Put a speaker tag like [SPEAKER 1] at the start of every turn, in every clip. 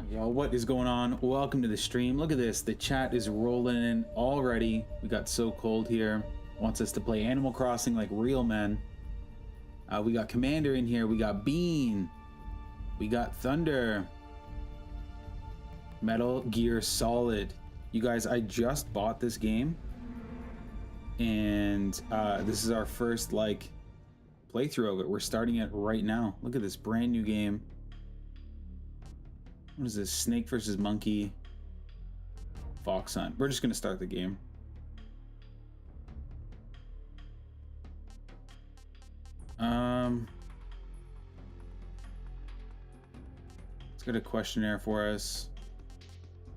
[SPEAKER 1] Yo, what is going on? Welcome to the stream. Look at this. The chat is rolling in already. We got So Cold here. Wants us to play Animal Crossing like real men. We got Commander in here. We got Bean. We got Thunder. Metal Gear Solid. You guys, I just bought this game. And this is our first, like, playthrough of it. We're starting it right now. Look at this brand new game. What is this? Snake versus monkey. Fox hunt. We're just gonna start the game. Let's get a questionnaire for us.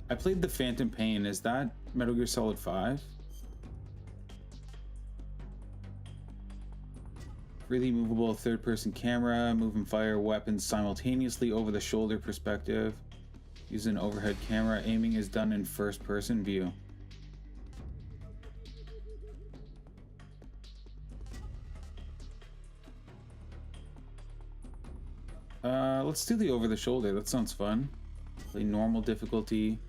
[SPEAKER 1] I played the Phantom Pain. Is that Metal Gear Solid 5? Freely movable third-person camera, move and fire weapons simultaneously over the shoulder perspective. Use an overhead camera. Aiming is done in first-person view. Let's do the over the shoulder. That sounds fun. Play normal difficulty.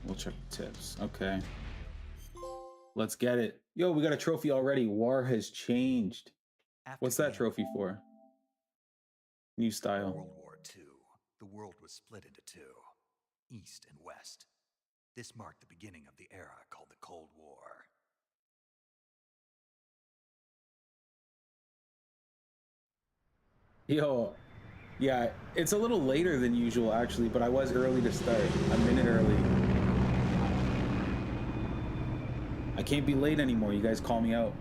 [SPEAKER 1] We'll check the tips. Okay. Let's get it. Yo, we got a trophy already. War has changed. What's that trophy for? New style.
[SPEAKER 2] World War II. The world was split into two, East and West. This marked the beginning of the era called the Cold War.
[SPEAKER 1] Yo, yeah, it's a little later than usual actually, but I was early to start. A minute early. I can't be late anymore. You guys call me out.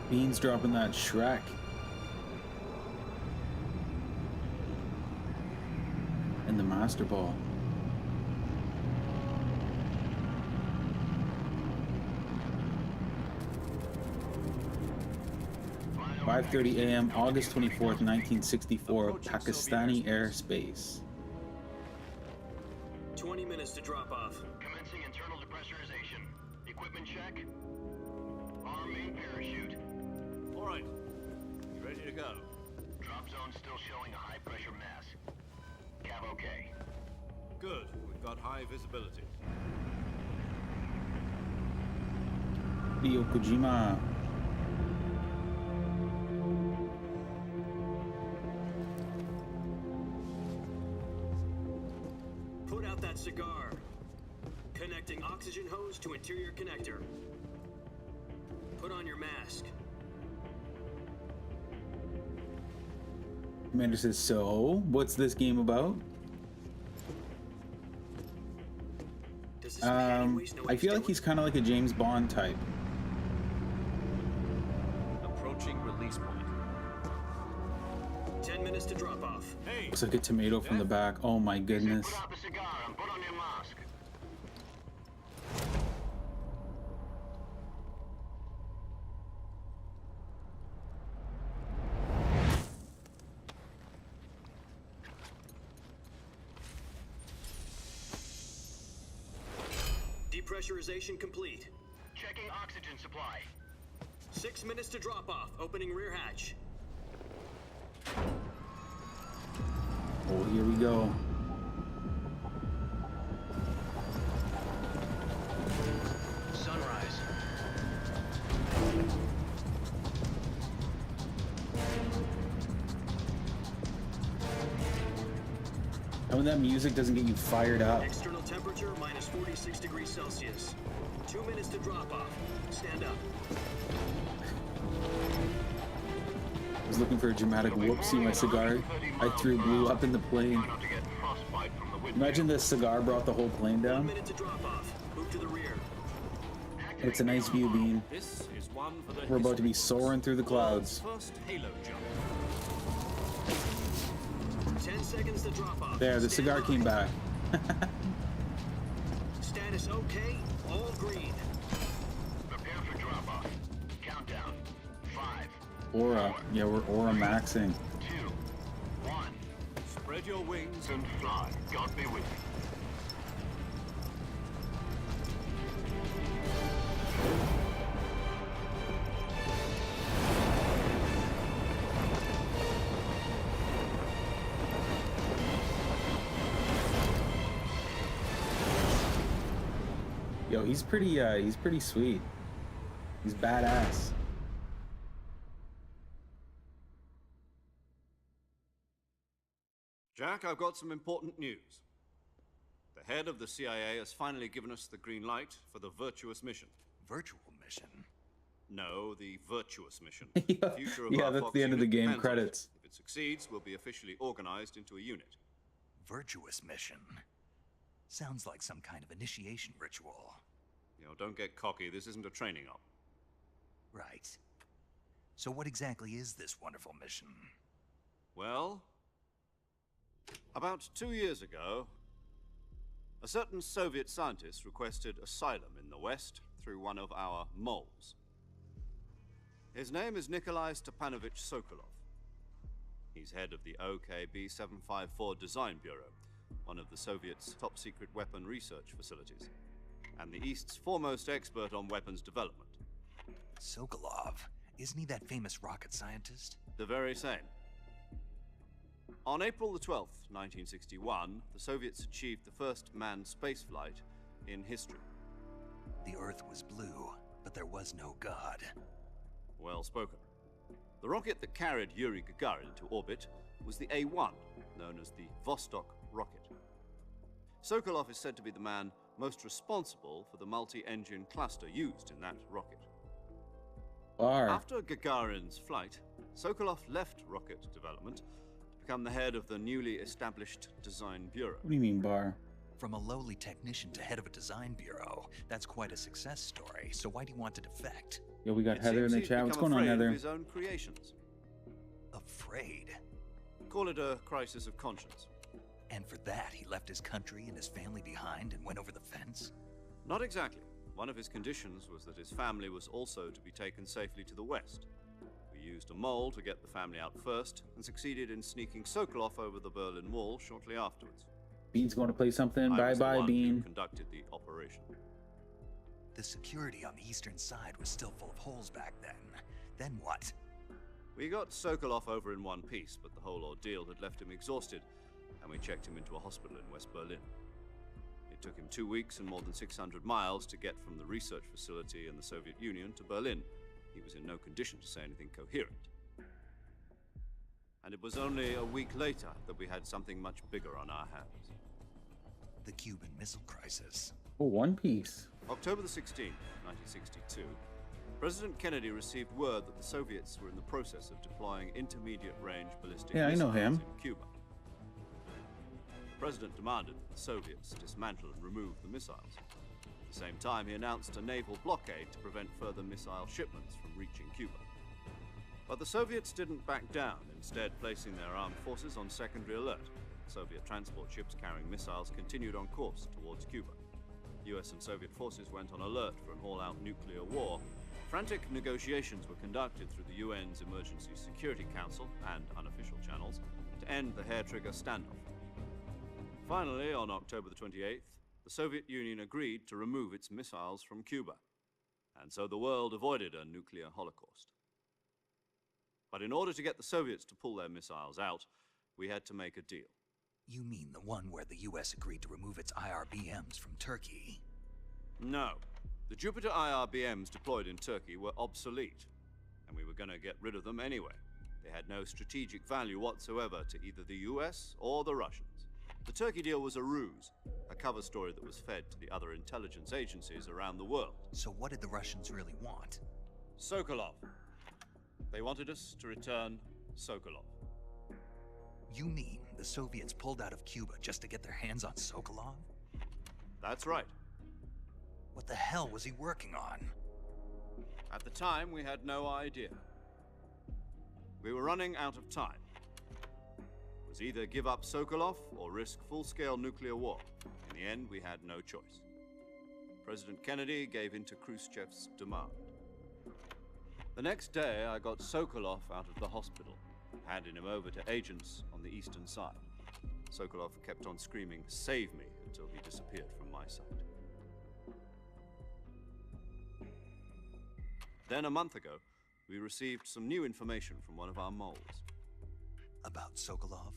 [SPEAKER 1] Bean's dropping that Shrek. And the Master Ball. 5:30 a.m. August 24th, 1964, Pakistani airspace.
[SPEAKER 3] 20 minutes to drop off.
[SPEAKER 4] Commencing internal depressurization. Equipment check. Arm main parachute.
[SPEAKER 3] All right. You ready to go?
[SPEAKER 4] Drop zone still showing a high pressure mass. Cav okay.
[SPEAKER 3] Good. We've got high visibility.
[SPEAKER 1] Hideo Kojima.
[SPEAKER 3] Put out that cigar. Connecting oxygen hose to interior connector. Put on your mask.
[SPEAKER 1] Commander says, so, what's this game about?
[SPEAKER 3] Does this man anyways know what
[SPEAKER 1] I feel like he's kind of like a James Bond type.
[SPEAKER 3] approaching release point? 10 minutes to drop off. Hey!
[SPEAKER 1] Looks like a tomato from the back. Oh my goodness.
[SPEAKER 4] Put out the cigar and put on your mask.
[SPEAKER 3] Depressurization complete.
[SPEAKER 4] Checking oxygen supply.
[SPEAKER 3] 6 minutes to drop off. Opening rear hatch.
[SPEAKER 1] Oh, here we go.
[SPEAKER 3] Sunrise.
[SPEAKER 1] And when that music doesn't get you fired up.
[SPEAKER 3] External temperature minus 46 degrees Celsius. 2 minutes to drop off. Stand up.
[SPEAKER 1] I was looking for a dramatic whoopsie. My cigar I threw blew up in the plane.
[SPEAKER 4] Try not to get frostbite from the wind.
[SPEAKER 1] Imagine this cigar brought the whole plane
[SPEAKER 3] 1
[SPEAKER 1] down.
[SPEAKER 3] minute to drop off. Move to the rear.
[SPEAKER 1] It's a nice view, Bean.
[SPEAKER 3] This is one for the
[SPEAKER 1] We're about to be soaring through the clouds.
[SPEAKER 3] First Halo jump. 10 seconds to drop off.
[SPEAKER 1] There, the
[SPEAKER 3] Stand
[SPEAKER 1] cigar
[SPEAKER 3] by.
[SPEAKER 1] came back.
[SPEAKER 3] Status okay. All green.
[SPEAKER 4] Prepare for drop off. Countdown. 5,
[SPEAKER 1] Aura. Yeah, we're aura maxing.
[SPEAKER 4] 2, 1.
[SPEAKER 3] Spread your wings
[SPEAKER 4] And fly. God be with you.
[SPEAKER 1] Yo, he's pretty sweet. He's badass.
[SPEAKER 5] Jack, I've got some important news. The head of the CIA has finally given us the green light for the Virtuous mission.
[SPEAKER 2] Virtual mission?
[SPEAKER 5] No, the Virtuous mission.
[SPEAKER 1] Yeah,
[SPEAKER 5] The future of
[SPEAKER 1] yeah,
[SPEAKER 5] our
[SPEAKER 1] that's
[SPEAKER 5] Fox
[SPEAKER 1] the end of the
[SPEAKER 5] unit
[SPEAKER 1] game
[SPEAKER 5] depends on it.
[SPEAKER 1] credits.
[SPEAKER 5] If it succeeds, we'll be officially organized into a unit.
[SPEAKER 2] Virtuous mission? Sounds like some kind of initiation ritual.
[SPEAKER 5] You know, don't get cocky. This isn't a training op.
[SPEAKER 2] Right. So what exactly is this wonderful mission?
[SPEAKER 5] Well, about 2 years ago, a certain Soviet scientist requested asylum in the West through one of our moles. His name is Nikolai Stepanovich Sokolov. He's head of the OKB-754 Design Bureau, one of the Soviets' top-secret weapon research facilities, and the East's foremost expert on weapons development.
[SPEAKER 2] Sokolov? Isn't he that famous rocket scientist?
[SPEAKER 5] The very same. On April the 12th, 1961, the Soviets achieved the first manned spaceflight in history.
[SPEAKER 2] The Earth was blue, but there was no God.
[SPEAKER 5] Well spoken. The rocket that carried Yuri Gagarin into orbit was the A-1, known as the Vostok rocket. Sokolov is said to be the man most responsible for the multi-engine cluster used in that rocket.
[SPEAKER 1] Bar.
[SPEAKER 5] After Gagarin's flight, Sokolov left rocket development to become the head of the newly established Design Bureau.
[SPEAKER 1] What do you mean, bar?
[SPEAKER 2] From a lowly technician to head of a design bureau, that's quite a success story. So why do you want to defect?
[SPEAKER 1] Yo, we got
[SPEAKER 5] It
[SPEAKER 1] Heather in
[SPEAKER 5] seems
[SPEAKER 1] the
[SPEAKER 5] he's
[SPEAKER 1] chat. What's
[SPEAKER 5] become
[SPEAKER 1] going on,
[SPEAKER 5] afraid of
[SPEAKER 1] Heather?
[SPEAKER 5] his own creations.
[SPEAKER 2] Afraid?
[SPEAKER 5] Call it a crisis of conscience.
[SPEAKER 2] And for that, he left his country and his family behind and went over the fence?
[SPEAKER 5] Not exactly. One of his conditions was that his family was also to be taken safely to the west. We used a mole to get the family out first, and succeeded in sneaking Sokolov over the Berlin Wall shortly afterwards.
[SPEAKER 1] Bean's going to play something.
[SPEAKER 5] I was the
[SPEAKER 1] Bye-bye,
[SPEAKER 5] one who
[SPEAKER 1] Bean.
[SPEAKER 5] conducted the operation.
[SPEAKER 2] The security on the eastern side was still full of holes back then. Then what?
[SPEAKER 5] We got Sokolov over in one piece, but the whole ordeal had left him exhausted, and we checked him into a hospital in West Berlin. It took him 2 weeks and more than 600 miles to get from the research facility in the Soviet Union to Berlin. He was in no condition to say anything coherent. And it was only a week later that we had something much bigger on our hands.
[SPEAKER 2] The Cuban Missile Crisis.
[SPEAKER 1] Oh, One Piece.
[SPEAKER 5] October the 16th, 1962, President Kennedy received word that the Soviets were in the process of deploying intermediate-range ballistic
[SPEAKER 1] Yeah, I know
[SPEAKER 5] missiles
[SPEAKER 1] him.
[SPEAKER 5] in Cuba. The President demanded that the Soviets dismantle and remove the missiles. At the same time, he announced a naval blockade to prevent further missile shipments from reaching Cuba. But the Soviets didn't back down, instead placing their armed forces on secondary alert. Soviet transport ships carrying missiles continued on course towards Cuba. US and Soviet forces went on alert for an all-out nuclear war. Frantic negotiations were conducted through the UN's Emergency Security Council and unofficial channels to end the hair-trigger standoff. Finally, on October the 28th, the Soviet Union agreed to remove its missiles from Cuba, and so the world avoided a nuclear holocaust. But in order to get the Soviets to pull their missiles out, we had to make a deal.
[SPEAKER 2] You mean the one where the US agreed to remove its IRBMs from Turkey?
[SPEAKER 5] No. The Jupiter IRBMs deployed in Turkey were obsolete, and we were going to get rid of them anyway. They had no strategic value whatsoever to either the US or the Russians. The Turkey deal was a ruse, a cover story that was fed to the other intelligence agencies around the world.
[SPEAKER 2] So what did the Russians really want?
[SPEAKER 5] Sokolov. They wanted us to return Sokolov.
[SPEAKER 2] You mean the Soviets pulled out of Cuba just to get their hands on Sokolov?
[SPEAKER 5] That's right.
[SPEAKER 2] What the hell was he working on?
[SPEAKER 5] At the time, we had no idea. We were running out of time. It was either give up Sokolov or risk full-scale nuclear war. In the end, we had no choice. President Kennedy gave in to Khrushchev's demand. The next day, I got Sokolov out of the hospital, handing him over to agents on the eastern side. Sokolov kept on screaming, "Save me," until he disappeared from my sight. Then a month ago, we received some new information from one of our moles.
[SPEAKER 2] About Sokolov?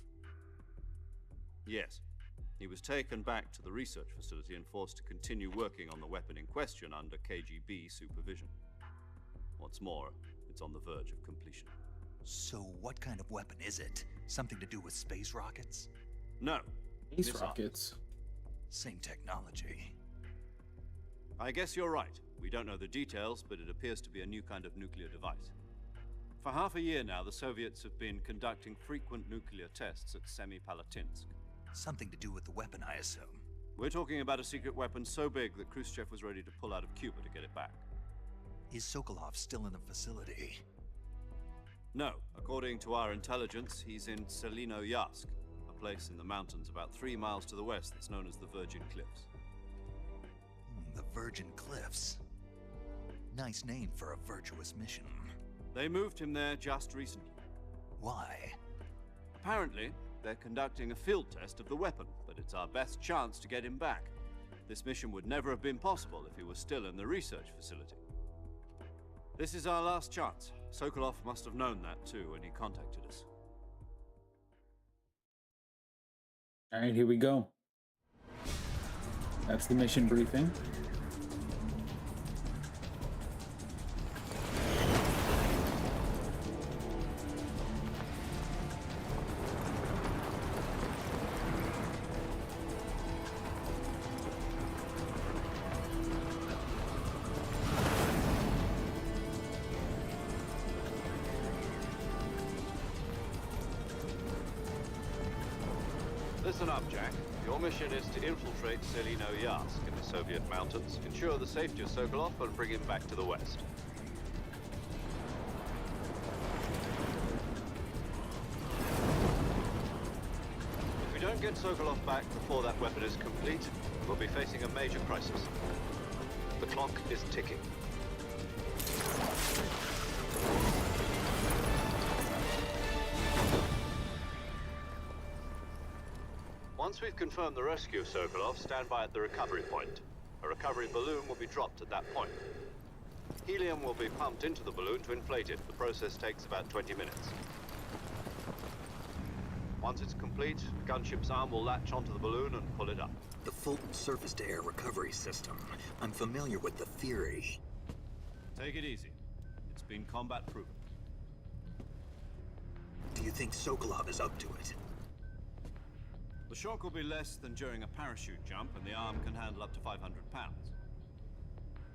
[SPEAKER 5] Yes. He was taken back to the research facility and forced to continue working on the weapon in question under KGB supervision. What's more, it's on the verge of completion.
[SPEAKER 2] So what kind of weapon is it? Something to do with space rockets?
[SPEAKER 5] No.
[SPEAKER 1] Space
[SPEAKER 5] Missiles.
[SPEAKER 1] rockets.
[SPEAKER 2] Same technology.
[SPEAKER 5] I guess you're right. We don't know the details, but it appears to be a new kind of nuclear device. For half a year now, the Soviets have been conducting frequent nuclear tests at Semipalatinsk.
[SPEAKER 2] Something to do with the weapon, I assume.
[SPEAKER 5] We're talking about a secret weapon so big that Khrushchev was ready to pull out of Cuba to get it back.
[SPEAKER 2] Is Sokolov still in the facility?
[SPEAKER 5] No. According to our intelligence, he's in Selino-Yarsk, a place in the mountains about 3 miles to the west that's known as the Virgin Cliffs.
[SPEAKER 2] The Virgin Cliffs. Nice name for a virtuous mission.
[SPEAKER 5] They moved him there just recently.
[SPEAKER 2] Why?
[SPEAKER 5] Apparently, they're conducting a field test of the weapon, but it's our best chance to get him back. This mission would never have been possible if he was still in the research facility. This is our last chance. Sokolov must have known that too when he contacted us.
[SPEAKER 1] All right, here we go. That's the mission briefing.
[SPEAKER 5] Listen up, Jack. Your mission is to infiltrate Selino-Yarsk in the Soviet mountains, ensure the safety of Sokolov, and bring him back to the West. If we don't get Sokolov back before that weapon is complete, we'll be facing a major crisis. The clock is ticking. Once we've confirmed the rescue of Sokolov, stand by at the recovery point. A recovery balloon will be dropped at that point. Helium will be pumped into the balloon to inflate it. The process takes about 20 minutes. Once it's complete, the gunship's arm will latch onto the balloon and pull it up.
[SPEAKER 6] The Fulton surface-to-air recovery system. I'm familiar with the theory.
[SPEAKER 5] Take it easy. It's been combat-proven.
[SPEAKER 6] Do you think Sokolov is up to it?
[SPEAKER 5] The shock will be less than during a parachute jump, and the arm can handle up to 500 pounds.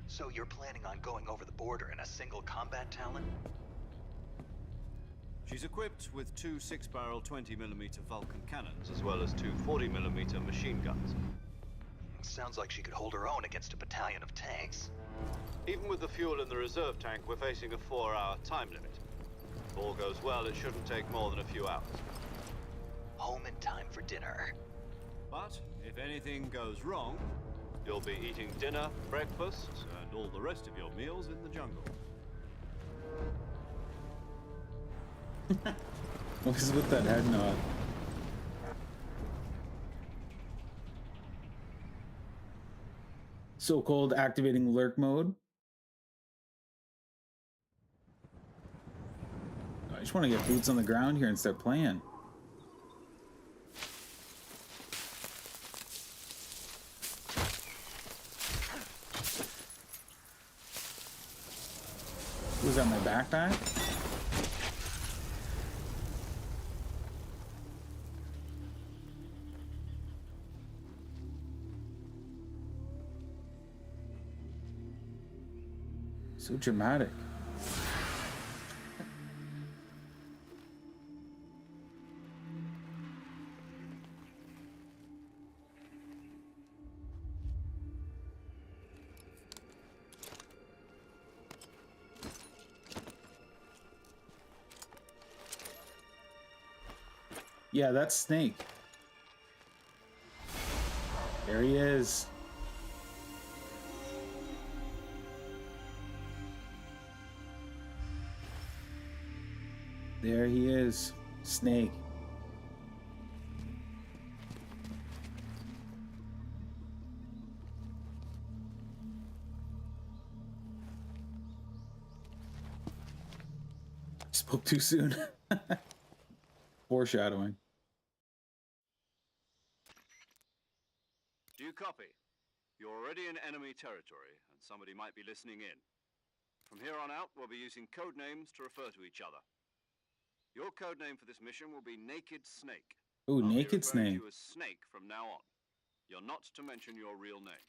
[SPEAKER 2] So you're planning on going over the border in a single combat Talon?
[SPEAKER 5] She's equipped with 2 6-barrel 20mm Vulcan cannons, as well as 2 40mm machine guns.
[SPEAKER 2] Sounds like she could hold her own against a battalion of tanks.
[SPEAKER 5] Even with the fuel in the reserve tank, we're facing a 4-hour time limit. If all goes well, it shouldn't take more than a few hours.
[SPEAKER 2] Home in time for dinner.
[SPEAKER 5] But if anything goes wrong, you'll be eating dinner, breakfast, and all the rest of your meals in the jungle.
[SPEAKER 1] What is with that head nod? So cold, activating lurk mode. I just want to get boots on the ground here and start playing. Was that my backpack? So dramatic. Yeah, that's Snake. There he is. There he is, Snake. Spoke too soon. Foreshadowing.
[SPEAKER 5] you copy? You're already in enemy territory, and somebody might be listening in. From here on out, we'll be using code names to refer to each other. Your code name for this mission will be Naked Snake.
[SPEAKER 1] Ooh,
[SPEAKER 5] I'll be
[SPEAKER 1] Naked
[SPEAKER 5] referring
[SPEAKER 1] Snake.
[SPEAKER 5] to you as Snake from now on. You're not to mention your real name.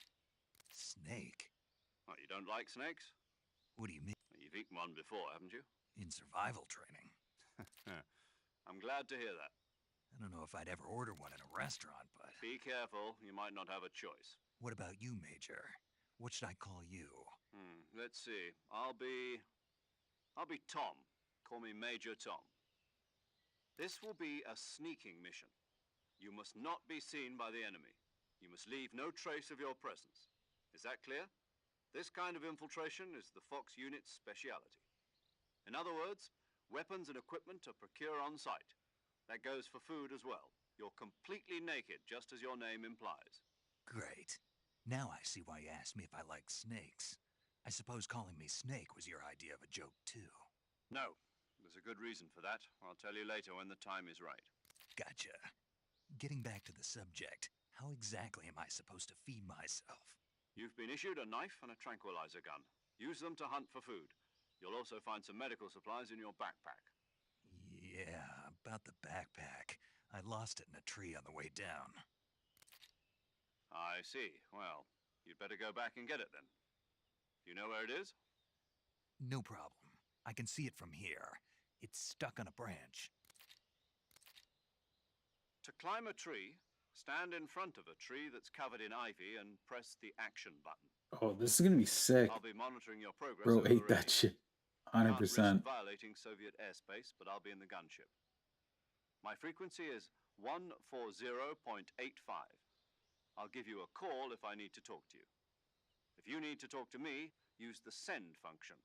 [SPEAKER 2] Snake?
[SPEAKER 5] Oh, you don't like snakes?
[SPEAKER 2] What do you mean?
[SPEAKER 5] You've eaten one before, haven't you?
[SPEAKER 2] In survival training?
[SPEAKER 5] I'm glad to hear that.
[SPEAKER 2] I don't know if I'd ever order one in a restaurant, but...
[SPEAKER 5] Be careful, you might not have a choice.
[SPEAKER 2] What about you, Major? What should I call you?
[SPEAKER 5] Let's see. I'll be Tom. Call me Major Tom. This will be a sneaking mission. You must not be seen by the enemy. You must leave no trace of your presence. Is that clear? This kind of infiltration is the Fox unit's speciality. In other words, weapons and equipment are procured on site. That goes for food as well. You're completely naked, just as your name implies.
[SPEAKER 2] Great. Now I see why you asked me if I like snakes. I suppose calling me Snake was your idea of a joke, too.
[SPEAKER 5] No. There's a good reason for that. I'll tell you later when the time is right.
[SPEAKER 2] Gotcha. Getting back to the subject, how exactly am I supposed to feed myself?
[SPEAKER 5] You've been issued a knife and a tranquilizer gun. Use them to hunt for food. You'll also find some medical supplies in your backpack.
[SPEAKER 2] Yeah, about the backpack. I lost it in a tree on the way down.
[SPEAKER 5] I see. Well, you'd better go back and get it then. You know where it is?
[SPEAKER 2] No problem. I can see it from here. It's stuck on a branch.
[SPEAKER 5] To climb a tree, stand in front of a tree that's covered in ivy and press the action button.
[SPEAKER 1] Oh, this is gonna be sick.
[SPEAKER 5] I'll be monitoring your progress.
[SPEAKER 1] Bro,
[SPEAKER 5] over
[SPEAKER 1] ate
[SPEAKER 5] the
[SPEAKER 1] that
[SPEAKER 5] radio.
[SPEAKER 1] shit.
[SPEAKER 5] Can't risk
[SPEAKER 1] 100%.
[SPEAKER 5] violating Soviet airspace, but I'll be in the gunship. My frequency is 140.85. I'll give you a call if I need to talk to you. If you need to talk to me, use the send function.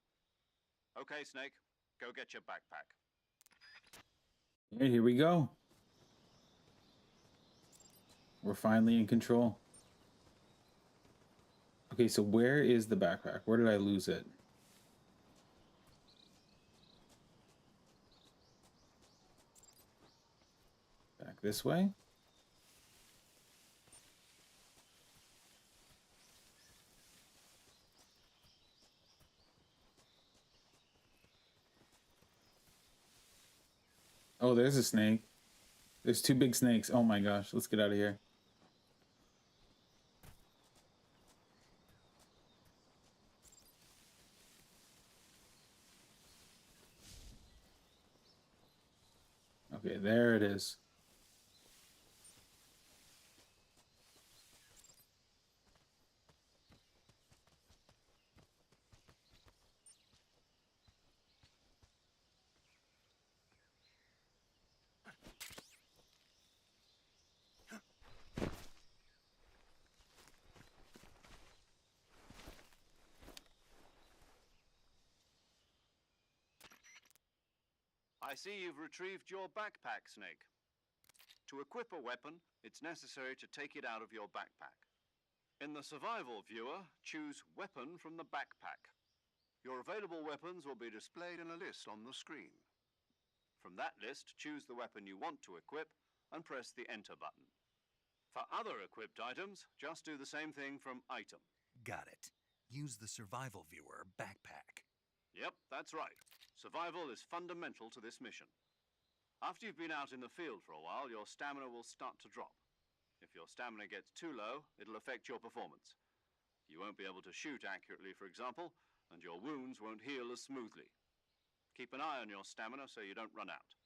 [SPEAKER 5] Okay, Snake, go get your backpack.
[SPEAKER 1] Yeah, here we go. We're finally in control. Okay, so where is the backpack? Where did I lose it? Back this way? Oh, there's a snake. There's two big snakes. Oh my gosh, let's get out of here. Okay, there it is.
[SPEAKER 5] I see you've retrieved your backpack, Snake. To equip a weapon, it's necessary to take it out of your backpack. In the survival viewer, choose Weapon from the backpack. Your available weapons will be displayed in a list on the screen. From that list, choose the weapon you want to equip and press the Enter button. For other equipped items, just do the same thing from Item.
[SPEAKER 2] Got it. Use the survival viewer backpack.
[SPEAKER 5] Yep, that's right. Survival is fundamental to this mission. After you've been out in the field for a while, your stamina will start to drop. If your stamina gets too low, it'll affect your performance. You won't be able to shoot accurately, for example, and your wounds won't heal as smoothly. Keep an eye on your stamina so you don't run out.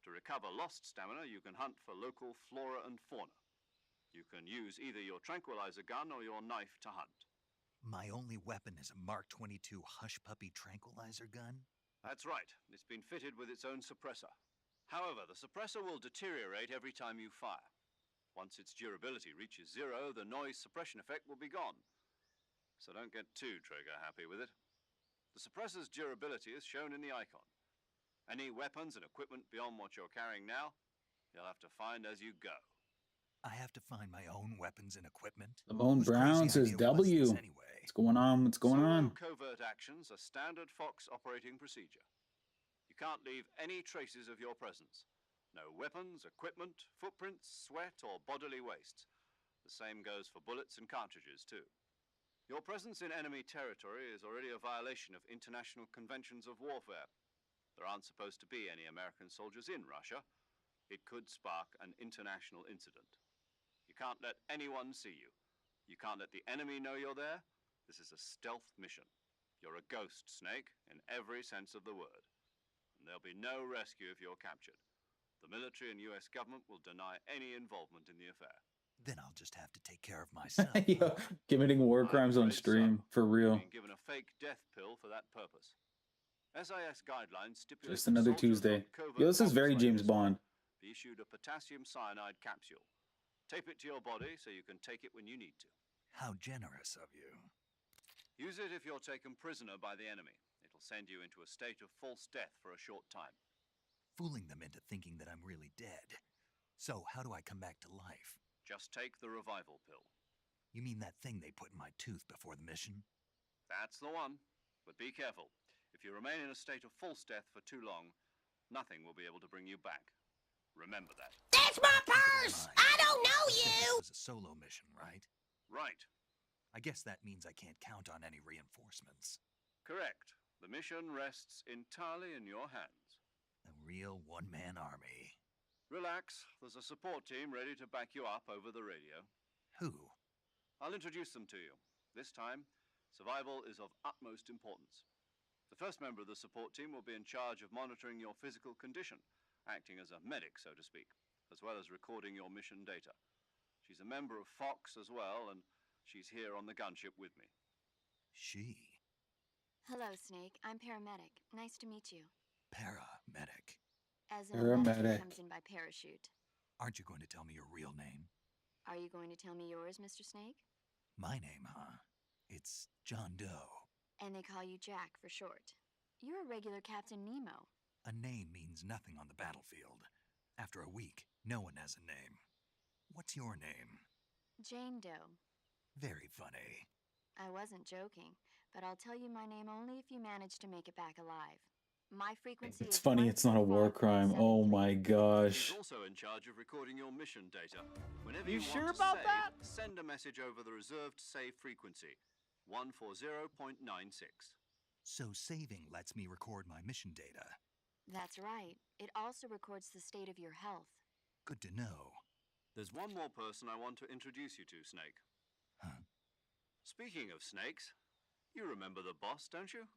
[SPEAKER 5] To recover lost stamina, you can hunt for local flora and fauna. You can use either your tranquilizer gun or your knife to hunt.
[SPEAKER 2] My only weapon is a Mark 22 Hush Puppy tranquilizer gun?
[SPEAKER 5] That's right. It's been fitted with its own suppressor. However, the suppressor will deteriorate every time you fire. Once its durability reaches 0, the noise suppression effect will be gone. So don't get too trigger happy with it. The suppressor's durability is shown in the icon. Any weapons and equipment beyond what you're carrying now, you'll have to find as you go.
[SPEAKER 2] I have to find my own weapons and equipment?
[SPEAKER 1] Lamone
[SPEAKER 2] Whose crazy
[SPEAKER 1] Brown says
[SPEAKER 2] idea was this
[SPEAKER 1] W.
[SPEAKER 2] anyway?
[SPEAKER 1] What's going on? What's going
[SPEAKER 5] Solo
[SPEAKER 1] on?
[SPEAKER 5] covert actions are standard Fox operating procedure. You can't leave any traces of your presence. No weapons, equipment, footprints, sweat, or bodily wastes. The same goes for bullets and cartridges, too. Your presence in enemy territory is already a violation of international conventions of warfare. There aren't supposed to be any American soldiers in Russia. It could spark an international incident. You can't let anyone see you. You can't let the enemy know you're there. This is a stealth mission. You're a ghost, Snake, in every sense of the word. And there'll be no rescue if you're captured. The military and US government will deny any involvement in the affair.
[SPEAKER 2] Then I'll just have to take care of myself.
[SPEAKER 1] Yo, committing war
[SPEAKER 5] I'm
[SPEAKER 1] crimes on
[SPEAKER 5] afraid
[SPEAKER 1] stream
[SPEAKER 5] so.
[SPEAKER 1] for real.
[SPEAKER 5] Being given a fake death pill for that purpose. SIS guidelines stipulate
[SPEAKER 1] Just
[SPEAKER 5] that
[SPEAKER 1] another
[SPEAKER 5] soldiers
[SPEAKER 1] Tuesday.
[SPEAKER 5] on covert
[SPEAKER 1] Yo, this is
[SPEAKER 5] bombs
[SPEAKER 1] very
[SPEAKER 5] like
[SPEAKER 1] James
[SPEAKER 5] this one
[SPEAKER 1] Bond.
[SPEAKER 5] be issued a potassium cyanide capsule. Tape it to your body so you can take it when you need to.
[SPEAKER 2] How generous of you.
[SPEAKER 5] Use it if you're taken prisoner by the enemy. It'll send you into a state of false death for a short time.
[SPEAKER 2] Fooling them into thinking that I'm really dead. So, how do I come back to life?
[SPEAKER 5] Just take the revival pill.
[SPEAKER 2] You mean that thing they put in my tooth before the mission?
[SPEAKER 5] That's the one. But be careful. If you remain in a state of false death for too long, nothing will be able to bring you back. Remember that.
[SPEAKER 7] That's my purse!
[SPEAKER 2] Mine.
[SPEAKER 7] I don't know
[SPEAKER 2] This
[SPEAKER 7] you!
[SPEAKER 2] was a solo mission, right?
[SPEAKER 5] Right.
[SPEAKER 2] I guess that means I can't count on any reinforcements.
[SPEAKER 5] Correct. The mission rests entirely in your hands.
[SPEAKER 2] A real one-man army.
[SPEAKER 5] Relax. There's a support team ready to back you up over the radio.
[SPEAKER 2] Who?
[SPEAKER 5] I'll introduce them to you. This time, survival is of utmost importance. The first member of the support team will be in charge of monitoring your physical condition, acting as a medic, so to speak, as well as recording your mission data. She's a member of Fox as well, and she's here on the gunship with me.
[SPEAKER 2] She.
[SPEAKER 8] Hello, Snake. I'm paramedic. Nice to meet you.
[SPEAKER 2] Paramedic.
[SPEAKER 8] As in a medic who
[SPEAKER 1] Paramedic.
[SPEAKER 8] comes in by parachute.
[SPEAKER 2] Aren't you going to tell me your real name?
[SPEAKER 8] Are you going to tell me yours, Mr. Snake?
[SPEAKER 2] My name, huh? It's John Doe.
[SPEAKER 8] And they call you Jack for short. You're a regular Captain Nemo.
[SPEAKER 2] A name means nothing on the battlefield. After a week, no one has a name. What's your name?
[SPEAKER 8] Jane Doe.
[SPEAKER 2] Very funny.
[SPEAKER 8] I wasn't joking, but I'll tell you my name only if you manage to make it back alive. My frequency
[SPEAKER 1] It's
[SPEAKER 8] is
[SPEAKER 1] funny, it's not a war crime. Oh my gosh.
[SPEAKER 5] She's also in charge of recording your mission data. Whenever
[SPEAKER 9] You
[SPEAKER 5] you
[SPEAKER 9] sure
[SPEAKER 5] want to
[SPEAKER 9] about
[SPEAKER 5] save,
[SPEAKER 9] that?
[SPEAKER 5] send a message over the reserved save frequency, 140.96.
[SPEAKER 2] So saving lets me record my mission data.
[SPEAKER 8] That's right. It also records the state of your health.
[SPEAKER 2] Good to know.
[SPEAKER 5] There's one more person I want to introduce you to, Snake.
[SPEAKER 2] Huh?
[SPEAKER 5] Speaking of snakes, you remember the boss, don't you?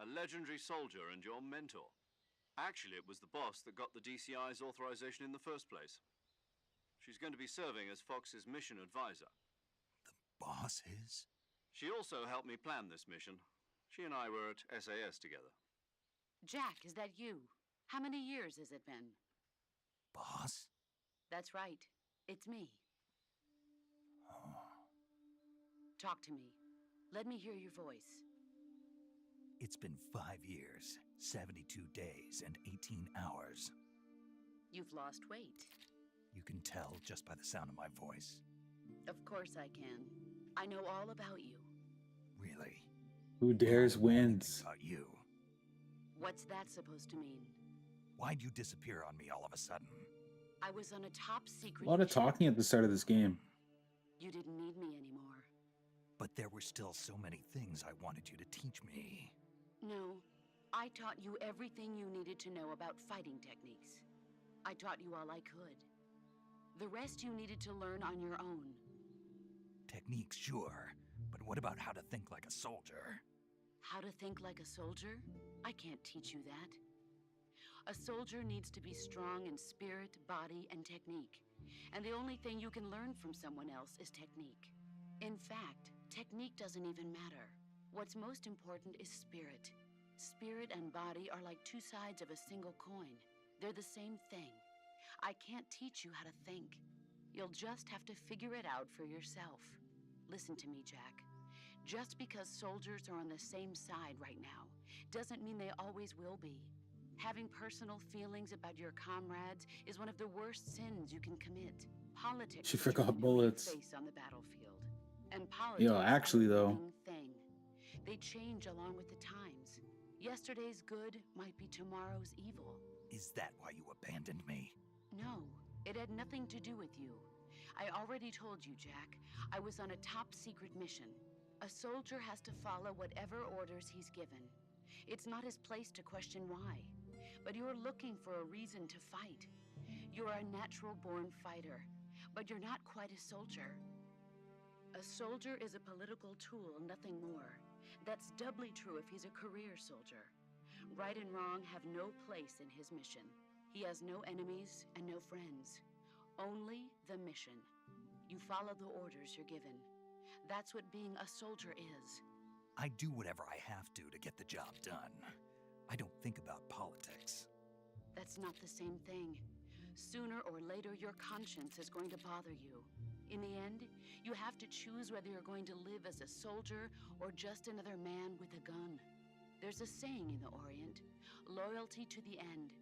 [SPEAKER 5] A legendary soldier and your mentor. Actually, it was the boss that got the DCI's authorization in the first place. She's going to be serving as Fox's mission advisor.
[SPEAKER 2] Boss is?
[SPEAKER 5] She also helped me plan this mission. She and I were at SAS together.
[SPEAKER 9] Jack, is that you? How many years has it been?
[SPEAKER 2] Boss?
[SPEAKER 9] That's right. It's me.
[SPEAKER 2] Oh.
[SPEAKER 9] Talk to me. Let me hear your voice.
[SPEAKER 2] It's been 5 years, 72 days, and 18 hours.
[SPEAKER 9] You've lost weight.
[SPEAKER 2] You can tell just by the sound of my voice.
[SPEAKER 9] Of course I can. I know all about you.
[SPEAKER 2] Really?
[SPEAKER 1] Who dares wins.
[SPEAKER 2] About you.
[SPEAKER 9] What's that supposed to mean?
[SPEAKER 2] Why'd you disappear on me all of a sudden?
[SPEAKER 9] I was on a top secret
[SPEAKER 1] A lot of
[SPEAKER 9] mission.
[SPEAKER 1] talking at the start of this game.
[SPEAKER 9] You didn't need me anymore.
[SPEAKER 2] But there were still so many things I wanted you to teach me.
[SPEAKER 9] No, I taught you everything you needed to know about fighting techniques. I taught you all I could. The rest you needed to learn on your own.
[SPEAKER 2] Techniques, sure. But what about how to think like a soldier?
[SPEAKER 9] How to think like a soldier? I can't teach you that. A soldier needs to be strong in spirit, body, and technique. And the only thing you can learn from someone else is technique. In fact, technique doesn't even matter. What's most important is spirit. Spirit and body are like two sides of a single coin. They're the same thing. I can't teach you how to think. You'll just have to figure it out for yourself. Listen to me, Jack. Just because soldiers are on the same side right now doesn't mean they always will be. Having personal feelings about your comrades is one of the worst sins you can commit. Politics
[SPEAKER 1] She
[SPEAKER 9] is
[SPEAKER 1] forgot
[SPEAKER 9] your new
[SPEAKER 1] bullets.
[SPEAKER 9] face on the battlefield. And politics
[SPEAKER 1] actually,
[SPEAKER 9] are a
[SPEAKER 1] though.
[SPEAKER 9] living thing. They change along with the times. Yesterday's good might be tomorrow's evil.
[SPEAKER 2] Is that why you abandoned me?
[SPEAKER 9] No, it had nothing to do with you. I already told you, Jack. I was on a top-secret mission. A soldier has to follow whatever orders he's given. It's not his place to question why. But you're looking for a reason to fight. You're a natural-born fighter, but you're not quite a soldier. A soldier is a political tool, nothing more. That's doubly true if he's a career soldier. Right and wrong have no place in his mission. He has no enemies and no friends. Only the mission. You follow the orders you're given. That's what being a soldier is.
[SPEAKER 2] I do whatever I have to get the job done. I don't think about politics.
[SPEAKER 9] That's not the same thing. Sooner or later, your conscience is going to bother you. In the end, you have to choose whether you're going to live as a soldier or just another man with a gun. There's a saying in the Orient, loyalty to the end.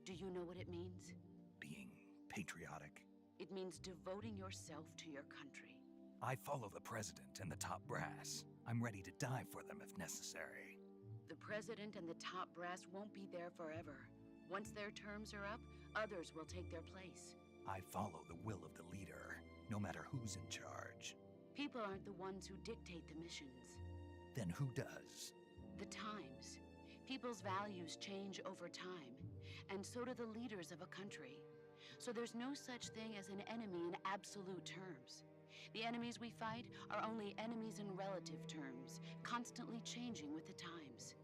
[SPEAKER 9] Do you know what it means?
[SPEAKER 2] Being patriotic.
[SPEAKER 9] It means devoting yourself to your country.
[SPEAKER 2] I follow the president and the top brass. I'm ready to die for them if necessary.
[SPEAKER 9] The president and the top brass won't be there forever. Once their terms are up, others will take their place.
[SPEAKER 2] I follow the will of the leader, no matter who's in charge.
[SPEAKER 9] People aren't the ones who dictate the missions.
[SPEAKER 2] Then who does?
[SPEAKER 9] The times. People's values change over time, and so do the leaders of a country. So there's no such thing as an enemy in absolute terms. The enemies we fight are only enemies in relative terms, constantly changing with the times.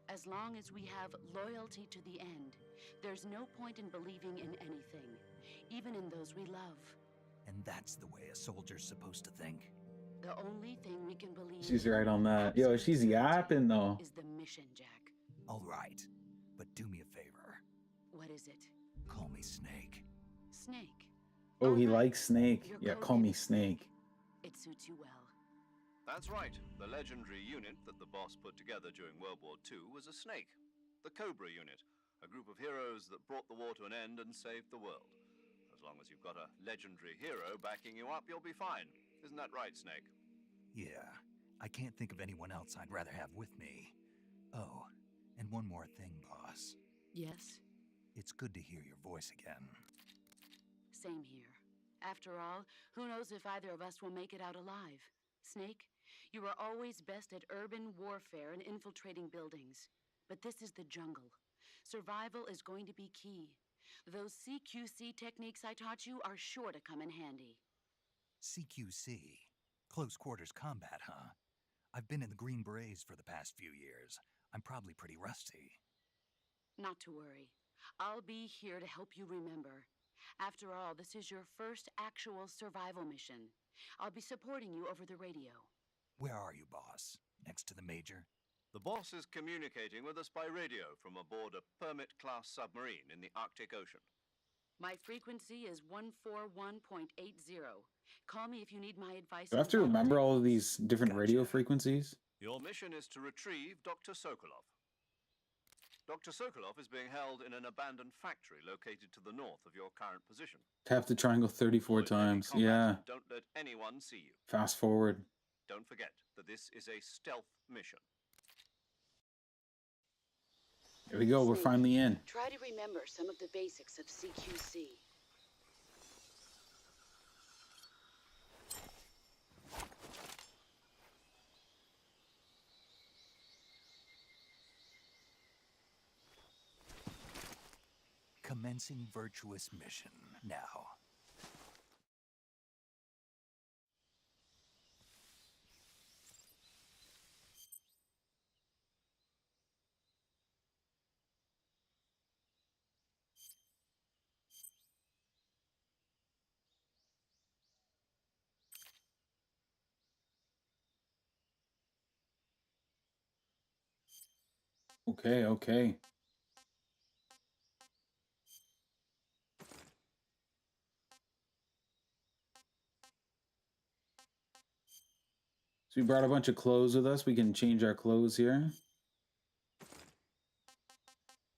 [SPEAKER 9] As long as we have loyalty to the end, there's no point in believing in anything, even in those we love.
[SPEAKER 2] And that's the way a soldier's supposed to think?
[SPEAKER 9] The only thing we can believe
[SPEAKER 1] She's right on that. Yo, she's yapping though.
[SPEAKER 9] is the mission, Jack.
[SPEAKER 2] All right, but do me a favor.
[SPEAKER 9] What is it?
[SPEAKER 2] Call me Snake.
[SPEAKER 9] Snake.
[SPEAKER 1] Oh, he
[SPEAKER 9] All right.
[SPEAKER 1] likes Snake.
[SPEAKER 9] Your
[SPEAKER 1] Yeah,
[SPEAKER 9] code
[SPEAKER 1] call me
[SPEAKER 9] name is
[SPEAKER 1] Snake.
[SPEAKER 9] It suits you well.
[SPEAKER 5] That's right. The legendary unit that the boss put together during World War II was a snake. The Cobra unit, a group of heroes that brought the war to an end and saved the world. As long as you've got a legendary hero backing you up, you'll be fine. Isn't that right, Snake?
[SPEAKER 2] Yeah, I can't think of anyone else I'd rather have with me. Oh, and one more thing, boss.
[SPEAKER 9] Yes?
[SPEAKER 2] It's good to hear your voice again.
[SPEAKER 9] Same here. After all, who knows if either of us will make it out alive? Snake, you are always best at urban warfare and infiltrating buildings. But this is the jungle. Survival is going to be key. Those CQC techniques I taught you are sure to come in handy.
[SPEAKER 2] CQC? Close quarters combat, huh? I've been in the Green Berets for the past few years. I'm probably pretty rusty.
[SPEAKER 9] Not to worry. I'll be here to help you remember. After all, this is your first actual survival mission. I'll be supporting you over the radio.
[SPEAKER 2] Where are you, boss? Next to the Major?
[SPEAKER 5] The boss is communicating with us by radio from aboard a Permit-class submarine in the Arctic Ocean.
[SPEAKER 9] My frequency is 141.80. Call me if you need my advice.
[SPEAKER 1] Do I have to remember all of these different radio frequencies?
[SPEAKER 5] Your mission is to retrieve Dr. Sokolov. Dr. Sokolov is being held in an abandoned factory located to the north of your current position.
[SPEAKER 1] Tap the triangle 34
[SPEAKER 5] Avoid heavy
[SPEAKER 1] times.
[SPEAKER 5] combat
[SPEAKER 1] Yeah.
[SPEAKER 5] and don't let anyone see you.
[SPEAKER 1] Fast forward.
[SPEAKER 5] Don't forget that this is a stealth mission.
[SPEAKER 1] Here we go. We're finally in.
[SPEAKER 9] Try to remember some of the basics of CQC.
[SPEAKER 2] Commencing virtuous mission now.
[SPEAKER 1] Okay, okay. So we brought a bunch of clothes with us. We can change our clothes here,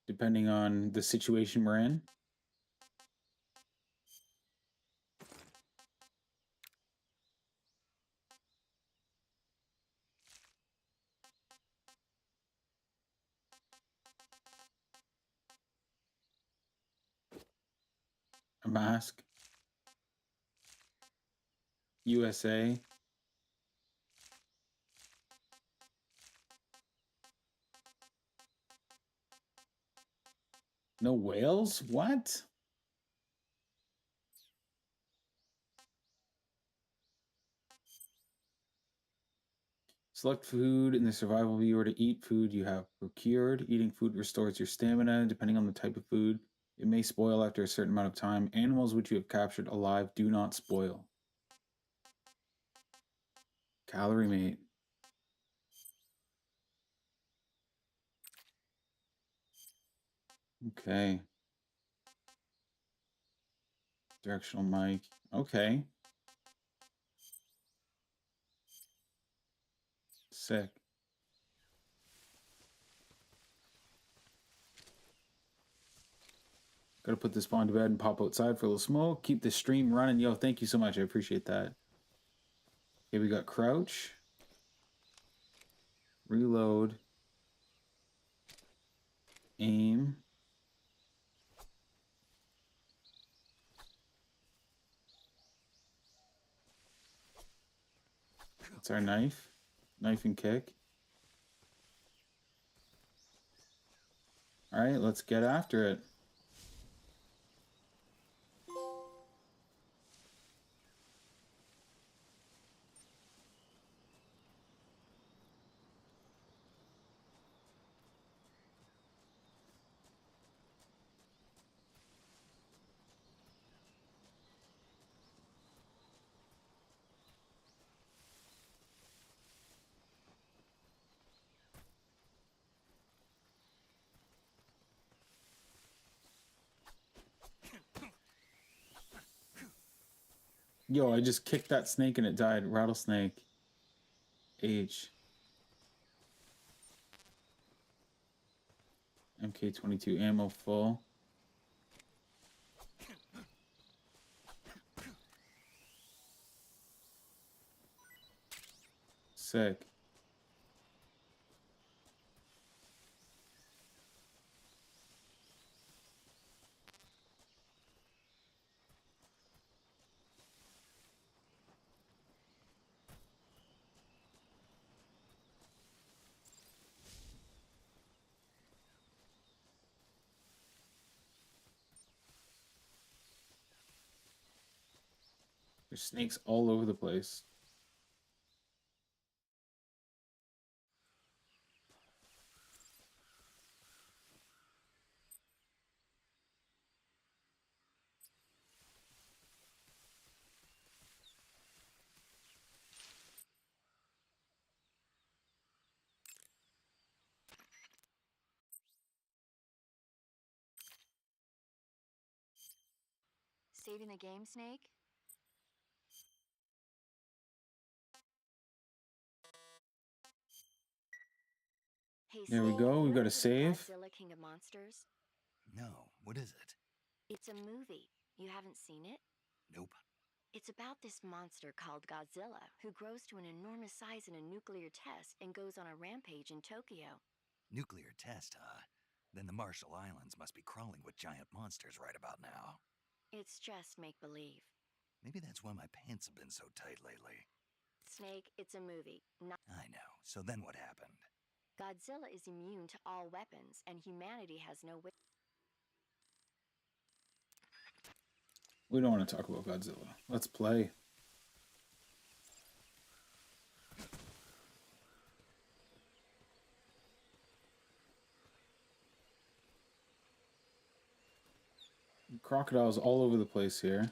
[SPEAKER 1] depending on the situation we're in. A mask. USA. No whales? What? Select food in the survival viewer to eat food you have procured. Eating food restores your stamina depending on the type of food. It may spoil after a certain amount of time. Animals which you have captured alive do not spoil. Calorie mate. Okay. Directional mic. Okay. Sick. Gotta put this spawn to bed and pop outside for a little smoke. Keep the stream running. Yo, thank you so much. I appreciate that. Okay, we got crouch. Reload. Aim. That's our knife. Knife and kick. All right, let's get after it. Yo, I just kicked that snake and it died. Rattlesnake. H. MK22 ammo full. Sick. There's snakes all over the place.
[SPEAKER 8] Saving the game, Snake? Hey,
[SPEAKER 1] There we
[SPEAKER 8] Snake,
[SPEAKER 1] go. We've
[SPEAKER 8] you
[SPEAKER 1] got a
[SPEAKER 8] ever heard of
[SPEAKER 1] save.
[SPEAKER 8] Godzilla King of Monsters?
[SPEAKER 2] No, what is it?
[SPEAKER 8] It's a movie. You haven't seen it?
[SPEAKER 2] Nope.
[SPEAKER 8] It's about this monster called Godzilla, who grows to an enormous size in a nuclear test and goes on a rampage in Tokyo.
[SPEAKER 2] Nuclear test, huh? Then the Marshall Islands must be crawling with giant monsters right about now.
[SPEAKER 8] It's just make-believe.
[SPEAKER 2] Maybe that's why my pants have been so tight lately.
[SPEAKER 8] Snake, it's a movie. Not
[SPEAKER 2] I know. So then what happened?
[SPEAKER 8] Godzilla is immune to all weapons, and humanity has no way.
[SPEAKER 1] We don't want to talk about Godzilla. Let's play. Crocodiles all over the place here.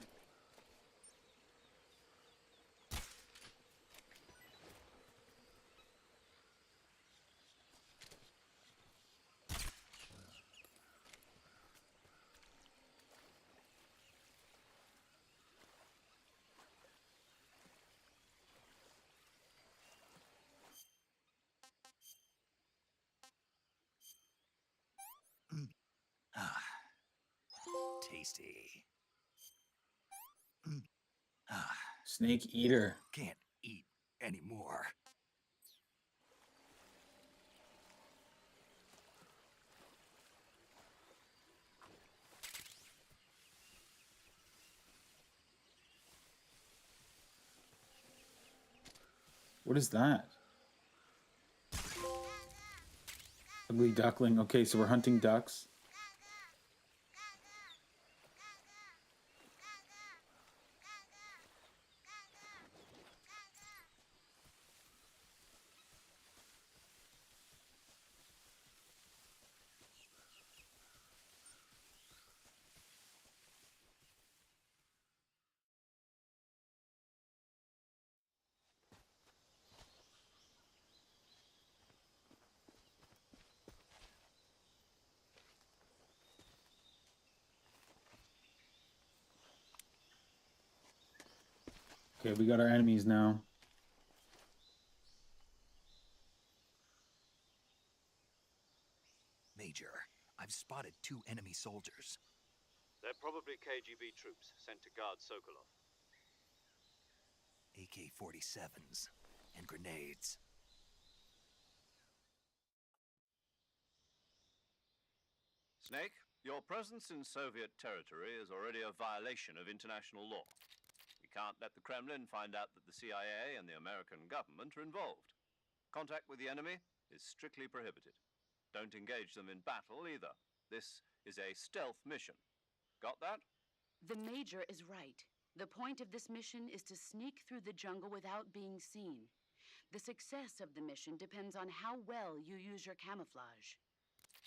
[SPEAKER 2] Ah, tasty. Ah,
[SPEAKER 1] Snake eater.
[SPEAKER 2] can't eat anymore.
[SPEAKER 1] What is that? Ugly duckling. Okay, so we're hunting ducks. Okay, we got our enemies now.
[SPEAKER 2] Major, I've spotted 2 enemy soldiers.
[SPEAKER 5] They're probably KGB troops sent to guard Sokolov.
[SPEAKER 2] AK-47s and grenades.
[SPEAKER 5] Snake, your presence in Soviet territory is already a violation of international law. We can't let the Kremlin find out that the CIA and the American government are involved. Contact with the enemy is strictly prohibited. Don't engage them in battle either. This is a stealth mission. Got that?
[SPEAKER 9] The Major is right. The point of this mission is to sneak through the jungle without being seen. The success of the mission depends on how well you use your camouflage.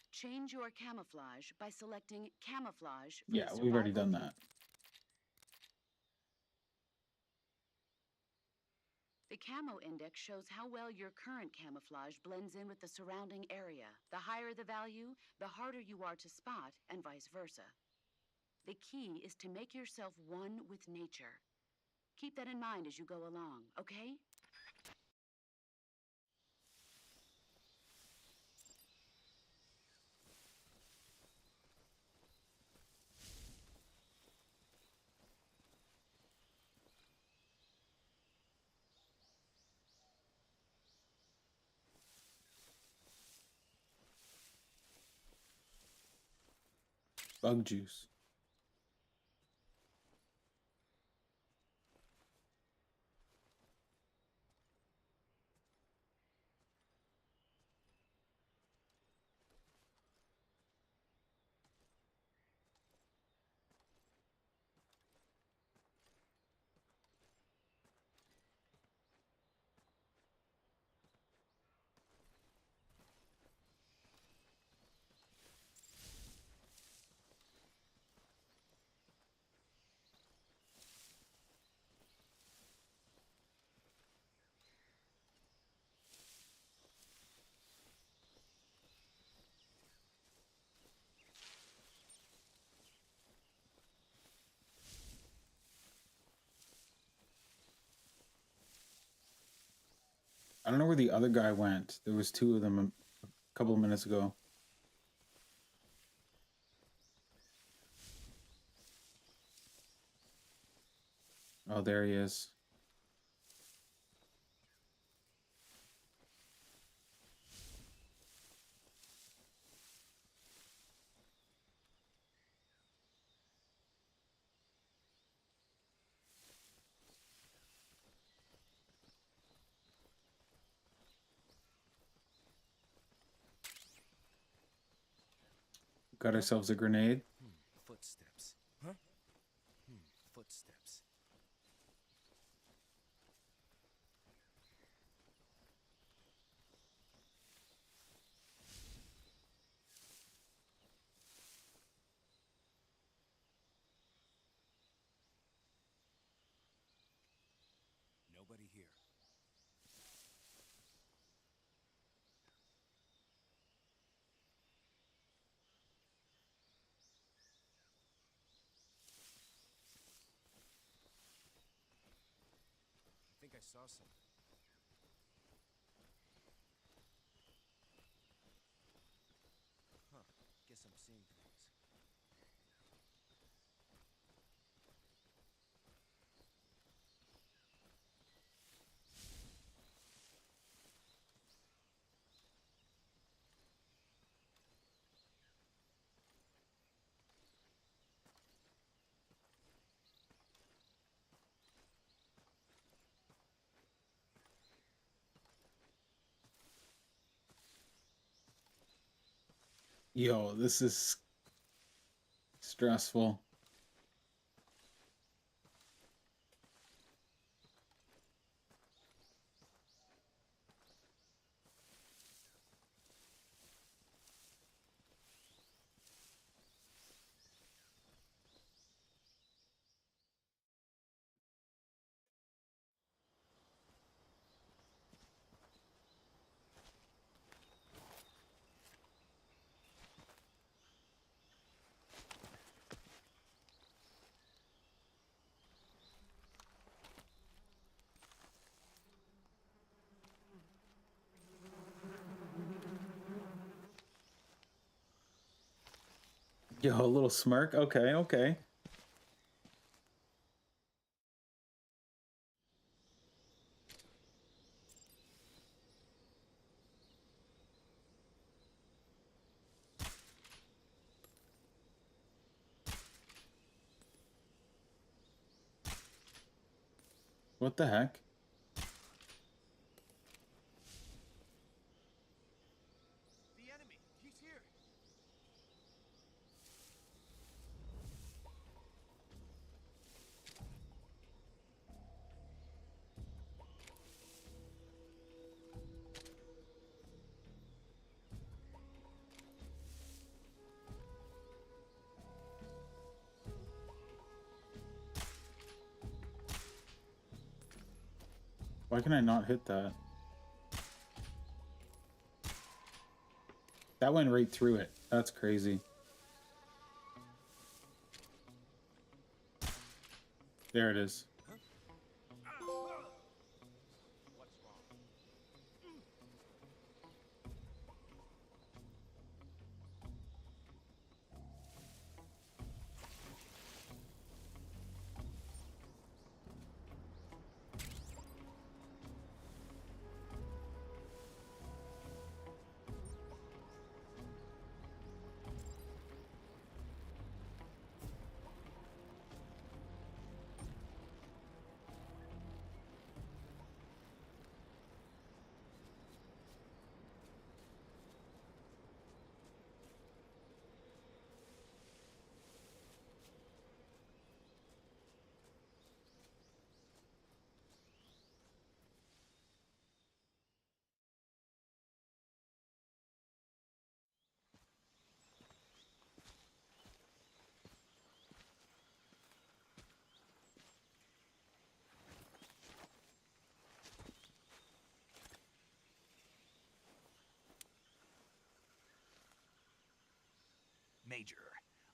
[SPEAKER 9] Change your camouflage by selecting camouflage for
[SPEAKER 1] Yeah,
[SPEAKER 9] the
[SPEAKER 1] we've already
[SPEAKER 9] survival
[SPEAKER 1] done
[SPEAKER 9] mode.
[SPEAKER 1] that.
[SPEAKER 9] The camo index shows how well your current camouflage blends in with the surrounding area. The higher the value, the harder you are to spot, and vice versa. The key is to make yourself one with nature. Keep that in mind as you go along, okay?
[SPEAKER 1] Bug juice. I don't know where the other guy went. There was 2 of them a couple of minutes ago. Oh, there he is. Got ourselves a grenade.
[SPEAKER 7] Footsteps. Huh? Footsteps. Nobody here. I think I saw something. Huh. Guess I'm seeing things.
[SPEAKER 1] Yo, this is stressful. Yo, a little smirk. Okay, okay. What the heck?
[SPEAKER 7] The enemy! He's here!
[SPEAKER 1] Why can I not hit that? That went right through it. That's crazy. There it is.
[SPEAKER 2] Major,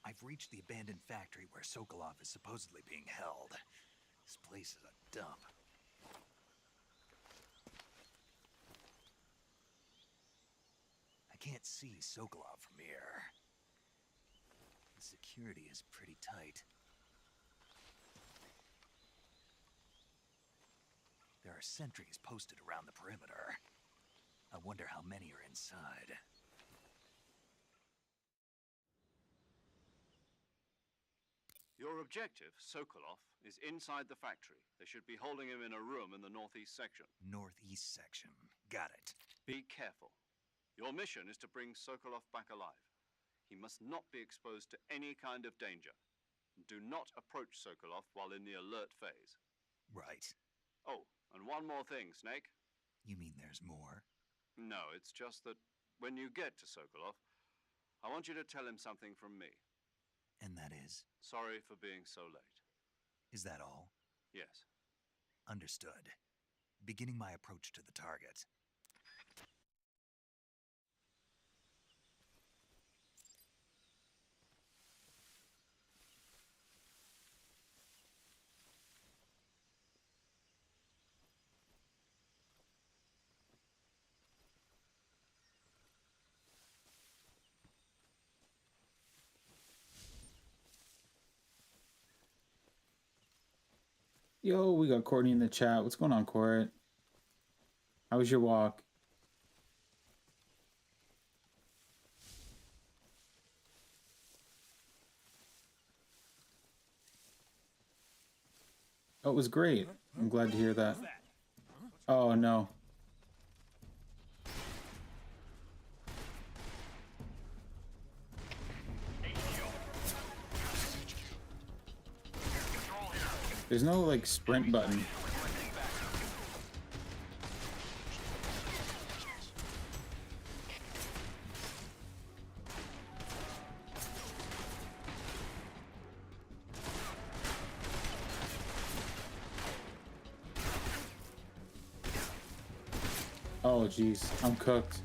[SPEAKER 2] I've reached the abandoned factory where Sokolov is supposedly being held. This place is a dump. I can't see Sokolov from here. The security is pretty tight. There are sentries posted around the perimeter. I wonder how many are inside.
[SPEAKER 5] Your objective, Sokolov, is inside the factory. They should be holding him in a room in the northeast section.
[SPEAKER 2] Northeast section. Got it.
[SPEAKER 5] Be careful. Your mission is to bring Sokolov back alive. He must not be exposed to any kind of danger. Do not approach Sokolov while in the alert phase.
[SPEAKER 2] Right.
[SPEAKER 5] Oh, and one more thing, Snake.
[SPEAKER 2] You mean there's more?
[SPEAKER 5] No, it's just that when you get to Sokolov, I want you to tell him something from me.
[SPEAKER 2] And that is?
[SPEAKER 5] Sorry for being so late.
[SPEAKER 2] Is that all?
[SPEAKER 5] Yes.
[SPEAKER 2] Understood. Beginning my approach to the target.
[SPEAKER 1] Yo, we got Courtney in the chat. What's going on, Court? How was your walk? Oh, it was great. I'm glad to hear that. Oh, no. There's no like sprint button. Oh jeez, I'm cooked.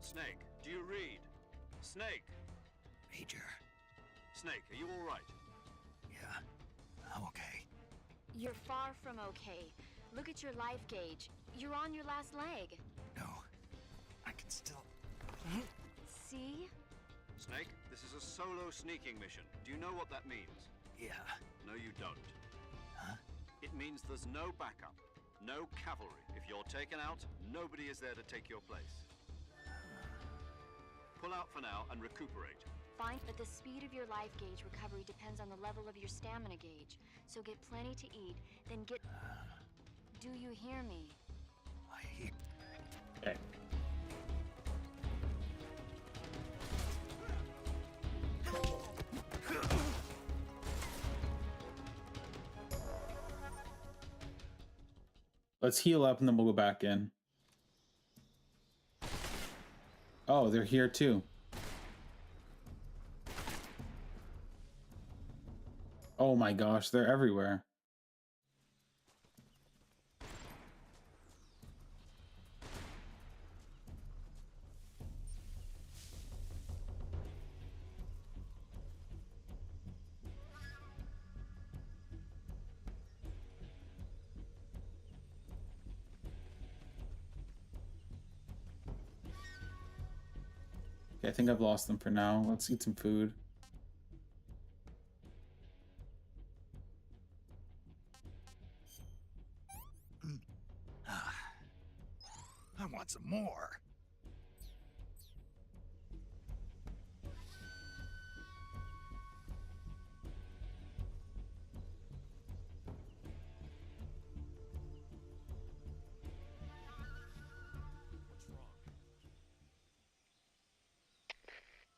[SPEAKER 5] Snake, do you read? Snake!
[SPEAKER 2] Major.
[SPEAKER 5] Snake, are you all right?
[SPEAKER 2] Yeah, I'm okay.
[SPEAKER 8] You're far from okay. Look at your life gauge. You're on your last leg.
[SPEAKER 2] No, I can still...
[SPEAKER 8] See?
[SPEAKER 5] Snake, this is a solo sneaking mission. Do you know what that means?
[SPEAKER 2] Yeah.
[SPEAKER 5] No, you don't.
[SPEAKER 2] Huh?
[SPEAKER 5] It means there's no backup, no cavalry. If you're taken out, nobody is there to take your place. Pull out for now and recuperate.
[SPEAKER 8] Fine, but the speed of your life gauge recovery depends on the level of your stamina gauge. So get plenty to eat, then get... Do you hear me?
[SPEAKER 2] I hate...
[SPEAKER 1] Okay. Let's heal up and then we'll go back in. Oh, they're here too. Oh my gosh, they're everywhere. Okay, I think I've lost them for now. Let's eat some food.
[SPEAKER 2] I want some more.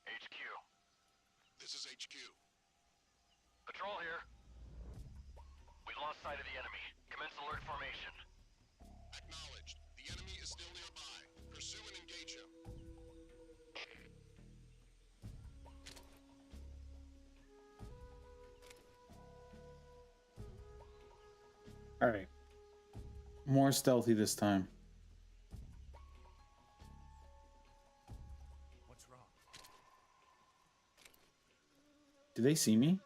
[SPEAKER 4] HQ.
[SPEAKER 7] This is HQ.
[SPEAKER 4] Patrol here. We lost sight of the enemy. Commence alert formation.
[SPEAKER 7] Acknowledged. The enemy is still nearby. Pursue and engage him.
[SPEAKER 1] All right. More stealthy this time.
[SPEAKER 7] What's wrong?
[SPEAKER 1] Do they see me?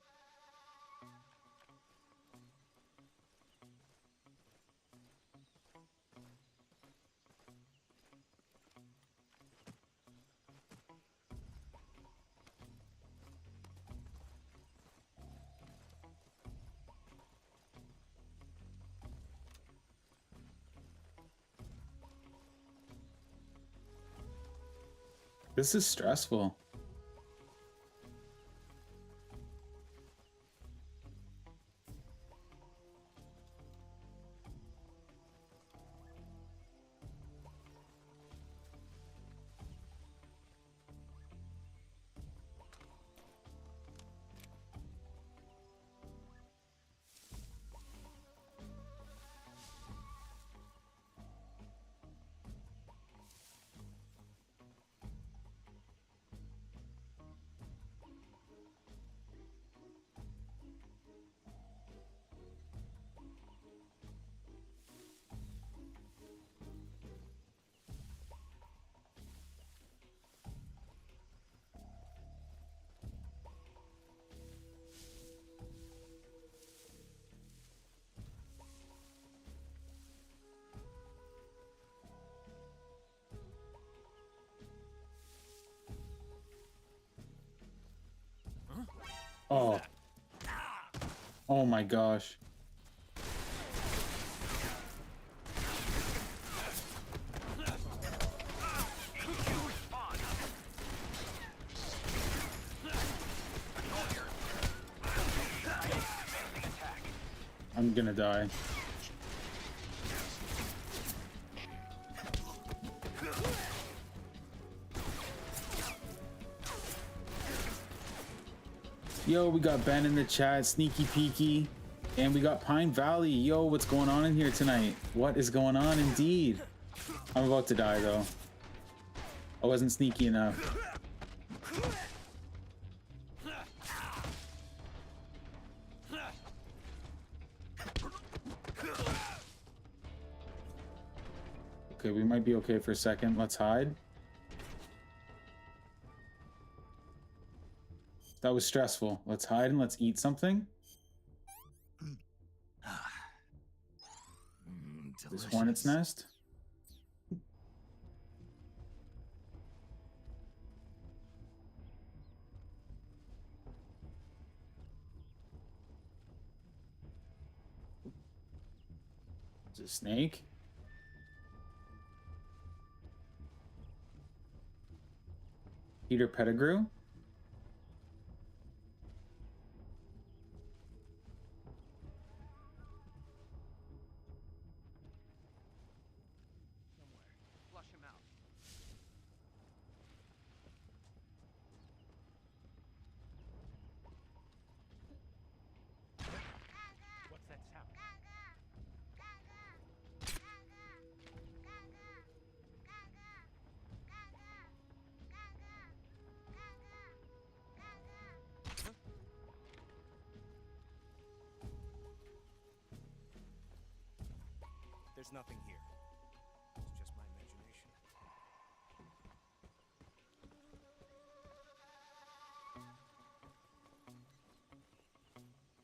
[SPEAKER 1] This is stressful. Oh. Oh my gosh. I'm gonna die. Yo, we got Ben in the chat, Sneaky Peeky, and we got Pine Valley. Yo, what's going on in here tonight? What is going on indeed? I'm about to die though. I wasn't sneaky enough. Okay, we might be okay for a second. Let's hide. That was stressful. Let's hide and let's eat something. This hornet's nest. Is it a snake? Peter Pettigrew?
[SPEAKER 10] There's nothing here. It's just my imagination.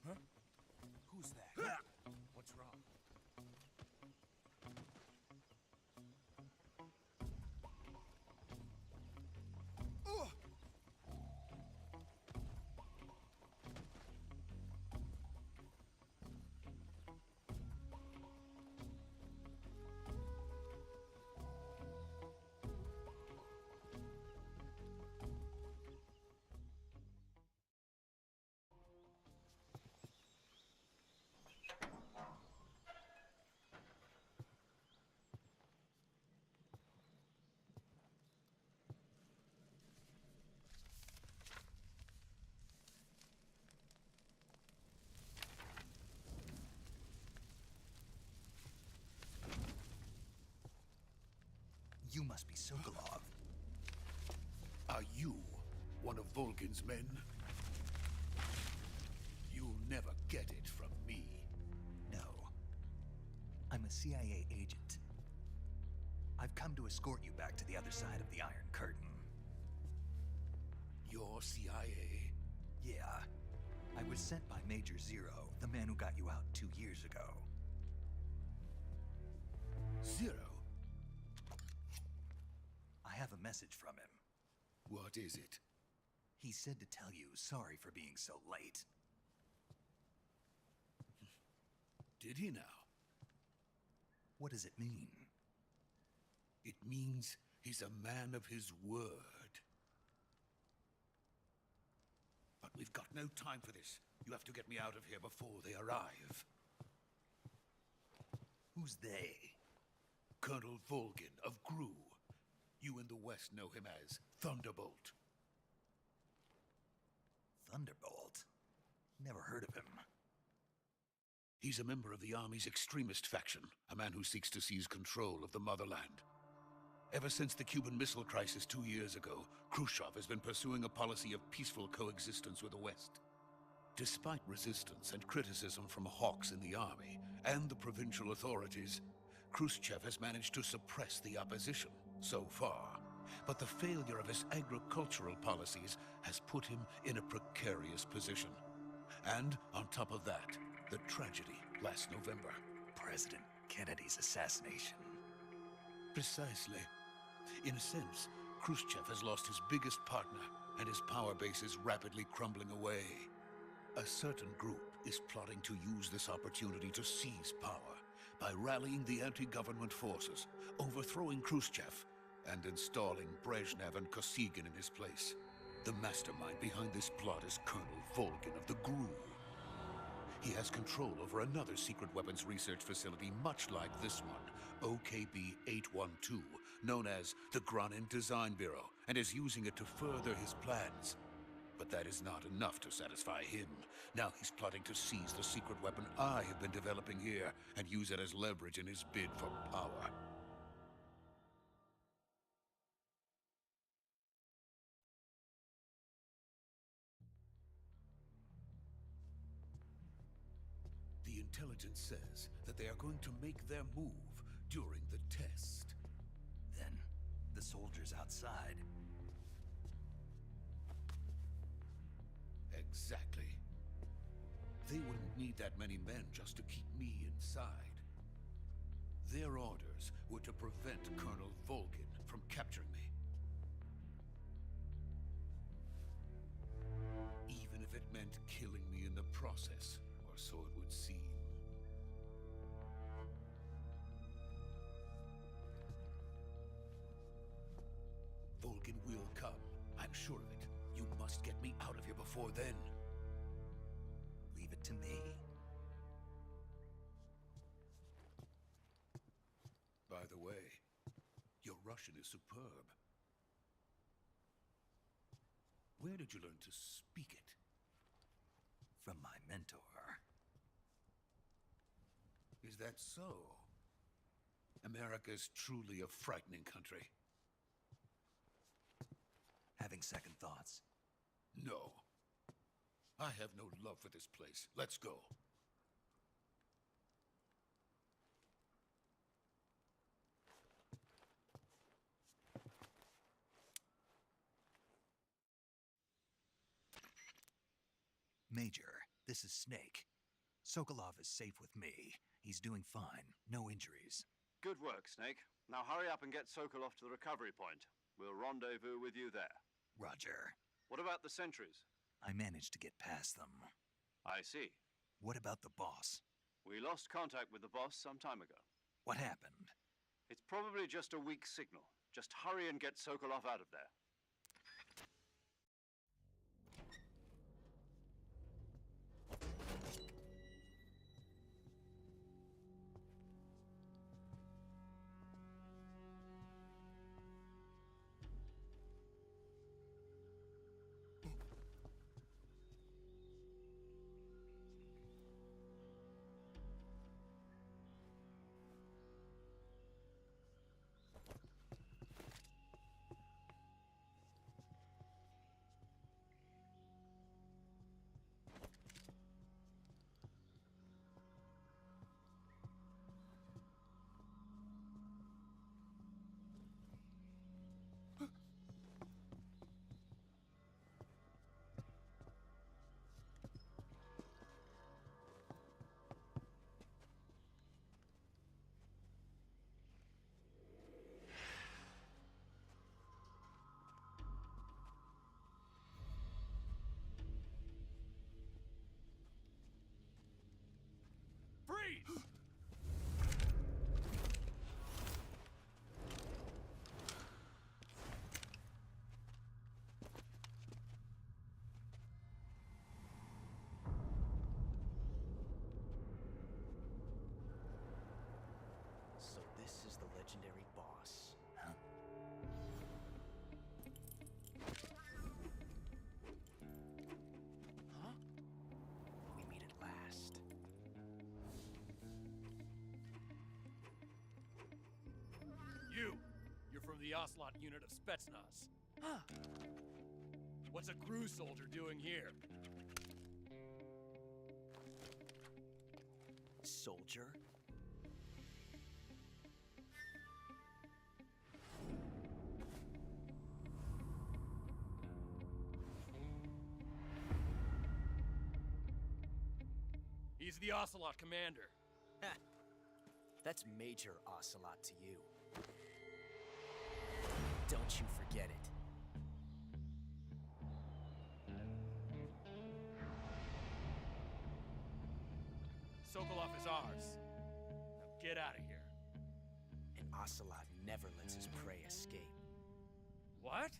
[SPEAKER 10] Huh? Who's that? What's wrong?
[SPEAKER 2] You must be Sokolov.
[SPEAKER 11] Are you one of Volgin's men? You'll never get it from me.
[SPEAKER 2] No. I'm a CIA agent. I've come to escort you back to the other side of the Iron Curtain.
[SPEAKER 11] You're CIA?
[SPEAKER 2] Yeah. I was sent by Major Zero, the man who got you out 2 years ago.
[SPEAKER 11] Zero?
[SPEAKER 2] I have a message from him.
[SPEAKER 11] What is it?
[SPEAKER 2] He said to tell you sorry for being so late.
[SPEAKER 11] Did he now?
[SPEAKER 2] What does it mean?
[SPEAKER 11] It means he's a man of his word. But we've got no time for this. You have to get me out of here before they arrive.
[SPEAKER 2] Who's they?
[SPEAKER 11] Colonel Volgin of GRU. You in the West know him as Thunderbolt.
[SPEAKER 2] Thunderbolt? Never heard of him.
[SPEAKER 11] He's a member of the Army's extremist faction, a man who seeks to seize control of the motherland. Ever since the Cuban Missile Crisis 2 years ago, Khrushchev has been pursuing a policy of peaceful coexistence with the West. Despite resistance and criticism from hawks in the Army and the provincial authorities, Khrushchev has managed to suppress the opposition so far. But the failure of his agricultural policies has put him in a precarious position. And on top of that, the tragedy last November.
[SPEAKER 2] President Kennedy's assassination.
[SPEAKER 11] Precisely. In a sense, Khrushchev has lost his biggest partner, and his power base is rapidly crumbling away. A certain group is plotting to use this opportunity to seize power by rallying the anti-government forces, overthrowing Khrushchev, and installing Brezhnev and Kosygin in his place. The mastermind behind this plot is Colonel Volgin of the GRU. He has control over another secret weapons research facility much like this one, OKB-812, known as the Granin Design Bureau, and is using it to further his plans. But that is not enough to satisfy him. Now he's plotting to seize the secret weapon I have been developing here and use it as leverage in his bid for power. The intelligence says that they are going to make their move during the test.
[SPEAKER 2] Then, the soldiers outside.
[SPEAKER 11] Exactly. They wouldn't need that many men just to keep me inside. Their orders were to prevent Colonel Volgin from capturing me. Even if it meant killing me in the process, or so it would seem. Volgin will come. I'm sure of it. You must get me out of here before then.
[SPEAKER 2] Leave it to me.
[SPEAKER 11] By the way, your Russian is superb. Where did you learn to speak it?
[SPEAKER 2] From my mentor.
[SPEAKER 11] Is that so? America's truly a frightening country.
[SPEAKER 2] Having second thoughts.
[SPEAKER 11] No. I have no love for this place. Let's go.
[SPEAKER 2] Major, this is Snake. Sokolov is safe with me. He's doing fine. No injuries.
[SPEAKER 5] Good work, Snake. Now hurry up and get Sokolov to the recovery point. We'll rendezvous with you there.
[SPEAKER 2] Roger.
[SPEAKER 5] What about the sentries?
[SPEAKER 2] I managed to get past them.
[SPEAKER 5] I see.
[SPEAKER 2] What about the boss?
[SPEAKER 5] We lost contact with the boss some time ago.
[SPEAKER 2] What happened?
[SPEAKER 5] It's probably just a weak signal. Just hurry and get Sokolov out of there.
[SPEAKER 10] Freeze!
[SPEAKER 12] So this is the legendary boss.
[SPEAKER 2] Huh?
[SPEAKER 12] Huh? We meet at last.
[SPEAKER 10] You're from the Ocelot unit of Spetsnaz. Huh. What's a crew soldier doing here?
[SPEAKER 12] Soldier?
[SPEAKER 10] He's the Ocelot commander.
[SPEAKER 12] Ha! That's Major Ocelot to you. Don't you forget it.
[SPEAKER 10] Sokolov is ours. Now get out of here.
[SPEAKER 12] And Ocelot never lets his prey escape.
[SPEAKER 10] What?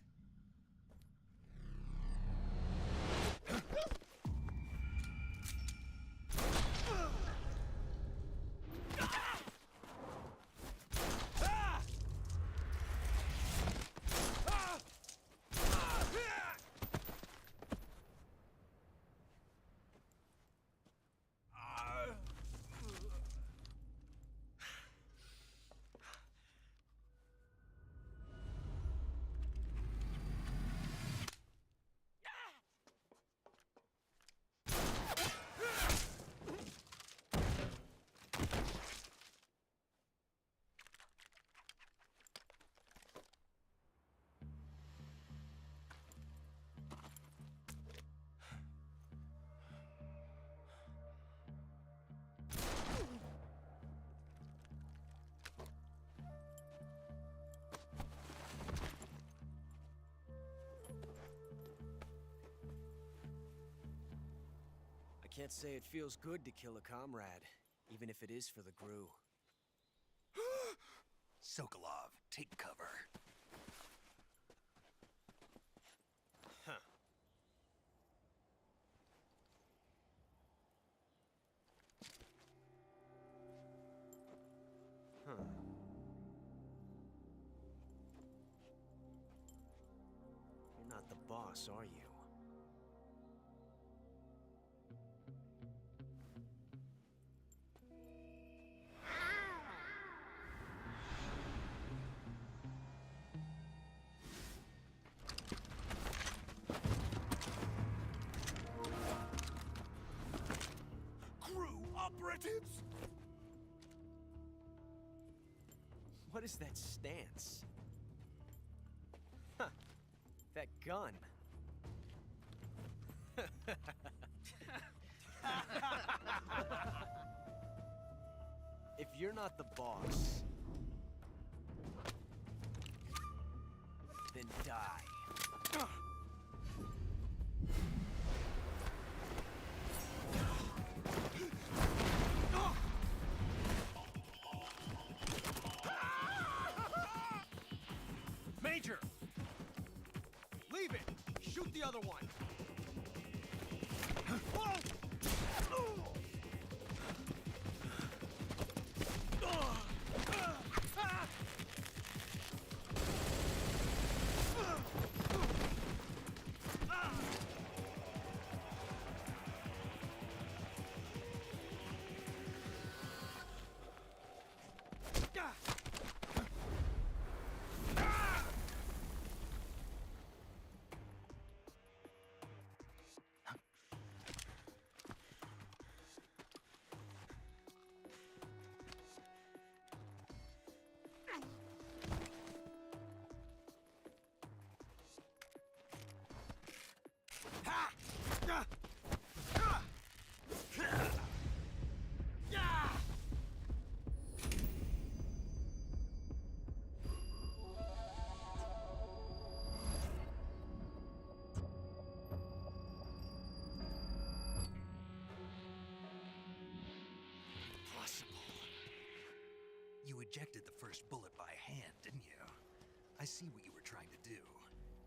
[SPEAKER 12] Can't say it feels good to kill a comrade, even if it is for the Gru.
[SPEAKER 2] Sokolov, take cover.
[SPEAKER 12] Huh. Huh. You're not the boss, are you?
[SPEAKER 2] Operatives!
[SPEAKER 12] What is that stance? Huh. That gun. If you're not the boss, then die.
[SPEAKER 10] Major! Leave it! Shoot the other one!
[SPEAKER 2] You ejected the first bullet by hand, didn't you? I see what you were trying to do.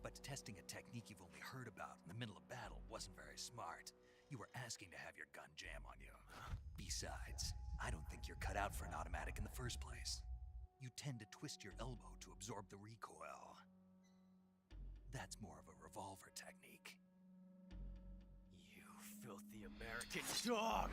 [SPEAKER 2] But testing a technique you've only heard about in the middle of battle wasn't very smart. You were asking to have your gun jam on you. Besides, I don't think you're cut out for an automatic in the first place. You tend to twist your elbow to absorb the recoil. That's more of a revolver technique.
[SPEAKER 12] You filthy American dog!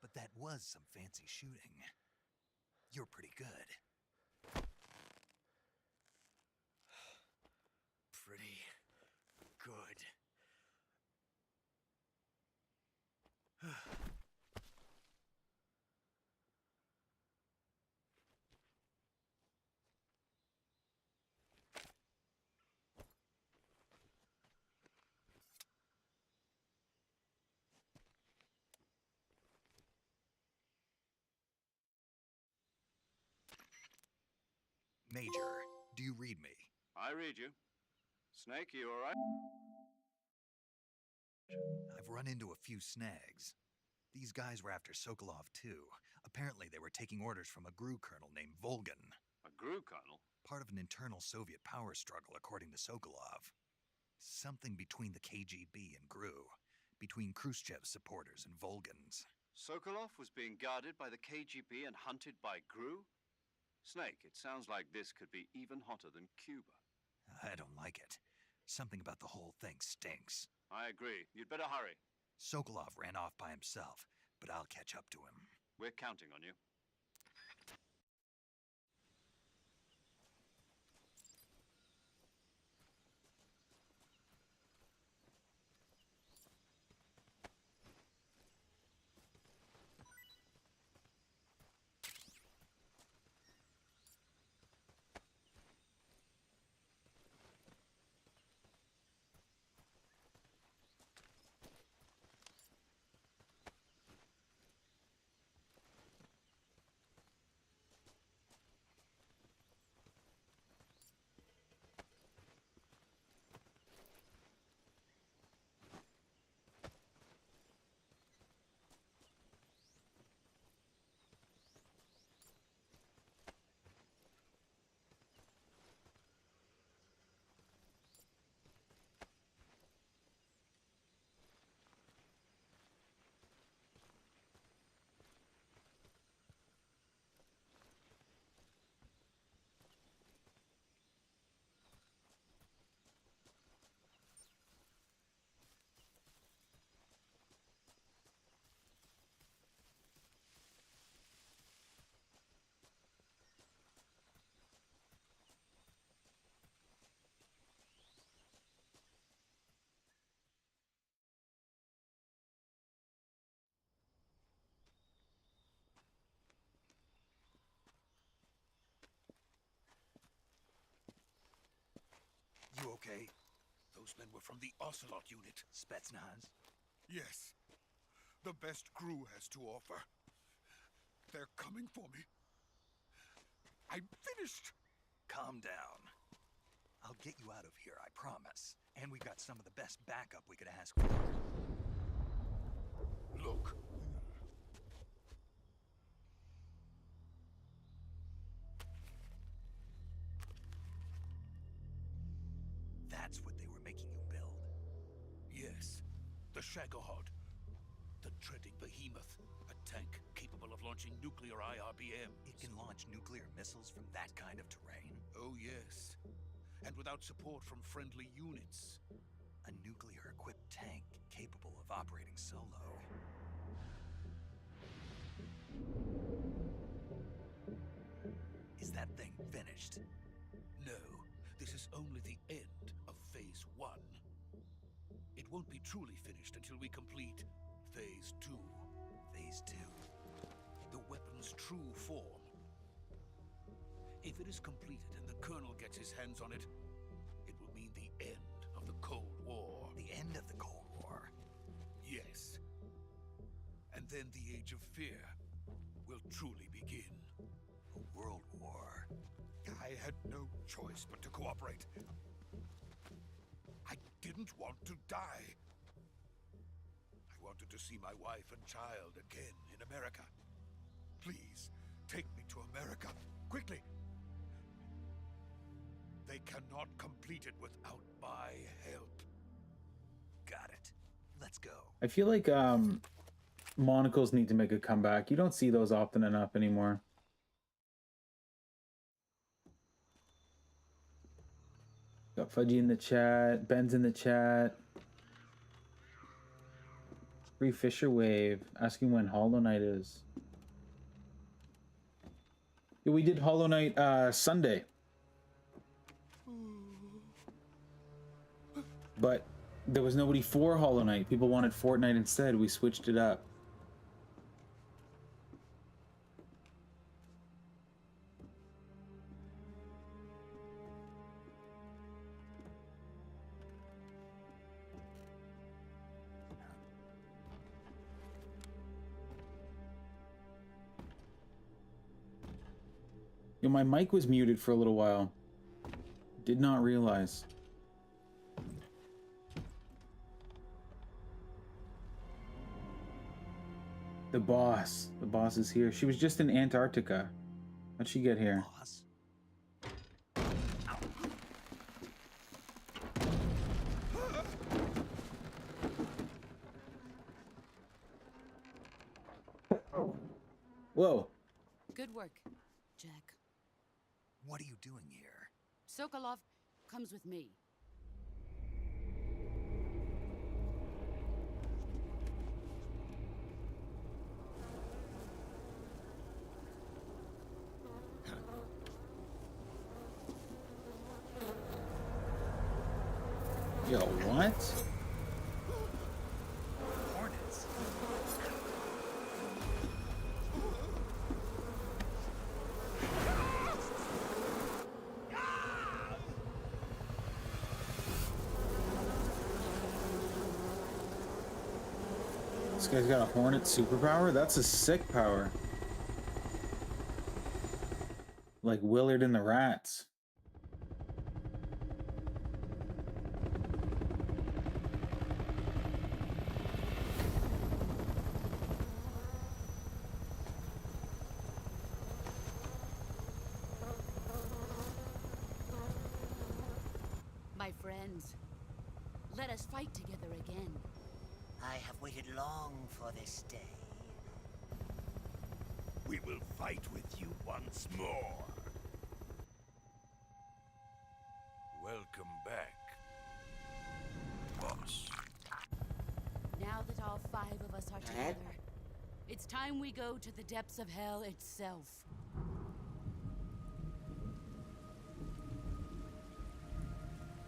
[SPEAKER 2] But that was some fancy shooting. You're pretty good.
[SPEAKER 12] Pretty good.
[SPEAKER 2] Major, do you read me?
[SPEAKER 5] I read you. Snake, you all right?
[SPEAKER 2] I've run into a few snags. These guys were after Sokolov too. Apparently they were taking orders from a GRU colonel named Volgin.
[SPEAKER 5] A GRU colonel?
[SPEAKER 2] Part of an internal Soviet power struggle, according to Sokolov. Something between the KGB and GRU. Between Khrushchev's supporters and Volgin's.
[SPEAKER 5] Sokolov was being guarded by the KGB and hunted by GRU? Snake, it sounds like this could be even hotter than Cuba.
[SPEAKER 2] I don't like it. Something about the whole thing stinks.
[SPEAKER 5] I agree. You'd better hurry.
[SPEAKER 2] Sokolov ran off by himself, but I'll catch up to him.
[SPEAKER 5] We're counting on you.
[SPEAKER 11] okay? Those men were from the Ocelot unit.
[SPEAKER 2] Spetsnaz?
[SPEAKER 11] Yes. The best crew has to offer. They're coming for me. I'm finished.
[SPEAKER 2] Calm down. I'll get you out of here, I promise. And we got some of the best backup we could ask for.
[SPEAKER 11] Look.
[SPEAKER 2] That's what they were making you build?
[SPEAKER 11] Yes. The Shagohod. The dreaded behemoth. A tank capable of launching nuclear IRBM.
[SPEAKER 2] It can launch nuclear missiles from that kind of terrain?
[SPEAKER 11] Oh, yes. And without support from friendly units.
[SPEAKER 2] A nuclear-equipped tank capable of operating solo. Is that thing finished?
[SPEAKER 11] No, this is only the end of Phase 1. It won't be truly finished until we complete Phase 2.
[SPEAKER 2] Phase 2?
[SPEAKER 11] The weapon's true form. If it is completed and the Colonel gets his hands on it, it will mean the end of the Cold War.
[SPEAKER 2] The end of the Cold War?
[SPEAKER 11] Yes. And then the Age of Fear will truly begin.
[SPEAKER 2] A world war?
[SPEAKER 11] I had no choice but to cooperate. I didn't want to die. I wanted to see my wife and child again in America. Please, take me to America, quickly. They cannot complete it without my help.
[SPEAKER 2] Got it. Let's go.
[SPEAKER 1] I feel like monocles need to make a comeback. You don't see those often enough anymore. Got Fudgy in the chat. Ben's in the chat. Free Fisher Wave asking when Hollow Knight is. Yeah, we did Hollow Knight Sunday. But there was nobody for Hollow Knight. People wanted Fortnite instead. We switched it up. Yo, my mic was muted for a little while. Did not realize. The boss. The boss is here. She was just in Antarctica. How'd she get here?
[SPEAKER 2] Boss?
[SPEAKER 1] Whoa.
[SPEAKER 9] Good work, Jack.
[SPEAKER 2] What are you doing here?
[SPEAKER 9] Sokolov comes with me.
[SPEAKER 1] Yo, what?
[SPEAKER 2] Hornets?
[SPEAKER 1] This guy's got a Hornet superpower? That's a sick power. Like Willard and the Rats.
[SPEAKER 9] My friends, let us fight together again.
[SPEAKER 13] I have waited long for this day.
[SPEAKER 11] We will fight with you once more. Welcome back, boss.
[SPEAKER 9] Now that all 5 of us are together, it's time we go to the depths of hell itself.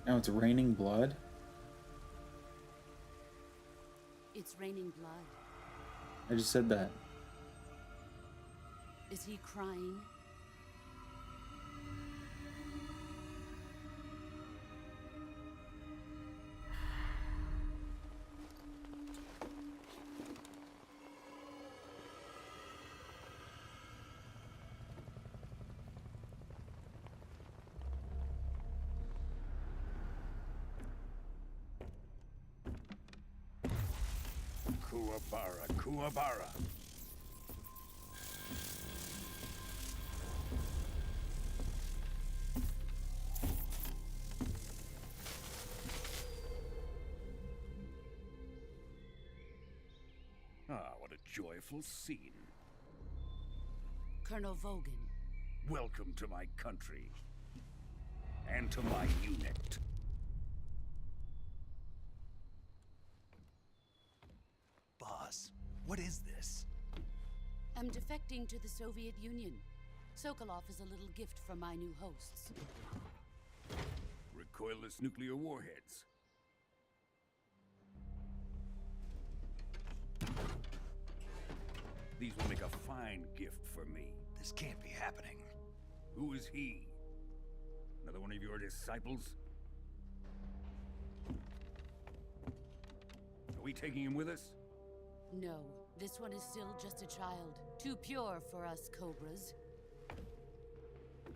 [SPEAKER 1] Now it's raining blood.
[SPEAKER 9] It's raining blood.
[SPEAKER 1] I just said that.
[SPEAKER 9] Is he crying?
[SPEAKER 11] Kuwabara, Kuwabara. Ah, what a joyful scene.
[SPEAKER 9] Colonel Vogan.
[SPEAKER 11] Welcome to my country. And to my unit.
[SPEAKER 2] Boss, what is this?
[SPEAKER 9] I'm defecting to the Soviet Union. Sokolov is a little gift from my new hosts.
[SPEAKER 11] Recoilless nuclear warheads. These will make a fine gift for me.
[SPEAKER 2] This can't be happening.
[SPEAKER 11] Who is he? Another one of your disciples? Are we taking him with us?
[SPEAKER 9] No, this one is still just a child. Too pure for us Cobras.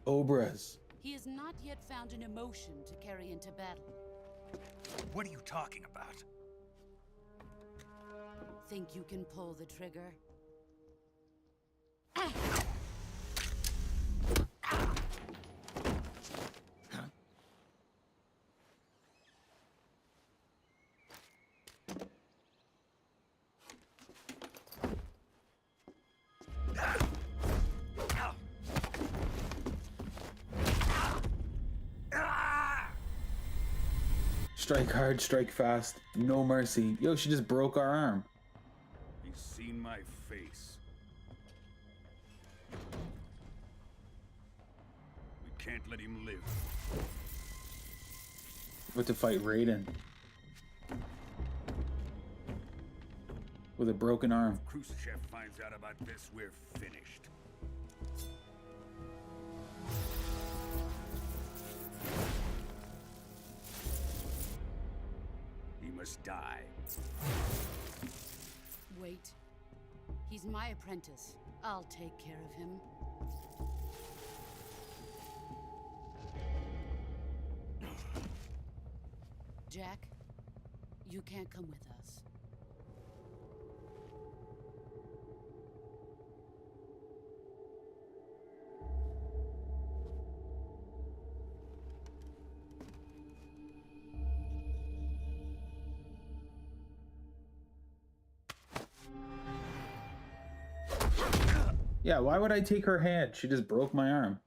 [SPEAKER 1] Obras.
[SPEAKER 9] He has not yet found an emotion to carry into battle.
[SPEAKER 2] What are you talking about?
[SPEAKER 9] Think you can pull the trigger?
[SPEAKER 1] Strike hard, strike fast, no mercy. Yo, she just broke our arm.
[SPEAKER 11] He's seen my face. We can't let him live.
[SPEAKER 1] About to fight Raiden. With a broken arm.
[SPEAKER 11] If Khrushchev finds out about this, we're finished. He must die.
[SPEAKER 9] Wait. He's my apprentice. I'll take care of him. Jack, you can't come with us.
[SPEAKER 1] Yeah, why would I take her hand? She just broke my arm.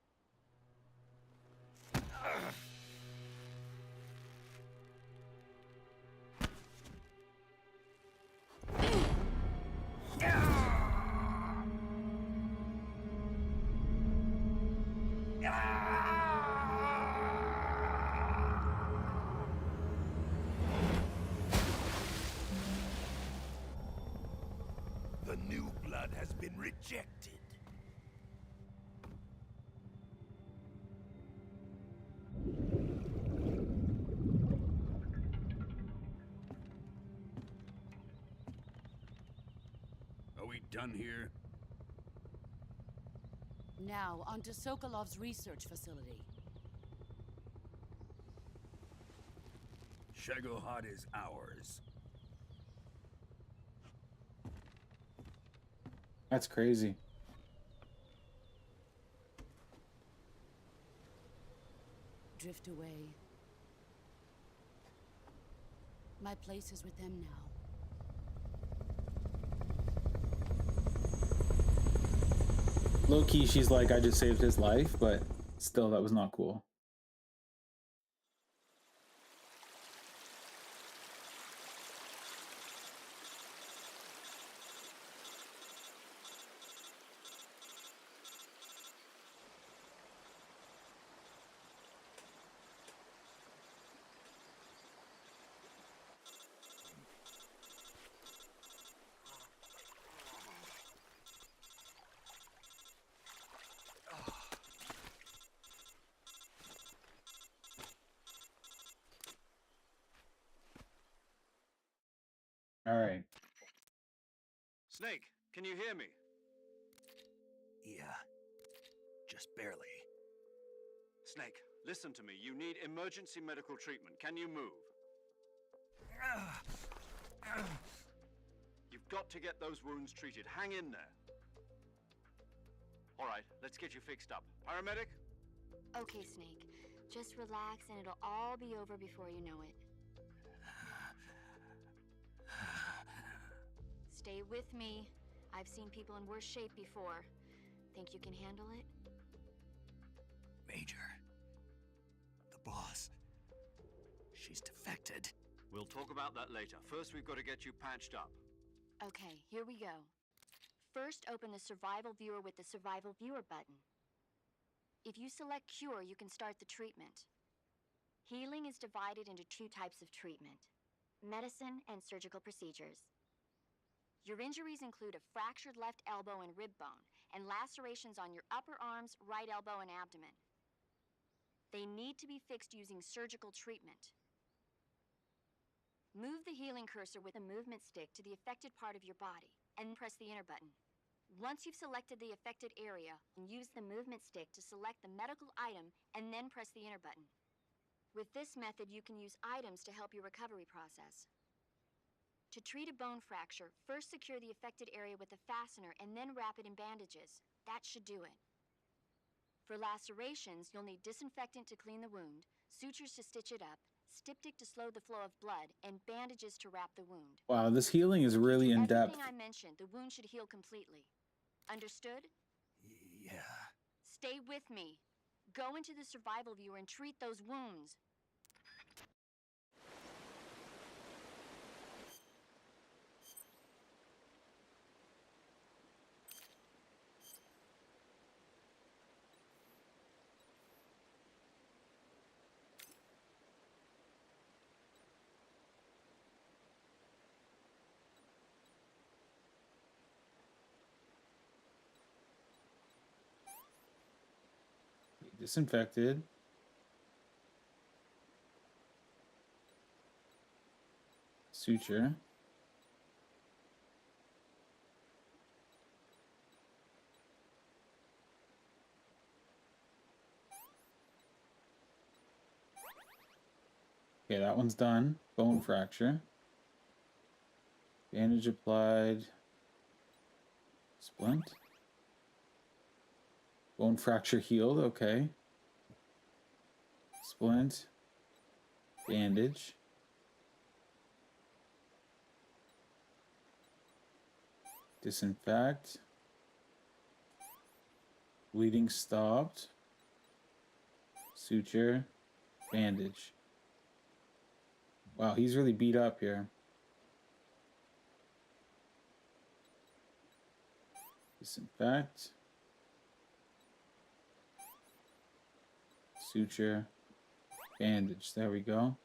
[SPEAKER 11] The new blood has been rejected. Are we done here?
[SPEAKER 9] Now, onto Sokolov's research facility.
[SPEAKER 11] Shagohod is ours.
[SPEAKER 1] That's crazy.
[SPEAKER 9] Drift away. My place is with them now.
[SPEAKER 1] Low-key, she's like, I just saved his life, but still, that was not cool. All right.
[SPEAKER 5] Snake, can you hear me?
[SPEAKER 2] Yeah, just barely.
[SPEAKER 5] Snake, listen to me. You need emergency medical treatment. Can you move? You've We've got to get those wounds treated. Hang in there. All right, let's get you fixed up. Paramedic?
[SPEAKER 8] Okay, Snake. Just relax and it'll all be over before you know it. Stay with me. I've seen people in worse shape before. Think you can handle it?
[SPEAKER 2] Major. The boss. She's defected.
[SPEAKER 5] We'll talk about that later. First, we've got to get you patched up.
[SPEAKER 8] Okay, here we go. First, open the Survival Viewer with the Survival Viewer button. If you select Cure, you can start the treatment. Healing is divided into 2 types of treatment: medicine and surgical procedures. Your injuries include a fractured left elbow and rib bone, and lacerations on your upper arms, right elbow, and abdomen. They need to be fixed using surgical treatment. Move the healing cursor with a movement stick to the affected part of your body, and press the enter button. Once you've selected the affected area, use the movement stick to select the medical item, and then press the enter button. With this method, you can use items to help your recovery process. To treat a bone fracture, first secure the affected area with a fastener and then wrap it in bandages. That should do it. For lacerations, you'll need disinfectant to clean the wound, sutures to stitch it up, styptic to slow the flow of blood, and bandages to wrap the wound.
[SPEAKER 1] Wow, this healing is really in depth.
[SPEAKER 8] Everything I mentioned, the wound should heal completely. Understood?
[SPEAKER 2] Yeah.
[SPEAKER 8] Stay with me. Go into the Survival Viewer and treat those wounds.
[SPEAKER 1] Disinfected. Suture. Okay, that one's done. Bone fracture. Bandage applied. Splint. Bone fracture healed, okay. Splint. Bandage. Disinfect. Bleeding stopped. Suture. Bandage. Wow, he's really beat up here. Disinfect. Suture. Bandage. There we go.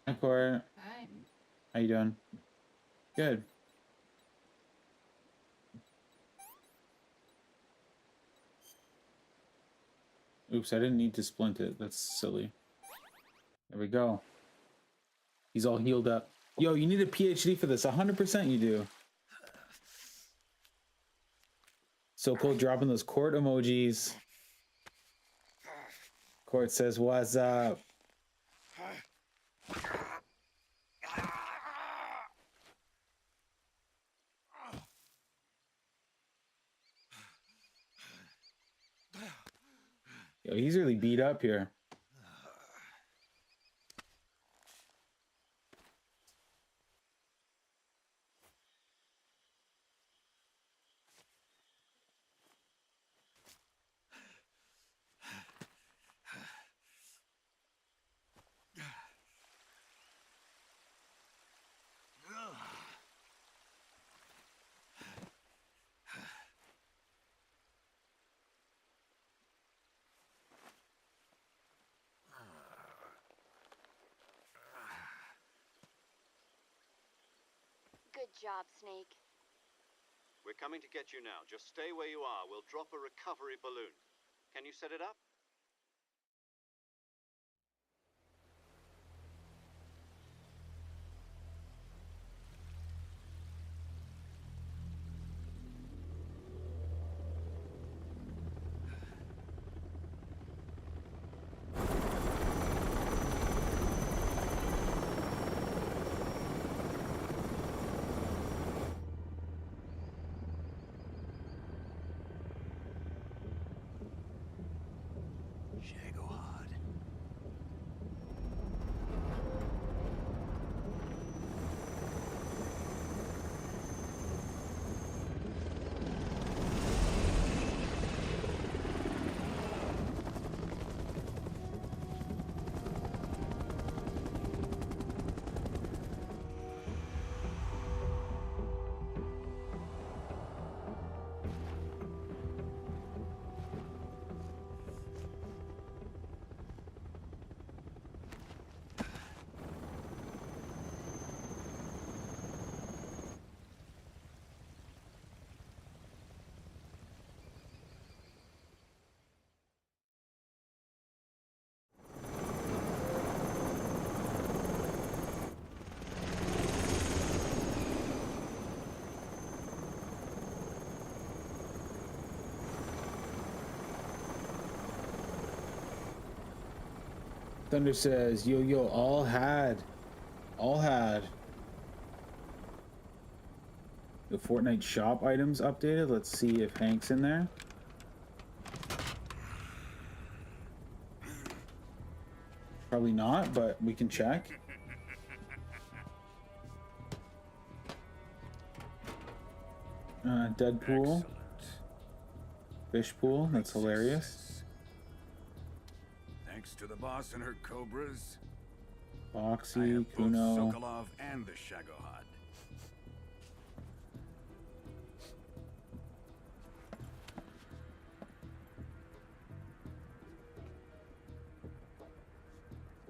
[SPEAKER 1] Hi, Cora.
[SPEAKER 14] Hi.
[SPEAKER 1] How you doing? Good. Oops, I didn't need to splint it. That's silly. There we go. He's all healed up. Yo, you need a PhD for this. 100% you do. So cool, dropping those court emojis. Court says, what's up? Yo, he's really beat up here.
[SPEAKER 8] Good job, Snake.
[SPEAKER 5] We're coming to get you now. Just stay where you are. We'll drop a recovery balloon. Can you set it up?
[SPEAKER 1] Thunder says, yo, all had. The Fortnite shop items updated. Let's see if Hank's in there. Probably not, but we can check. Deadpool. Fishpool, that's hilarious.
[SPEAKER 14] Thanks to the boss and her cobras.
[SPEAKER 1] Foxy, Kuno.
[SPEAKER 14] Sokolov and the Shagohod.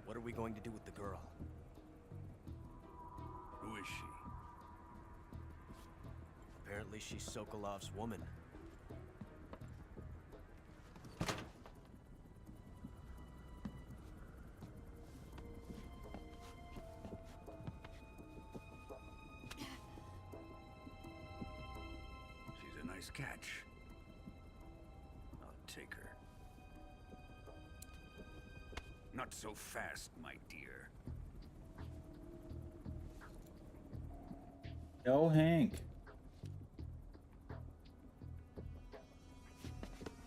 [SPEAKER 12] What are we going to do with the girl?
[SPEAKER 14] Who is she?
[SPEAKER 12] Apparently she's Sokolov's woman.
[SPEAKER 14] She's a nice catch. I'll take her. Not so fast, my dear.
[SPEAKER 1] No, Hank.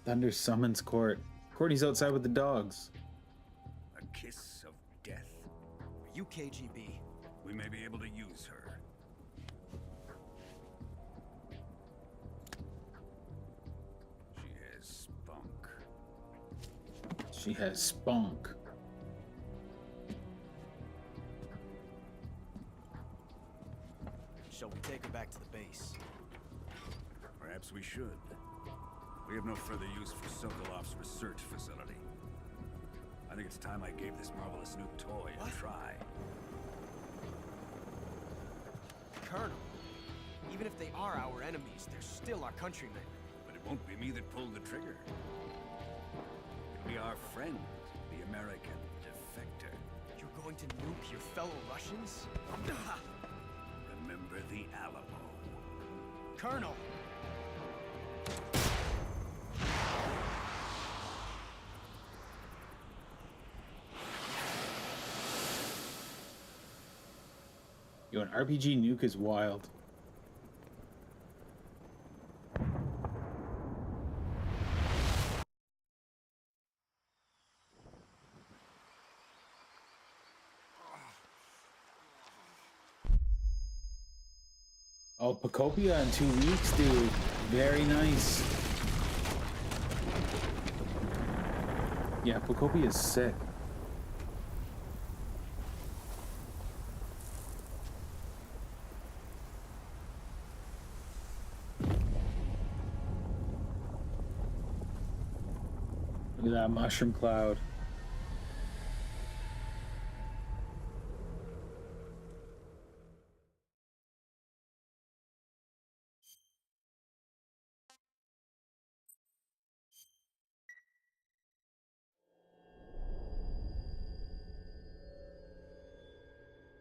[SPEAKER 1] Thunder summons Court. Courtney's outside with the dogs.
[SPEAKER 14] A kiss of death.
[SPEAKER 12] Are you KGB?
[SPEAKER 14] We may be able to use her. She has spunk.
[SPEAKER 1] She has spunk.
[SPEAKER 12] Shall we take her back to the base?
[SPEAKER 14] Perhaps we should. We have no further use for Sokolov's research facility. I think it's time I gave this marvelous new toy a try.
[SPEAKER 12] Colonel, even if they are our enemies, they're still our countrymen.
[SPEAKER 14] But it won't be me that pulled the trigger. It'll be our friend, the American defector.
[SPEAKER 12] You're going to nuke your fellow Russians?
[SPEAKER 14] Remember the Alamo.
[SPEAKER 12] Colonel!
[SPEAKER 1] Yo, an RPG nuke is wild. Oh, Pacopia in 2 weeks, dude. Very nice. Yeah, Pacopia is sick. Look at that mushroom cloud.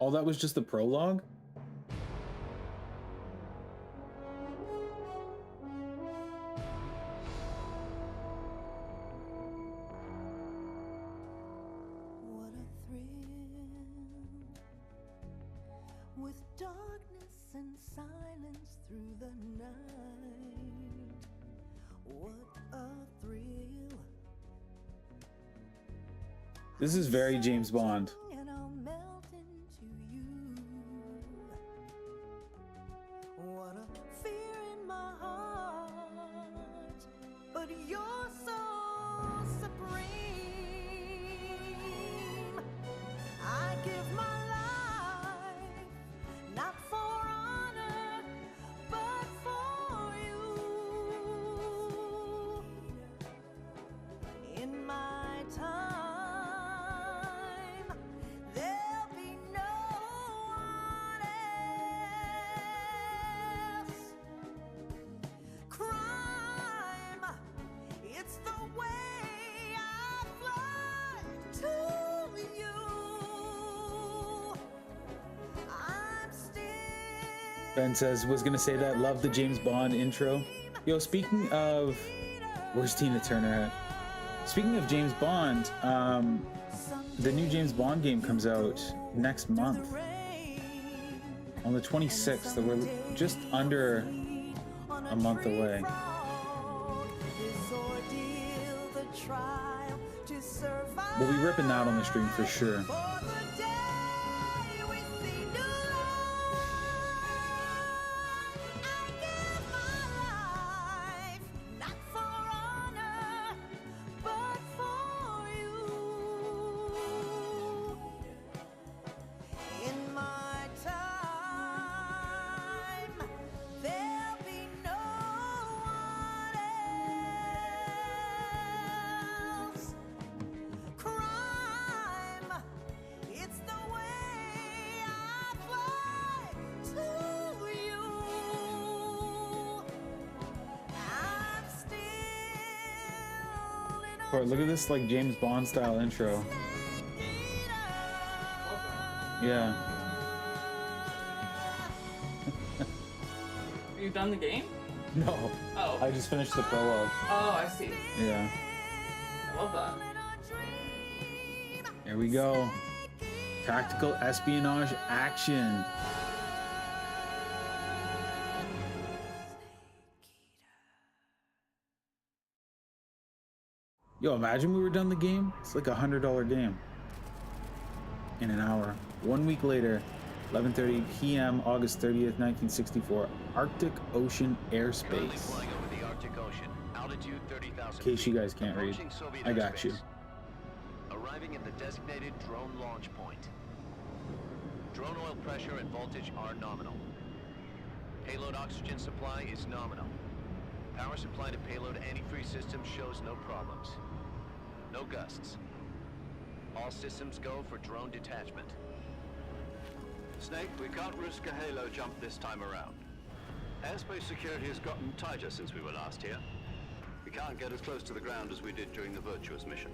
[SPEAKER 1] Oh, that was just the prologue?
[SPEAKER 15] What a thrill, with darkness and silence through the night. What a thrill.
[SPEAKER 1] This is very James Bond.
[SPEAKER 15] And I'll melt into you. What a fear in my heart, but you're so supreme. I give my life, not for honor, but for you. In my time, there'll be no one else. Crime, it's the way I fly to you. I'm still
[SPEAKER 1] Ben says, was gonna say that, love the James Bond intro. Yo, speaking of, where's Tina Turner at? Speaking of James Bond, the new James Bond game comes out next month on the 26th. So we're just under a month away. We'll be ripping that on the stream for sure. Look at this like James Bond style intro. Yeah.
[SPEAKER 16] You done the game?
[SPEAKER 1] No.
[SPEAKER 16] Oh.
[SPEAKER 1] I just finished the prologue.
[SPEAKER 16] Oh, I see.
[SPEAKER 1] Yeah.
[SPEAKER 16] I love that.
[SPEAKER 1] Here we go. Tactical espionage action. Yo, imagine we were done the game. It's like $100 game in an hour. 1 week later, 11:30 p.m. August 30th, 1964, Arctic Ocean airspace. In case you guys can't read, I got you.
[SPEAKER 17] Arriving at the designated drone launch point. Drone oil pressure and voltage are nominal. Payload oxygen supply is nominal. Power supply to payload antifreeze system shows no problems. No gusts. All systems go for drone detachment.
[SPEAKER 5] Snake, we can't risk a halo jump this time around. Airspace security has gotten tighter since we were last here. We can't get as close to the ground as we did during the Virtuous mission.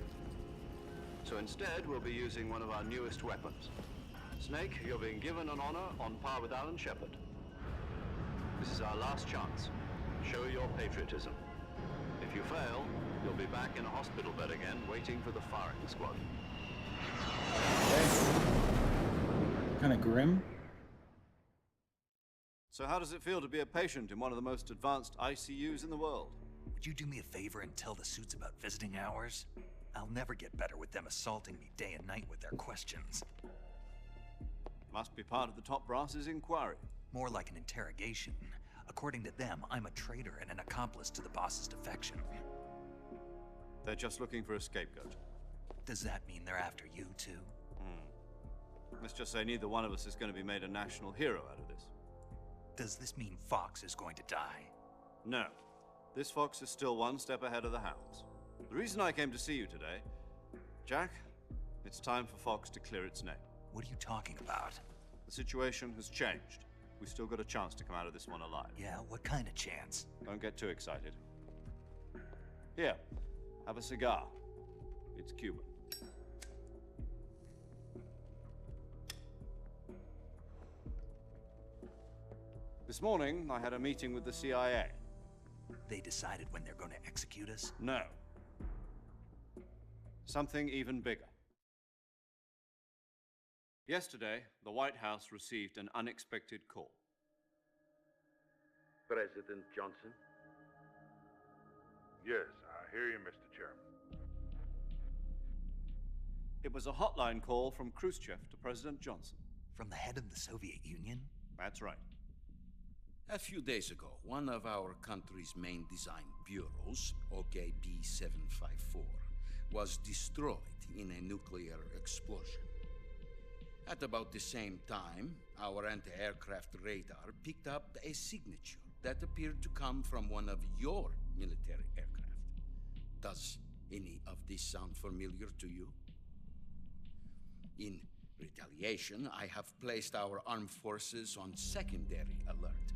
[SPEAKER 5] So instead, we'll be using one of our newest weapons. Snake, you're being given an honor on par with Alan Shepard. This is our last chance. Show your patriotism. If you fail, you'll be back in a hospital bed again, waiting for the firing squad.
[SPEAKER 1] Kind of grim.
[SPEAKER 5] So how does it feel to be a patient in one of the most advanced ICUs in the world?
[SPEAKER 2] Would you do me a favor and tell the suits about visiting hours? I'll never get better with them assaulting me day and night with their questions.
[SPEAKER 5] Must be part of the top brass's inquiry.
[SPEAKER 2] More like an interrogation. According to them, I'm a traitor and an accomplice to the boss's defection.
[SPEAKER 5] They're just looking for a scapegoat.
[SPEAKER 2] Does that mean they're after you, too?
[SPEAKER 5] Let's just say neither one of us is going to be made a national hero out of this.
[SPEAKER 2] Does this mean Fox is going to die?
[SPEAKER 5] No. This Fox is still one step ahead of the Hounds. The reason I came to see you today, Jack, it's time for Fox to clear its name.
[SPEAKER 2] What are you talking about?
[SPEAKER 5] The situation has changed. We've still got a chance to come out of this one alive.
[SPEAKER 2] Yeah, what kind of chance?
[SPEAKER 5] Don't get too excited. Here, have a cigar. It's Cuban. This morning, I had a meeting with the CIA.
[SPEAKER 2] They decided when they're going to execute us?
[SPEAKER 5] No. Something even bigger. Yesterday, the White House received an unexpected call.
[SPEAKER 18] President Johnson?
[SPEAKER 19] Yes, I hear you, Mr. Chairman.
[SPEAKER 5] It was a hotline call from Khrushchev to President Johnson.
[SPEAKER 2] From the head of the Soviet Union?
[SPEAKER 5] That's right.
[SPEAKER 20] A few days ago, one of our country's main design bureaus, OKB-754, was destroyed in a nuclear explosion. At about the same time, our anti-aircraft radar picked up a signature that appeared to come from one of your military aircraft. Does any of this sound familiar to you? In retaliation, I have placed our armed forces on secondary alert.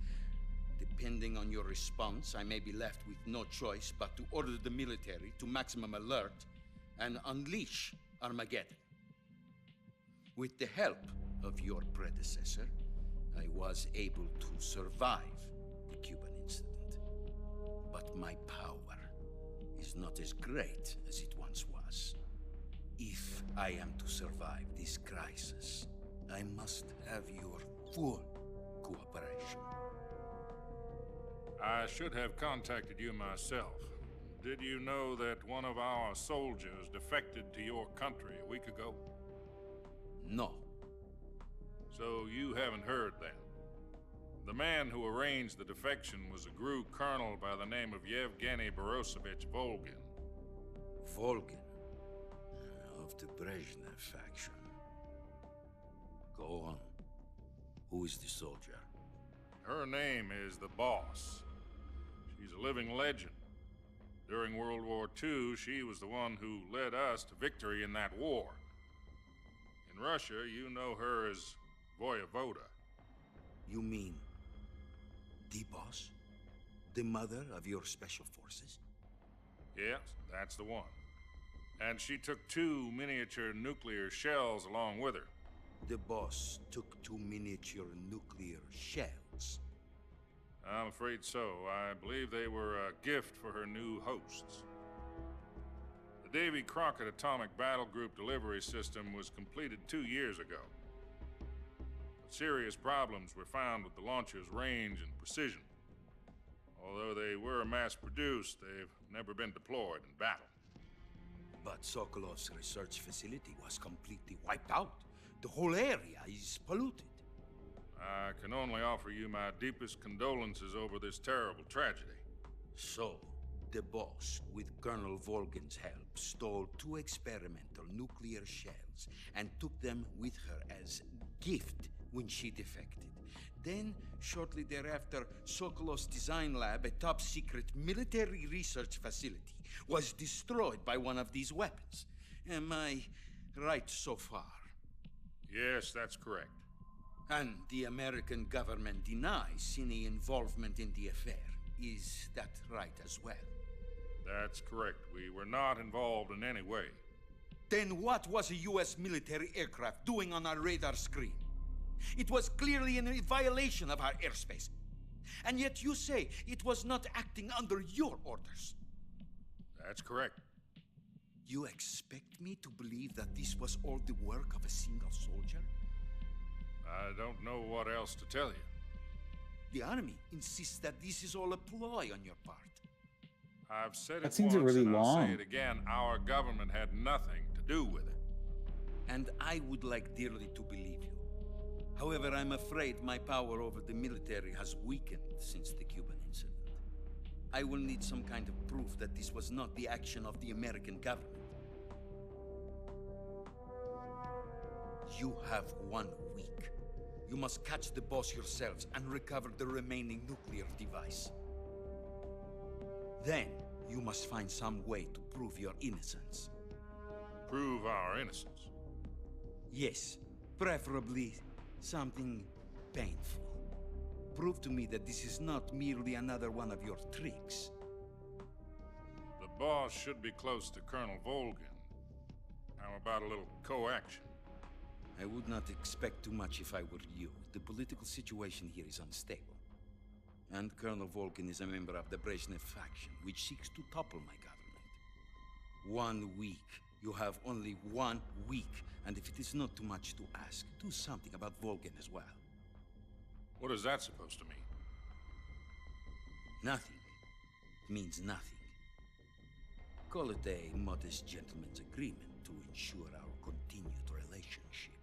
[SPEAKER 20] Depending on your response, I may be left with no choice but to order the military to maximum alert and unleash Armageddon. With the help of your predecessor, I was able to survive the Cuban incident. But my power is not as great as it once was. If I am to survive this crisis, I must have your full cooperation.
[SPEAKER 19] I should have contacted you myself. Did you know that one of our soldiers defected to your country a week ago?
[SPEAKER 20] No.
[SPEAKER 19] So you haven't heard then? The man who arranged the defection was a GRU colonel by the name of Yevgeny Borosovich Volgin.
[SPEAKER 20] Volgin? Of the Brezhnev faction. Go on. Who is the soldier?
[SPEAKER 19] Her name is the Boss. She's a living legend. During World War II, she was the one who led us to victory in that war. In Russia, you know her as Voyevoda.
[SPEAKER 20] You mean the Boss? The mother of your special forces?
[SPEAKER 19] Yes, that's the one. And she took 2 miniature nuclear shells along with her.
[SPEAKER 20] The Boss took 2 miniature nuclear shells?
[SPEAKER 19] I'm afraid so. I believe they were a gift for her new hosts. The Davy Crockett Atomic Battle Group delivery system was completed 2 years ago. But serious problems were found with the launcher's range and precision. Although they were mass-produced, they've never been deployed in battle.
[SPEAKER 20] But Sokolov's research facility was completely wiped out. The whole area is polluted.
[SPEAKER 19] I can only offer you my deepest condolences over this terrible tragedy.
[SPEAKER 20] So, the Boss, with Colonel Volgin's help, stole 2 experimental nuclear shells and took them with her as gift when she defected. Then, shortly thereafter, Sokolov's design lab, a top-secret military research facility, was destroyed by one of these weapons. Am I right so far?
[SPEAKER 19] Yes, that's correct.
[SPEAKER 20] And the American government denies any involvement in the affair. Is that right as well?
[SPEAKER 19] That's correct. We were not involved in any way.
[SPEAKER 20] Then what was a U.S. military aircraft doing on our radar screen? It was clearly in violation of our airspace. And yet you say it was not acting under your orders.
[SPEAKER 19] That's correct.
[SPEAKER 20] You expect me to believe that this was all the work of a single soldier?
[SPEAKER 19] I don't know what else to tell you.
[SPEAKER 20] The army insists that this is all a ploy on your part.
[SPEAKER 19] I've said
[SPEAKER 1] That
[SPEAKER 19] it
[SPEAKER 1] seems
[SPEAKER 19] once
[SPEAKER 1] really
[SPEAKER 19] and I'll
[SPEAKER 1] long.
[SPEAKER 19] say it again. Our government had nothing to do with it.
[SPEAKER 20] And I would like dearly to believe you. However, I'm afraid my power over the military has weakened since the Cuban incident. I will need some kind of proof that this was not the action of the American government. You have 1 week. You must catch the Boss yourselves and recover the remaining nuclear device. Then, you must find some way to prove your innocence.
[SPEAKER 19] Prove our innocence?
[SPEAKER 20] Yes, preferably something painful. Prove to me that this is not merely another one of your tricks.
[SPEAKER 19] The Boss should be close to Colonel Volgin. How about a little co-action?
[SPEAKER 20] I would not expect too much if I were you. The political situation here is unstable. And Colonel Volgin is a member of the Brezhnev faction, which seeks to topple my government. 1 week. You have only 1 week. And if it is not too much to ask, do something about Volgin as well.
[SPEAKER 19] What is that supposed to mean?
[SPEAKER 20] Nothing. It means nothing. Call it a modest gentleman's agreement to ensure our continued relationship.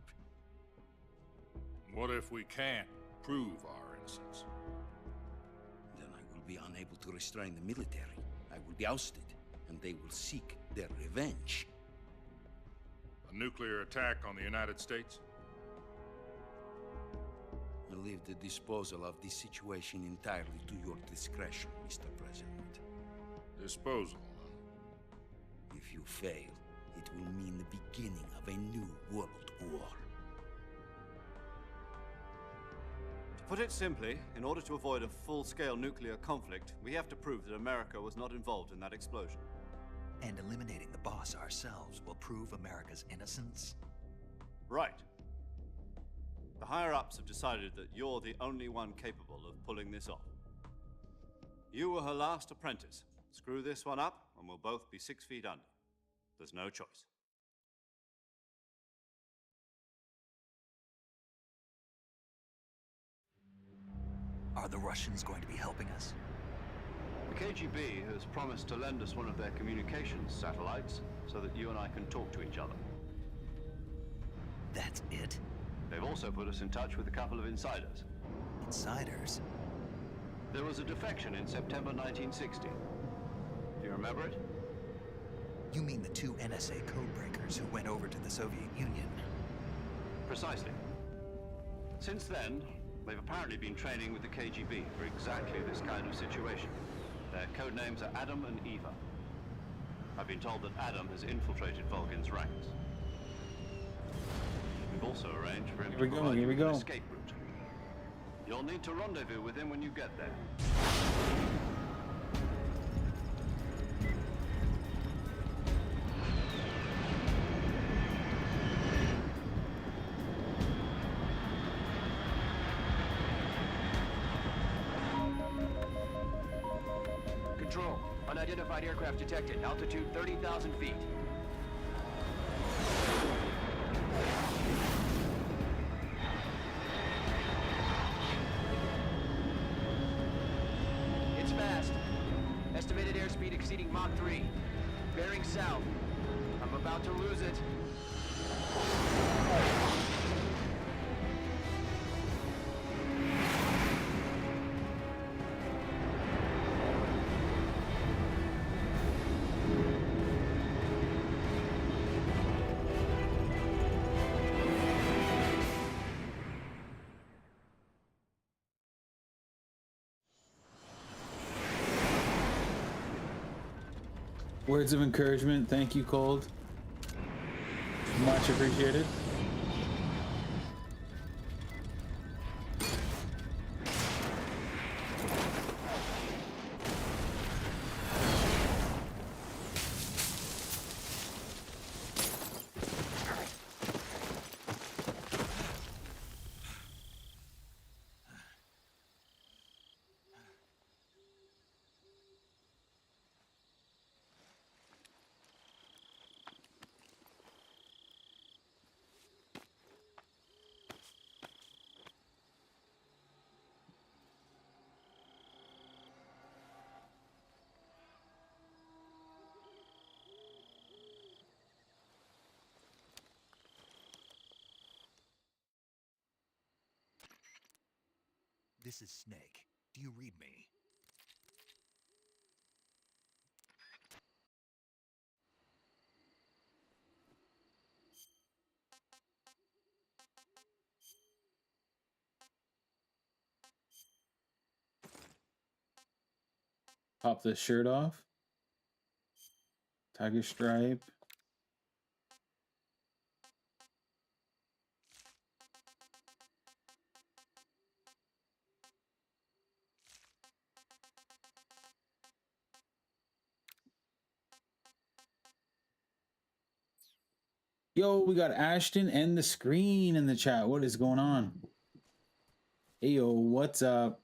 [SPEAKER 19] What if we can't prove our innocence?
[SPEAKER 20] Then I will be unable to restrain the military. I will be ousted, and they will seek their revenge.
[SPEAKER 19] A nuclear attack on the United States?
[SPEAKER 20] I leave the disposal of this situation entirely to your discretion, Mr. President.
[SPEAKER 19] Disposal?
[SPEAKER 20] If you fail, it will mean the beginning of a new world war.
[SPEAKER 5] To put it simply, in order to avoid a full-scale nuclear conflict, we have to prove that America was not involved in that explosion.
[SPEAKER 6] And eliminating the Boss ourselves will prove America's innocence?
[SPEAKER 5] Right. The higher-ups have decided that you're the only one capable of pulling this off. You were her last apprentice. Screw this one up, and we'll both be 6 feet under. There's no choice.
[SPEAKER 2] Are the Russians going to be helping us?
[SPEAKER 5] The KGB has promised to lend us one of their communications satellites so that you and I can talk to each other.
[SPEAKER 2] That's it?
[SPEAKER 5] They've also put us in touch with a couple of insiders.
[SPEAKER 2] Insiders?
[SPEAKER 5] There was a defection in September 1960. Do you remember it?
[SPEAKER 2] You mean the two NSA codebreakers who went over to the Soviet Union?
[SPEAKER 5] Precisely. Since then, they've apparently been training with the KGB for exactly this kind of situation. Their codenames are Adam and Eva. I've been told that Adam has infiltrated Volgin's ranks. We've also arranged for him to provide you with an escape route. You'll need to rendezvous with him when you get there.
[SPEAKER 18] Control. Unidentified aircraft detected. Altitude 30,000 feet. It's fast. Estimated airspeed exceeding Mach 3. Bearing south. I'm about to lose it.
[SPEAKER 1] Words of encouragement. Thank you, Cold. Much appreciated.
[SPEAKER 2] This is Snake. Do you read me?
[SPEAKER 1] Pop this shirt off. Tiger stripe. Yo, we got Ashton and the screen in the chat. What is going on? Hey, yo, what's up?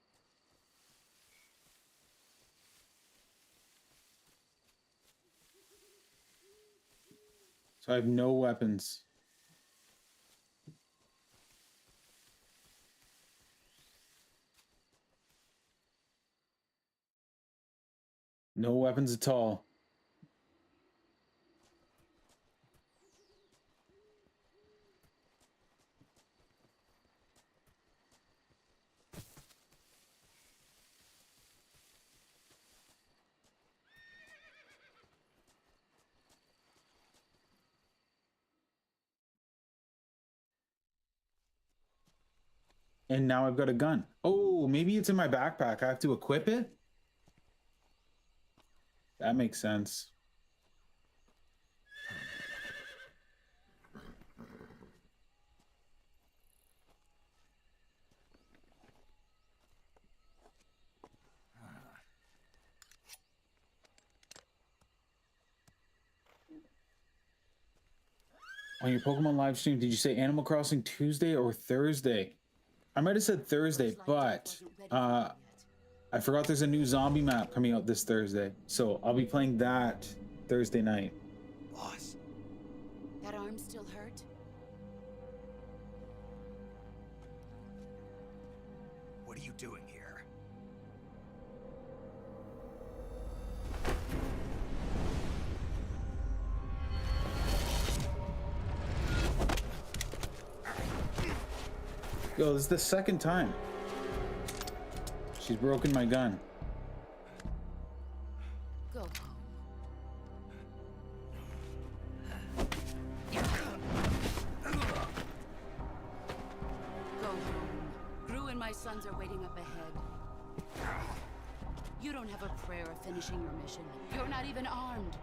[SPEAKER 1] So I have no weapons. No weapons at all. And now I've got a gun. Oh, maybe it's in my backpack. I have to equip it? That makes sense. On your Pokemon live stream, did you say Animal Crossing Tuesday or Thursday? I might have said Thursday, but I forgot there's a new zombie map coming out this Thursday. So I'll be playing that Thursday night.
[SPEAKER 2] Boss.
[SPEAKER 9] That arm still hurt?
[SPEAKER 2] What are you doing here?
[SPEAKER 1] Yo, this is the second time she's broken my gun.
[SPEAKER 9] Go home. Go home. Gru and my sons are waiting up ahead. You don't have a prayer of finishing your mission. You're not even armed.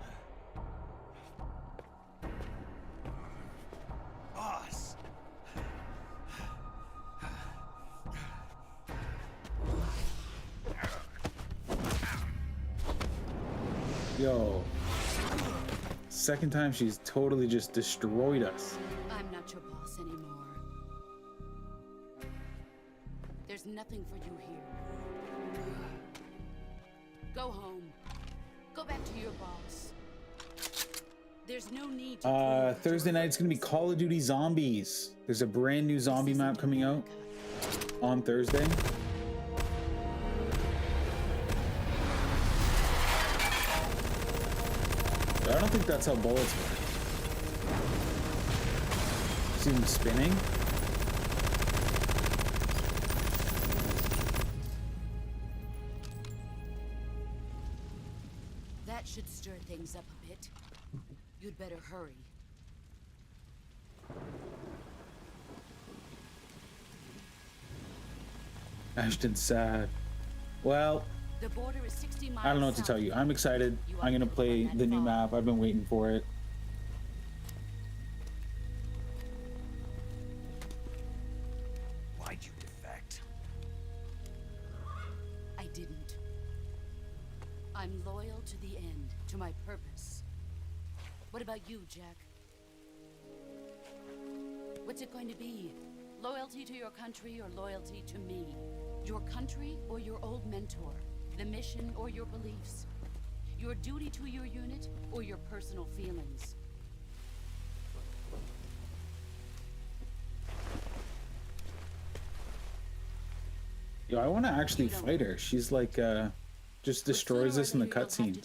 [SPEAKER 2] Boss!
[SPEAKER 1] Yo. Second time she's totally just destroyed us.
[SPEAKER 9] I'm not your boss anymore. There's nothing for you here. Go home. Go back to your boss. There's no need to
[SPEAKER 1] Thursday night it's gonna be Call of Duty Zombies. There's a brand new zombie map coming out on Thursday. I don't think that's how bullets work. See them spinning?
[SPEAKER 9] That should stir things up a bit. You'd better hurry.
[SPEAKER 1] Ashton's sad. Well,
[SPEAKER 9] The border is 60 miles
[SPEAKER 1] I don't know what to tell you. I'm excited. I'm gonna play the new map. I've been waiting for it.
[SPEAKER 2] Why'd you defect?
[SPEAKER 9] I didn't. I'm loyal to the end, to my purpose. What about you, Jack? What's it going to be? Loyalty to your country or loyalty to me? Your country or your old mentor? The mission or your beliefs? Your duty to your unit or your personal feelings?
[SPEAKER 1] Yo, I want to actually fight her. She's like, just destroys us in the cutscene.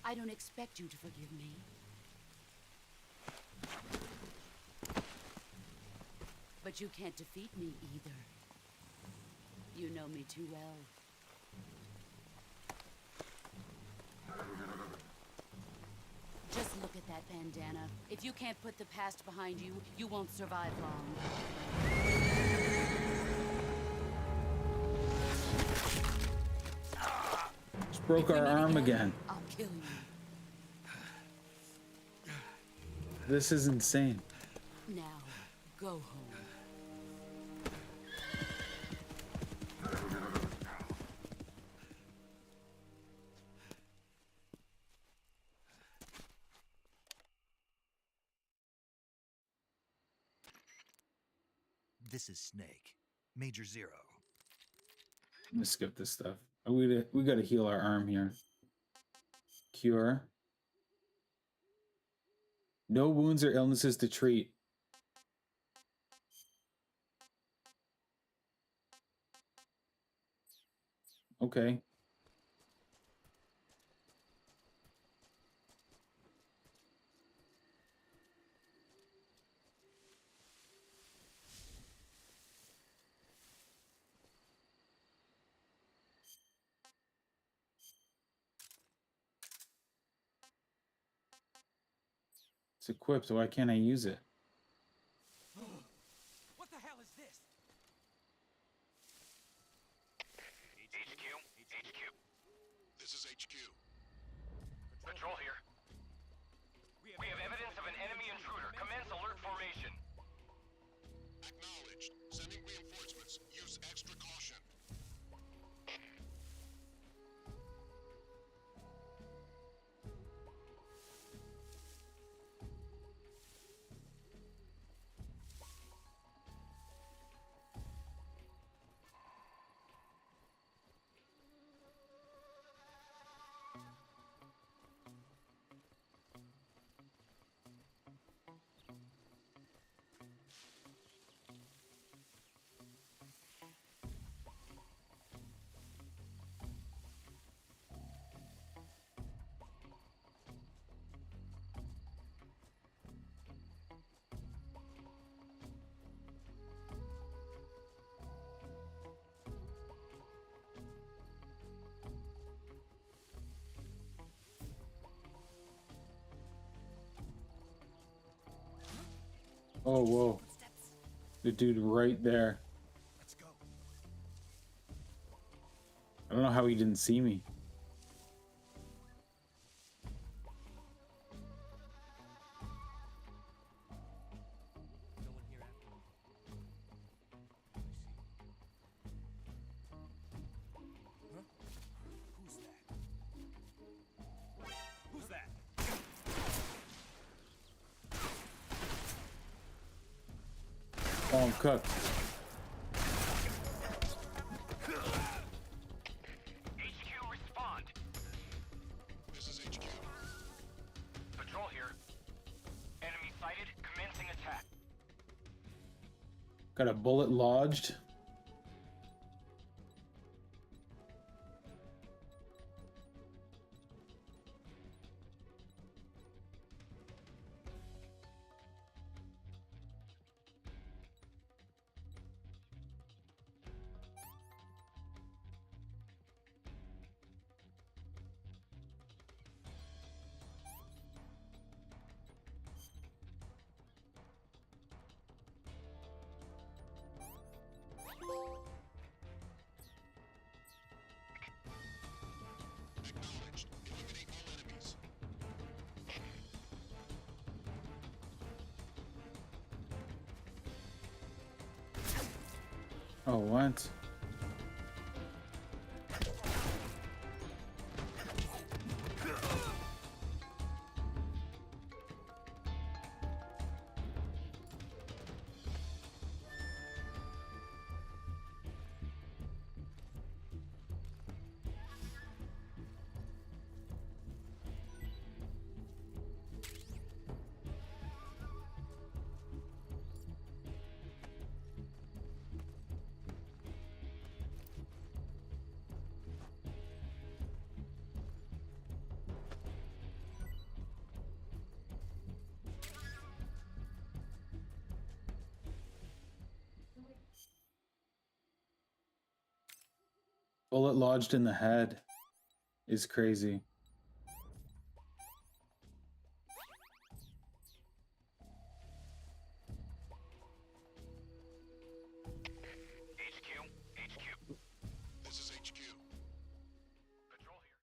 [SPEAKER 9] I don't expect you to forgive me. But you can't defeat me either. You know me too well. Just look at that bandana. If you can't put the past behind you, you won't survive long.
[SPEAKER 1] Just broke our arm again.
[SPEAKER 9] I'll kill you.
[SPEAKER 1] This is insane.
[SPEAKER 9] Now, go home.
[SPEAKER 2] This is Snake. Major Zero.
[SPEAKER 1] I'm gonna skip this stuff. We gotta heal our arm here. Cure. No wounds or illnesses to treat. Okay. It's equipped, why can't I use it?
[SPEAKER 12] What the hell is this?
[SPEAKER 4] HQ.
[SPEAKER 7] This is HQ.
[SPEAKER 4] Patrol here. We have evidence of an enemy intruder. Commence alert formation.
[SPEAKER 7] Acknowledged. Sending reinforcements. Use extra caution.
[SPEAKER 1] Oh, whoa. The dude right there.
[SPEAKER 12] Let's go.
[SPEAKER 1] I don't know how he didn't see me.
[SPEAKER 12] No one here after all. Huh? Who's that?
[SPEAKER 1] Oh, I'm cooked.
[SPEAKER 4] HQ, respond.
[SPEAKER 7] This is HQ.
[SPEAKER 4] Patrol here. Enemy sighted. Commencing attack.
[SPEAKER 1] Got a bullet lodged.
[SPEAKER 7] Acknowledged. Eliminate all enemies.
[SPEAKER 1] Oh, what? Bullet lodged in the head is crazy.
[SPEAKER 4] HQ.
[SPEAKER 7] This is HQ.
[SPEAKER 4] Patrol here.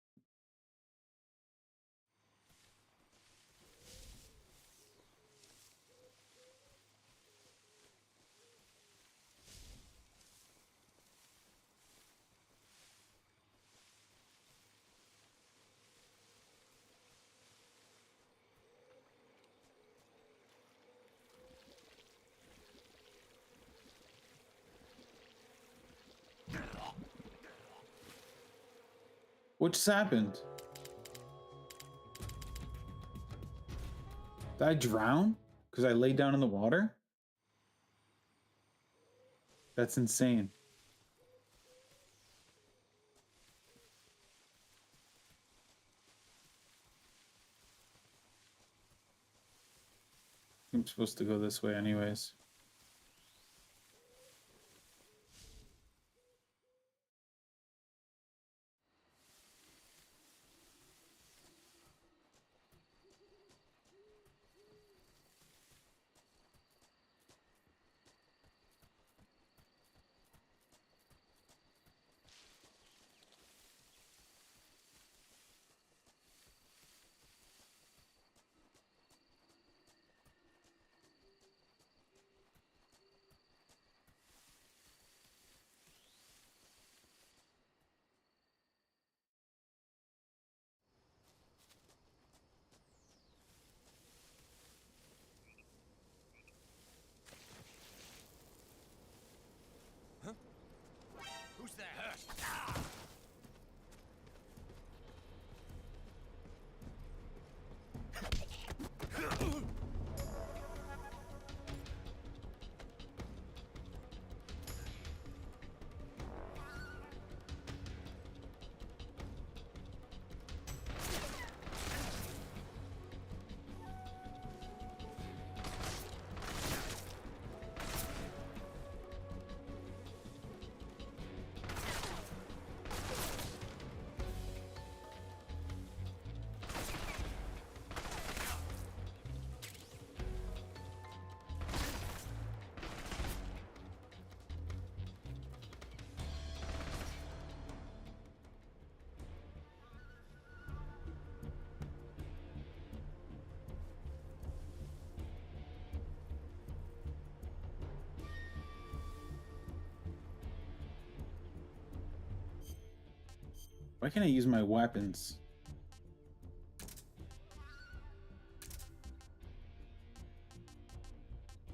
[SPEAKER 1] What just happened? Did I drown? Because I laid down in the water? That's insane. I'm supposed to go this way anyways. Why can't I use my weapons?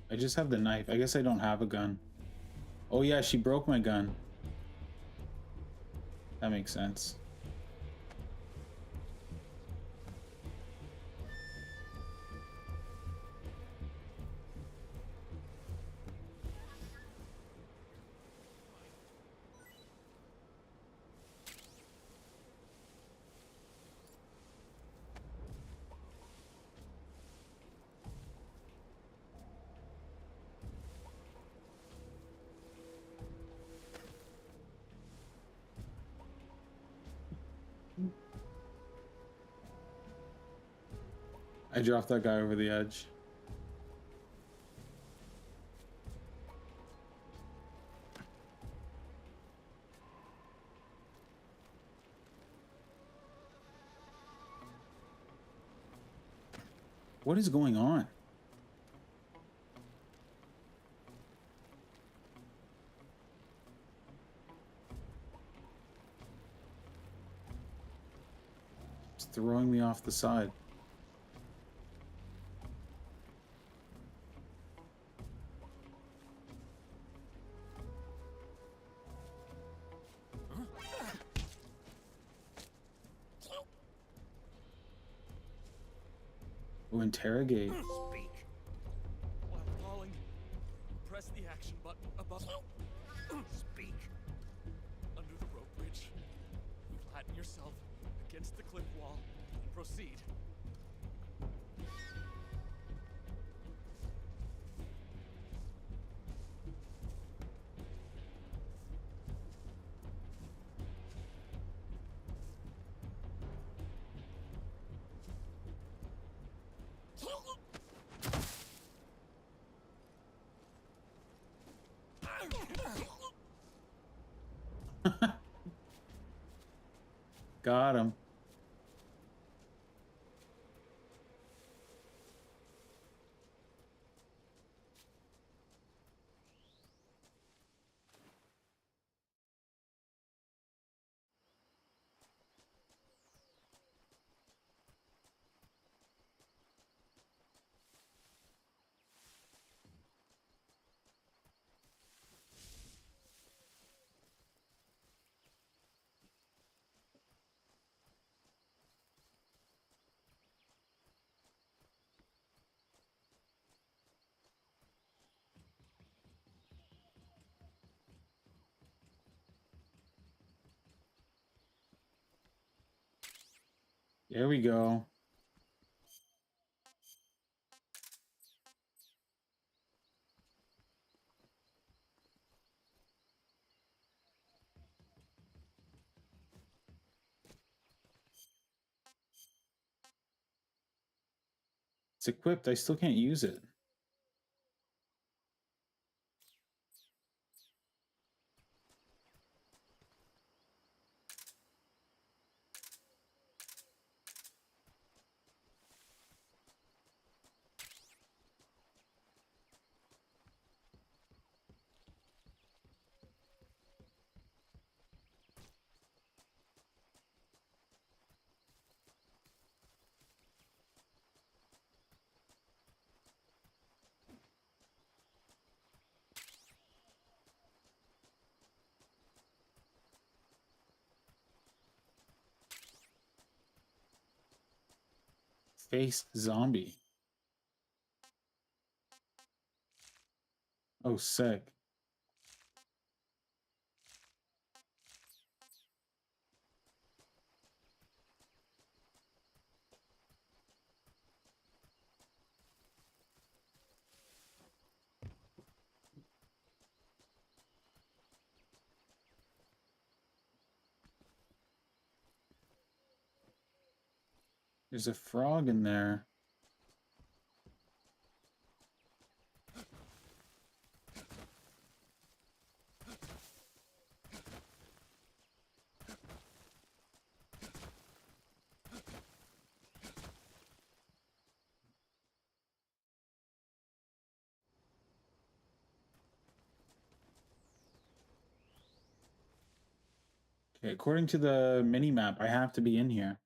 [SPEAKER 1] I just have the knife. I guess I don't have a gun. Oh yeah, she broke my gun. That makes sense. I dropped that guy over the edge. What is going on? It's throwing me off the side. Oh, interrogate.
[SPEAKER 10] Speak. While falling, press the action button above. Speak. Under the rope bridge, flatten yourself against the cliff wall and proceed.
[SPEAKER 1] Got him. There we go. It's equipped. I still can't use it. Face zombie. Oh, sick. There's a frog in there. Okay, according to the mini map, I have to be in here.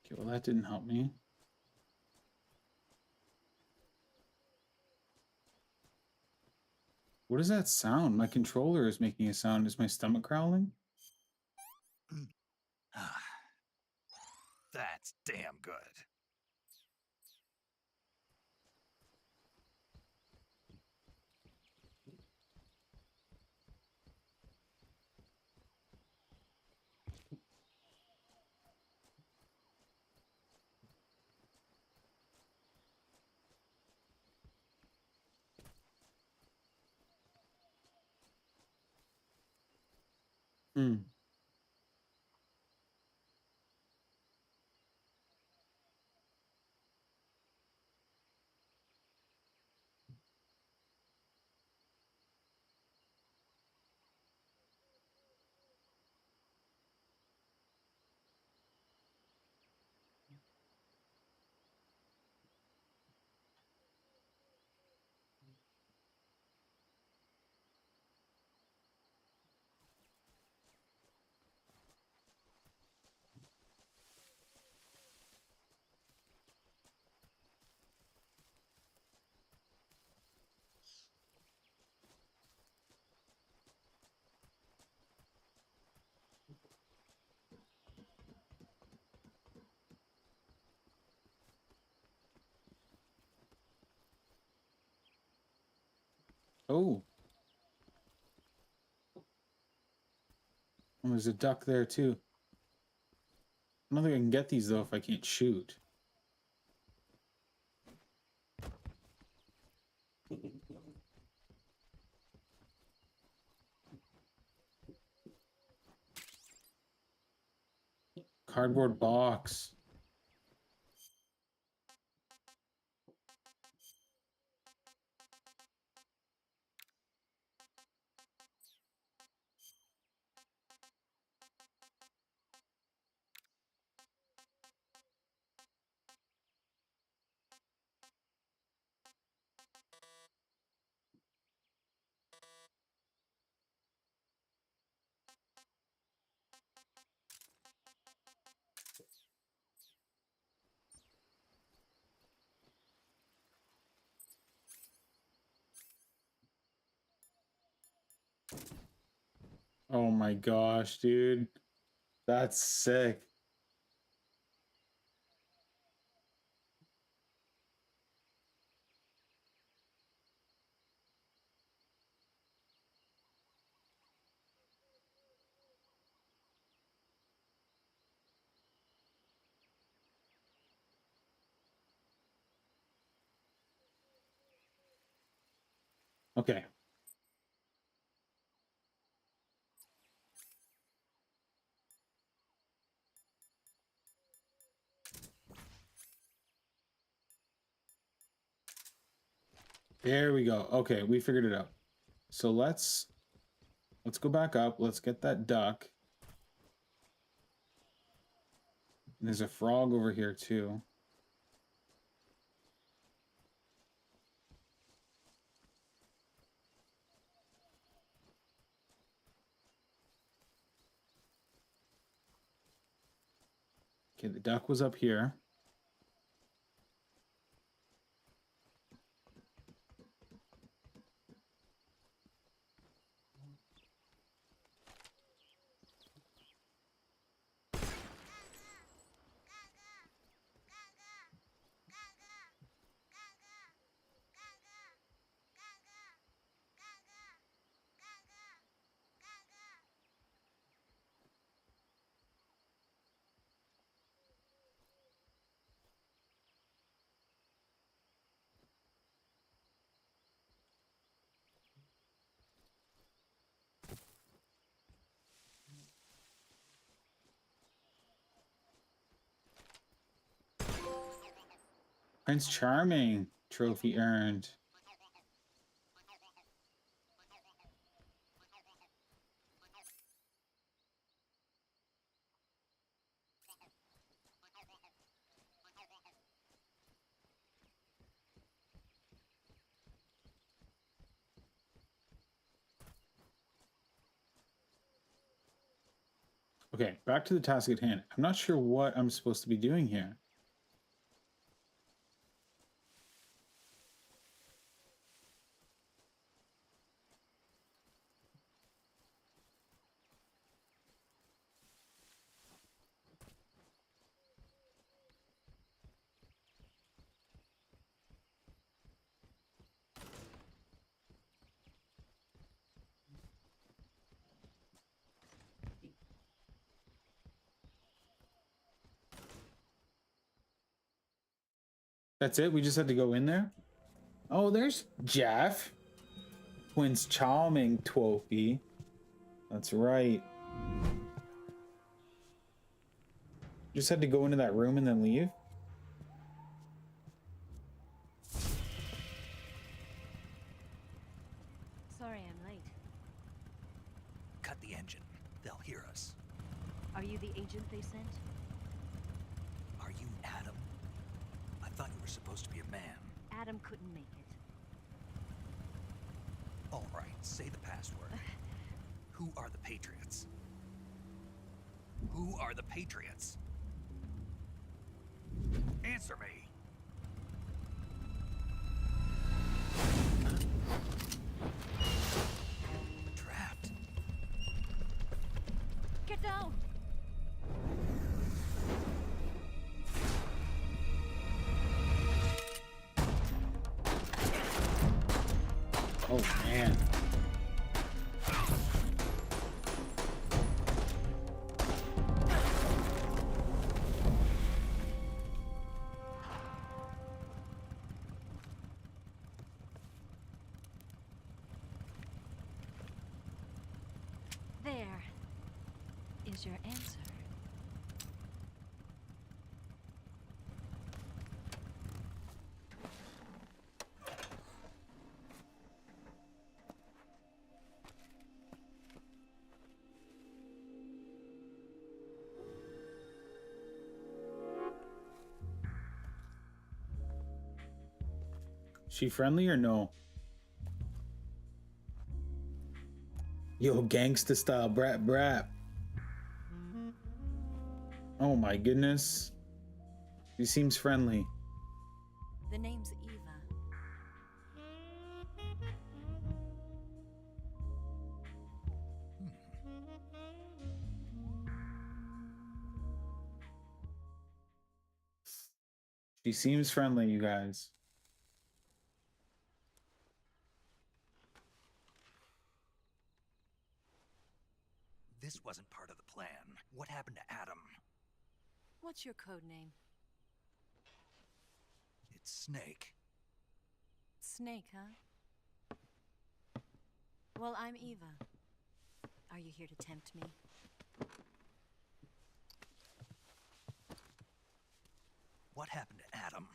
[SPEAKER 1] Okay, well, that didn't help me. What is that sound? My controller is making a sound. Is my stomach growling?
[SPEAKER 2] That's damn good.
[SPEAKER 1] Hmm. Oh. And there's a duck there too. I don't think I can get these though if I can't shoot. Cardboard box. Oh my gosh, dude. That's sick. Okay. There we go. Okay, we figured it out. So let's go back up. Let's get that duck. And there's a frog over here too. Okay, the duck was up here. Prince Charming trophy earned. Okay, back to the task at hand. I'm not sure what I'm supposed to be doing here. That's it? We just had to go in there? Oh, there's Jeff. Prince Charming trophy. That's right. Just had to go into that room and then leave?
[SPEAKER 21] Sorry I'm late.
[SPEAKER 2] Cut the engine. They'll hear us.
[SPEAKER 21] Are you the agent they sent?
[SPEAKER 2] Are you Adam? I thought you were supposed to be a man.
[SPEAKER 21] Adam couldn't make it.
[SPEAKER 2] All right, say the password. Who are the Patriots? Who are the Patriots? Answer me. Trapped.
[SPEAKER 21] Get down!
[SPEAKER 1] Oh, man.
[SPEAKER 21] There is your answer.
[SPEAKER 1] She friendly or no? Yo, gangsta style, brat brat. Oh my goodness. She seems friendly.
[SPEAKER 21] The name's Eva.
[SPEAKER 1] She seems friendly, you guys.
[SPEAKER 2] This wasn't part of the plan. What happened to Adam?
[SPEAKER 21] What's your code name?
[SPEAKER 2] It's Snake.
[SPEAKER 21] Snake, huh? Well, I'm Eva. Are you here to tempt me?
[SPEAKER 2] What happened to Adam?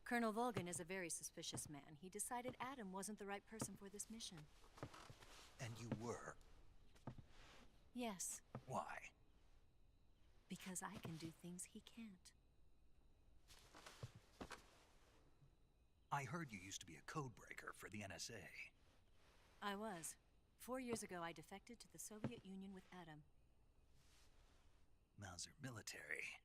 [SPEAKER 21] Colonel Volgan is a very suspicious man. He decided Adam wasn't the right person for this mission.
[SPEAKER 2] And you were.
[SPEAKER 21] Yes,
[SPEAKER 2] Why?
[SPEAKER 21] because I can do things he can't.
[SPEAKER 2] I heard you used to be a code breaker for the NSA.
[SPEAKER 21] I was. 4 years ago, I defected to the Soviet Union with Adam.
[SPEAKER 2] Mauser military.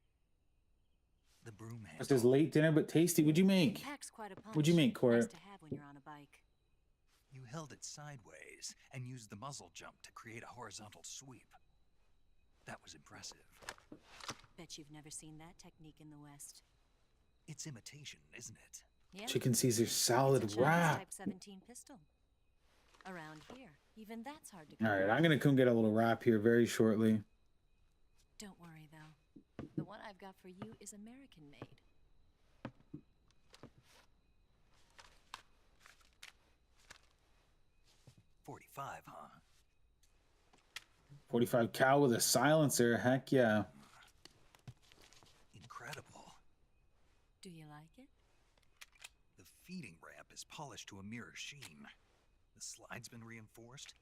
[SPEAKER 2] The broom handle.
[SPEAKER 1] Just as late dinner but tasty. What'd you make?
[SPEAKER 21] It packs quite a punch.
[SPEAKER 1] What'd you make, Cora?
[SPEAKER 21] Nice to have when you're on a bike.
[SPEAKER 2] You held it sideways and used the muzzle jump to create a horizontal sweep. That was impressive.
[SPEAKER 21] Bet you've never seen that technique in the West.
[SPEAKER 2] It's imitation, isn't it?
[SPEAKER 21] Yeah.
[SPEAKER 1] Chicken Caesar salad
[SPEAKER 21] It's a Chinese
[SPEAKER 1] wrap.
[SPEAKER 21] Type 17 pistol. Around here, even that's hard to come
[SPEAKER 1] All right,
[SPEAKER 21] by.
[SPEAKER 1] I'm gonna come get a little wrap here very shortly.
[SPEAKER 21] Don't worry, though. The one I've got for you is American made.
[SPEAKER 2] .45, huh?
[SPEAKER 1] 45 cal with a silencer. Heck yeah.
[SPEAKER 2] Incredible. speeding ramp is polished to a mirror sheen. The slide's been reinforced,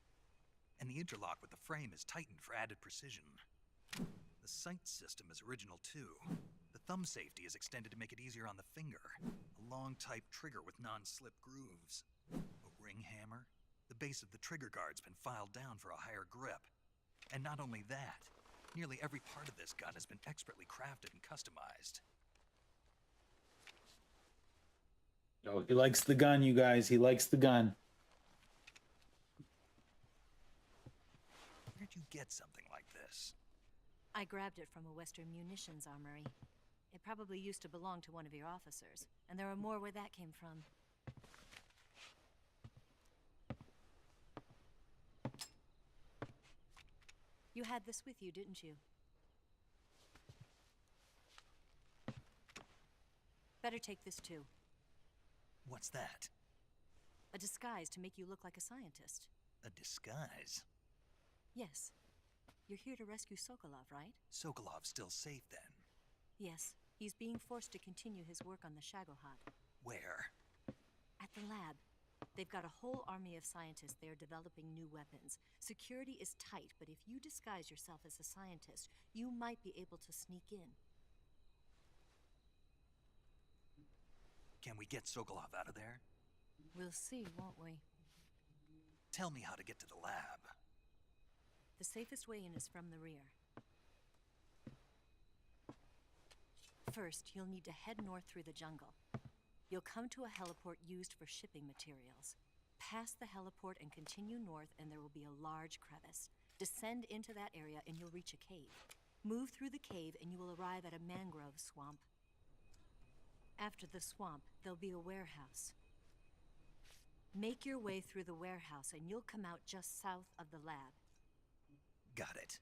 [SPEAKER 2] and the interlock with the frame is tightened for added precision. The sight system is original too. The thumb safety is extended to make it easier on the finger. A long type trigger with non-slip grooves. A ring hammer. The base of the trigger guard's been filed down for a higher grip. And not only that, nearly every part of this gun has been expertly crafted and customized.
[SPEAKER 1] Oh, he likes the gun, you guys. He likes the gun.
[SPEAKER 2] Where'd you get something like this?
[SPEAKER 21] I grabbed it from a Western munitions armory. It probably used to belong to one of your officers, and there are more where that came from. You had this with you, didn't you? Better take this too.
[SPEAKER 2] What's that?
[SPEAKER 21] A disguise to make you look like a scientist.
[SPEAKER 2] A disguise?
[SPEAKER 21] Yes. You're here to rescue Sokolov, right?
[SPEAKER 2] Sokolov's still safe then?
[SPEAKER 21] Yes. He's being forced to continue his work on the Shagohod.
[SPEAKER 2] Where?
[SPEAKER 21] At the lab. They've got a whole army of scientists there developing new weapons. Security is tight, but if you disguise yourself as a scientist, you might be able to sneak in.
[SPEAKER 2] Can we get Sokolov out of there?
[SPEAKER 21] We'll see, won't we?
[SPEAKER 2] Tell me how to get to the lab.
[SPEAKER 21] The safest way in is from the rear. First, you'll need to head north through the jungle. You'll come to a heliport used for shipping materials. Pass the heliport and continue north, and there will be a large crevice. Descend into that area and you'll reach a cave. Move through the cave and you will arrive at a mangrove swamp. After the swamp, there'll be a warehouse. Make your way through the warehouse and you'll come out just south of the lab.
[SPEAKER 2] Got it.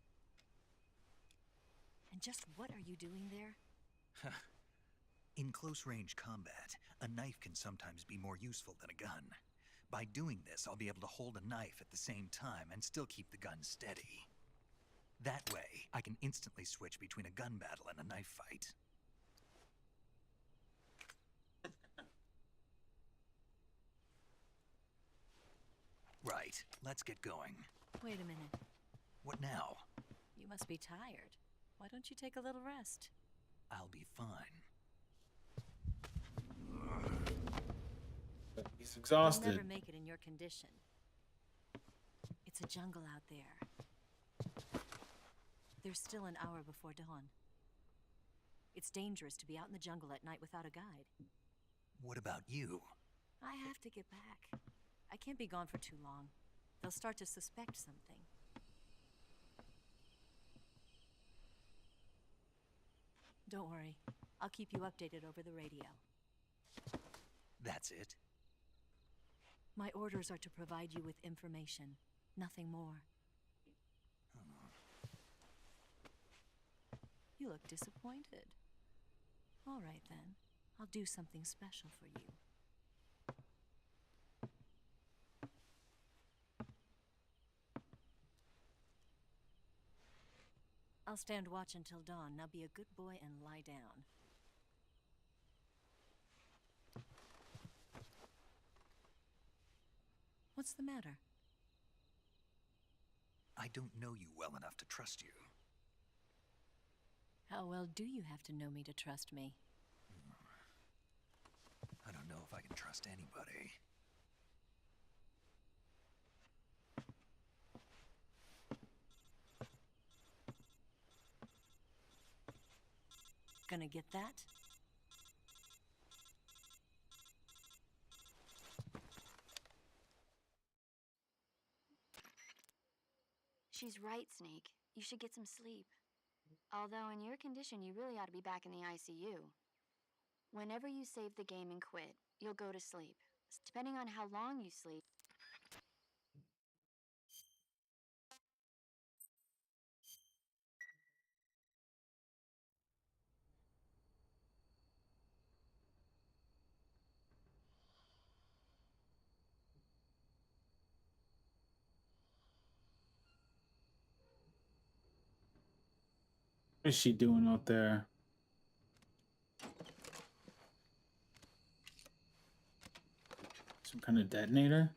[SPEAKER 21] And just what are you doing there?
[SPEAKER 2] In close-range combat, a knife can sometimes be more useful than a gun. By doing this, I'll be able to hold a knife at the same time and still keep the gun steady. That way, I can instantly switch between a gun battle and a knife fight. Right, let's get going.
[SPEAKER 21] Wait a minute.
[SPEAKER 2] What now?
[SPEAKER 21] You must be tired. Why don't you take a little rest?
[SPEAKER 2] I'll be fine.
[SPEAKER 1] He's exhausted.
[SPEAKER 21] You'll never make it in your condition. It's a jungle out there. There's still an hour before dawn. It's dangerous to be out in the jungle at night without a guide.
[SPEAKER 2] What about you?
[SPEAKER 21] I have to get back. I can't be gone for too long. They'll start to suspect something. Don't worry. I'll keep you updated over the radio.
[SPEAKER 2] That's it?
[SPEAKER 21] My orders are to provide you with information, nothing more. You look disappointed. All right then. I'll do something special for you. I'll stand watch until dawn. Now be a good boy and lie down. What's the matter?
[SPEAKER 2] I don't know you well enough to trust you.
[SPEAKER 21] How well do you have to know me to trust me?
[SPEAKER 2] I don't know if I can trust anybody.
[SPEAKER 21] Gonna get that?
[SPEAKER 8] She's right, Snake. You should get some sleep. Although in your condition, you really ought to be back in the ICU. Whenever you save the game and quit, you'll go to sleep. Depending on how long you sleep.
[SPEAKER 1] What is she doing out there? Some kind of detonator?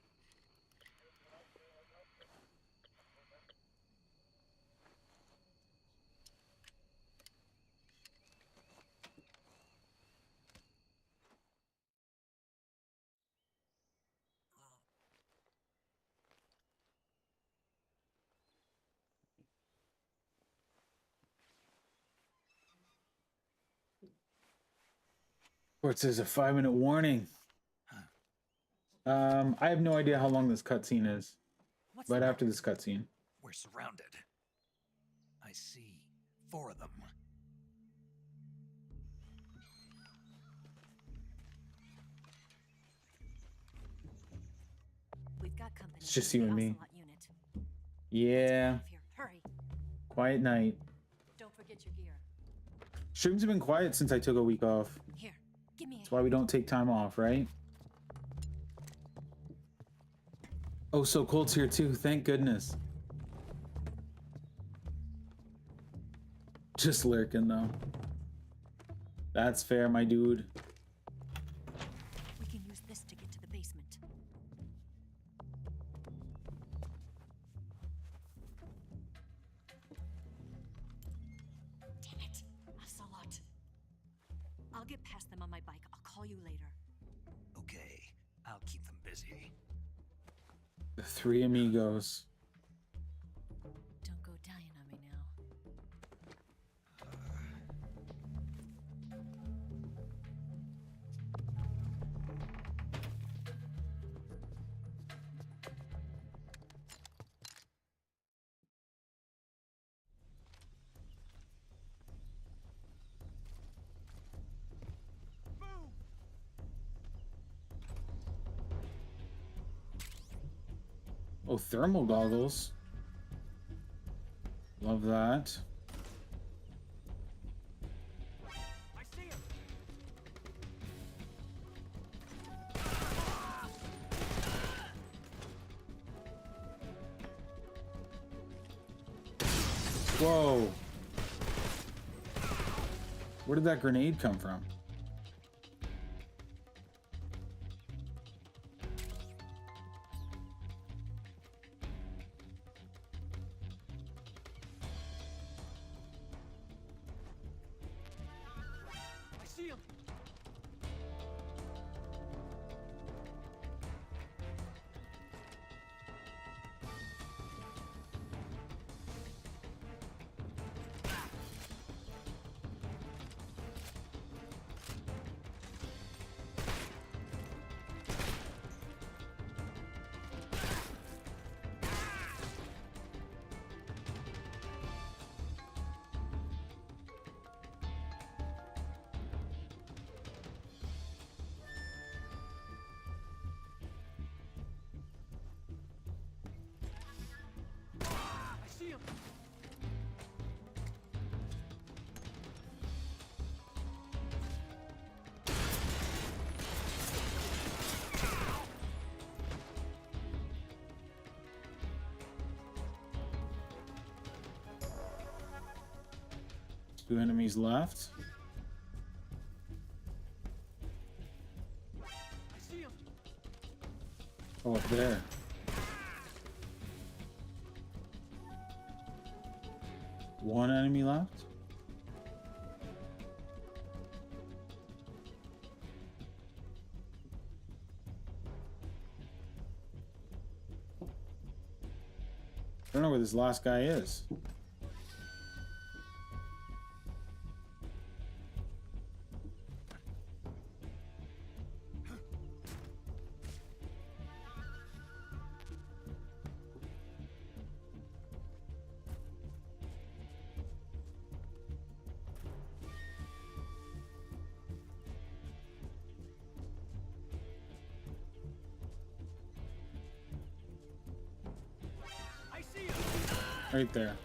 [SPEAKER 1] Or it says a 5-minute warning. I have no idea how long this cutscene is. Right after this cutscene.
[SPEAKER 2] We're surrounded. I see 4 of them.
[SPEAKER 21] We've got company.
[SPEAKER 1] It's just you and me.
[SPEAKER 21] Ocelot unit.
[SPEAKER 1] Yeah.
[SPEAKER 21] Here, hurry.
[SPEAKER 1] Quiet night.
[SPEAKER 21] Don't forget your gear.
[SPEAKER 1] Streams have been quiet since I took a week off.
[SPEAKER 21] Here, give me
[SPEAKER 1] That's why we don't take time off, right? Oh, So Cold's here too. Thank goodness. Just lurking though. That's fair, my dude.
[SPEAKER 21] We can use this to get to the basement. Damn it, Ocelot. I'll get past them on my bike. I'll call you later.
[SPEAKER 2] Okay, I'll keep them busy.
[SPEAKER 1] The 3 amigos.
[SPEAKER 21] Don't go dying on me now.
[SPEAKER 1] Oh, thermal goggles. Love that.
[SPEAKER 12] I see him.
[SPEAKER 1] Whoa. Where did that grenade come from?
[SPEAKER 12] I see him. I see him.
[SPEAKER 1] Two enemies left.
[SPEAKER 12] I see him.
[SPEAKER 1] Oh, up there. One enemy left. I don't know where this last guy is.
[SPEAKER 12] I see him.
[SPEAKER 1] Right there.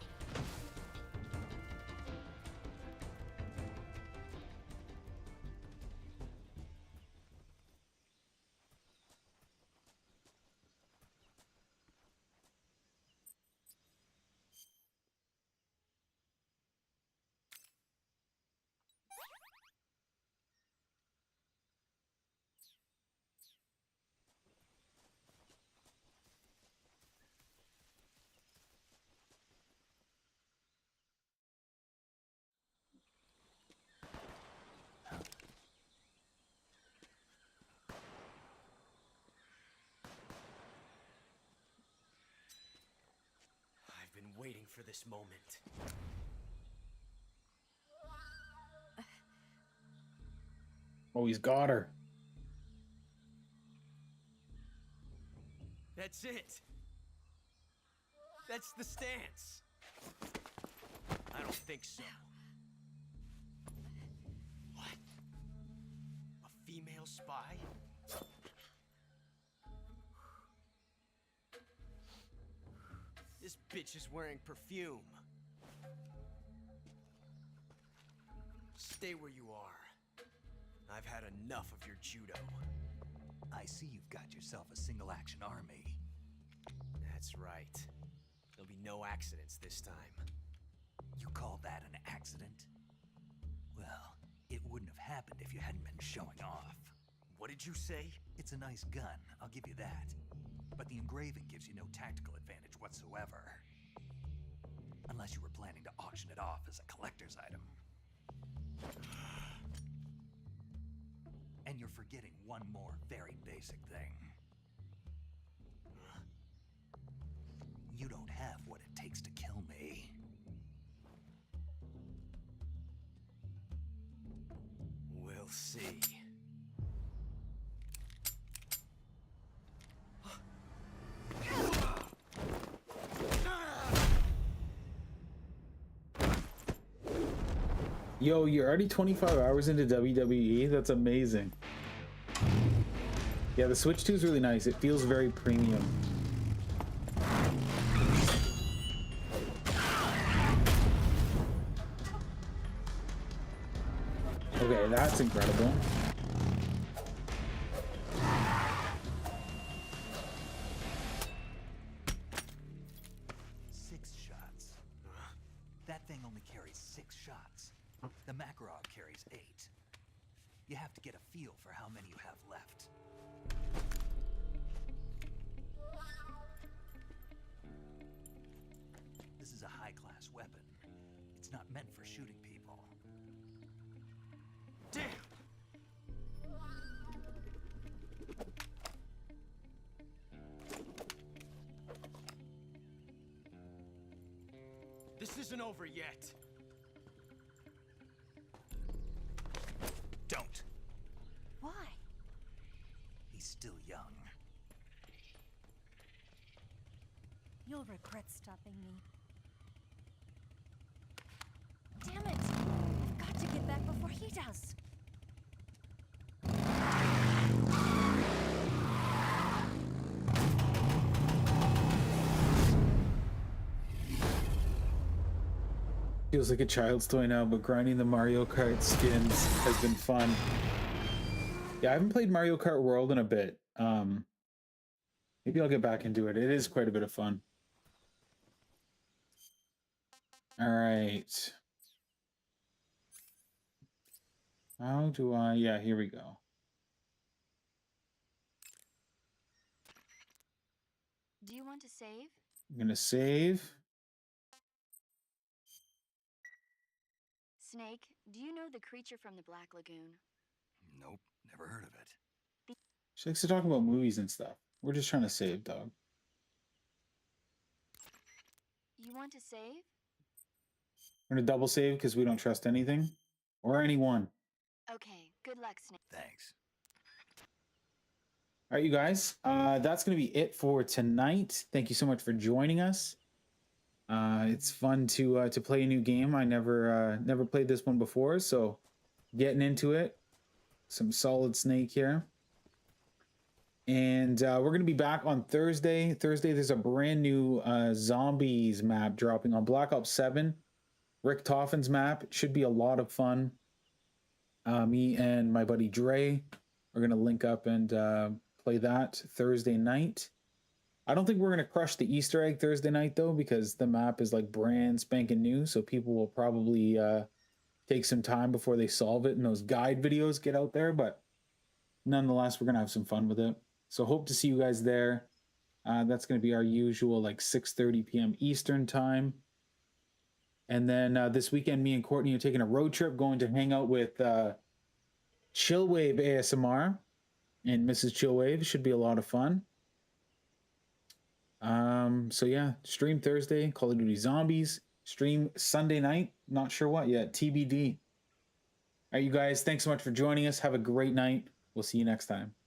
[SPEAKER 12] waiting for this moment.
[SPEAKER 1] Oh, he's got her.
[SPEAKER 12] That's it. That's the stance. I don't think so. What? A female spy? This bitch is wearing perfume. Stay where you are. I've had enough of your judo.
[SPEAKER 6] I see you've got yourself a single-action army.
[SPEAKER 12] That's right. There'll be no accidents this time.
[SPEAKER 6] You call that an accident? Well, it wouldn't have happened if you hadn't been showing off.
[SPEAKER 12] What did you say?
[SPEAKER 6] It's a nice gun, I'll give you that. But the engraving gives you no tactical advantage whatsoever. Unless you were planning to auction it off as a collector's item. And you're forgetting one more very basic thing. You don't have what it takes to kill me.
[SPEAKER 12] We'll see.
[SPEAKER 1] Yo, you're already 25 hours into WWE? That's amazing. Yeah, the Switch 2 is really nice. It feels very premium. Okay, that's incredible.
[SPEAKER 6] Six shots. That thing only carries 6 shots. The Makarov carries 8. You have to get a feel for how many you have left. This is a high-class weapon. It's not meant for shooting people.
[SPEAKER 12] Damn! This isn't over yet.
[SPEAKER 6] Don't.
[SPEAKER 21] Why?
[SPEAKER 6] He's still young.
[SPEAKER 21] You'll regret stopping me. Damn it! I've got to get back before he does.
[SPEAKER 1] Feels like a child's toy now, but grinding the Mario Kart skins has been fun. Yeah, I haven't played Mario Kart World in a bit. Maybe I'll get back into it. It is quite a bit of fun. All right. How do I... Yeah, here we go.
[SPEAKER 8] Do you want to save?
[SPEAKER 1] I'm going to save.
[SPEAKER 8] Snake, do you know the creature from the Black Lagoon?
[SPEAKER 6] Nope, never heard of it.
[SPEAKER 1] She likes to talk about movies and stuff. We're just trying to save, dog.
[SPEAKER 8] You want to save?
[SPEAKER 1] We're going to double save because we don't trust anything or anyone.
[SPEAKER 8] Okay, good luck, Snake.
[SPEAKER 6] Thanks.
[SPEAKER 1] All right, you guys, that's going to be it for tonight. Thank you so much for joining us. It's fun to play a new game. I never played this one before, so getting into it. Some Solid Snake here. And we're going to be back on Thursday. Thursday, there's a brand new zombies map dropping on Black Ops 7. Rick Toffin's map. It should be a lot of fun. Me and my buddy Dre are going to link up and play that Thursday night. I don't think we're going to crush the Easter egg Thursday night, though, because the map is like brand spanking new. So people will probably take some time before they solve it and those guide videos get out there. But nonetheless, we're going to have some fun with it. So hope to see you guys there. That's going to be our usual like 6:30 p.m. Eastern time. And then this weekend, me and Courtney are taking a road trip, going to hang out with Chillwave ASMR and Mrs. Chillwave. Should be a lot of fun. So yeah, stream Thursday, Call of Duty Zombies. Stream Sunday night, not sure what yet, TBD. All right, you guys, thanks so much for joining us. Have a great night. We'll see you next time.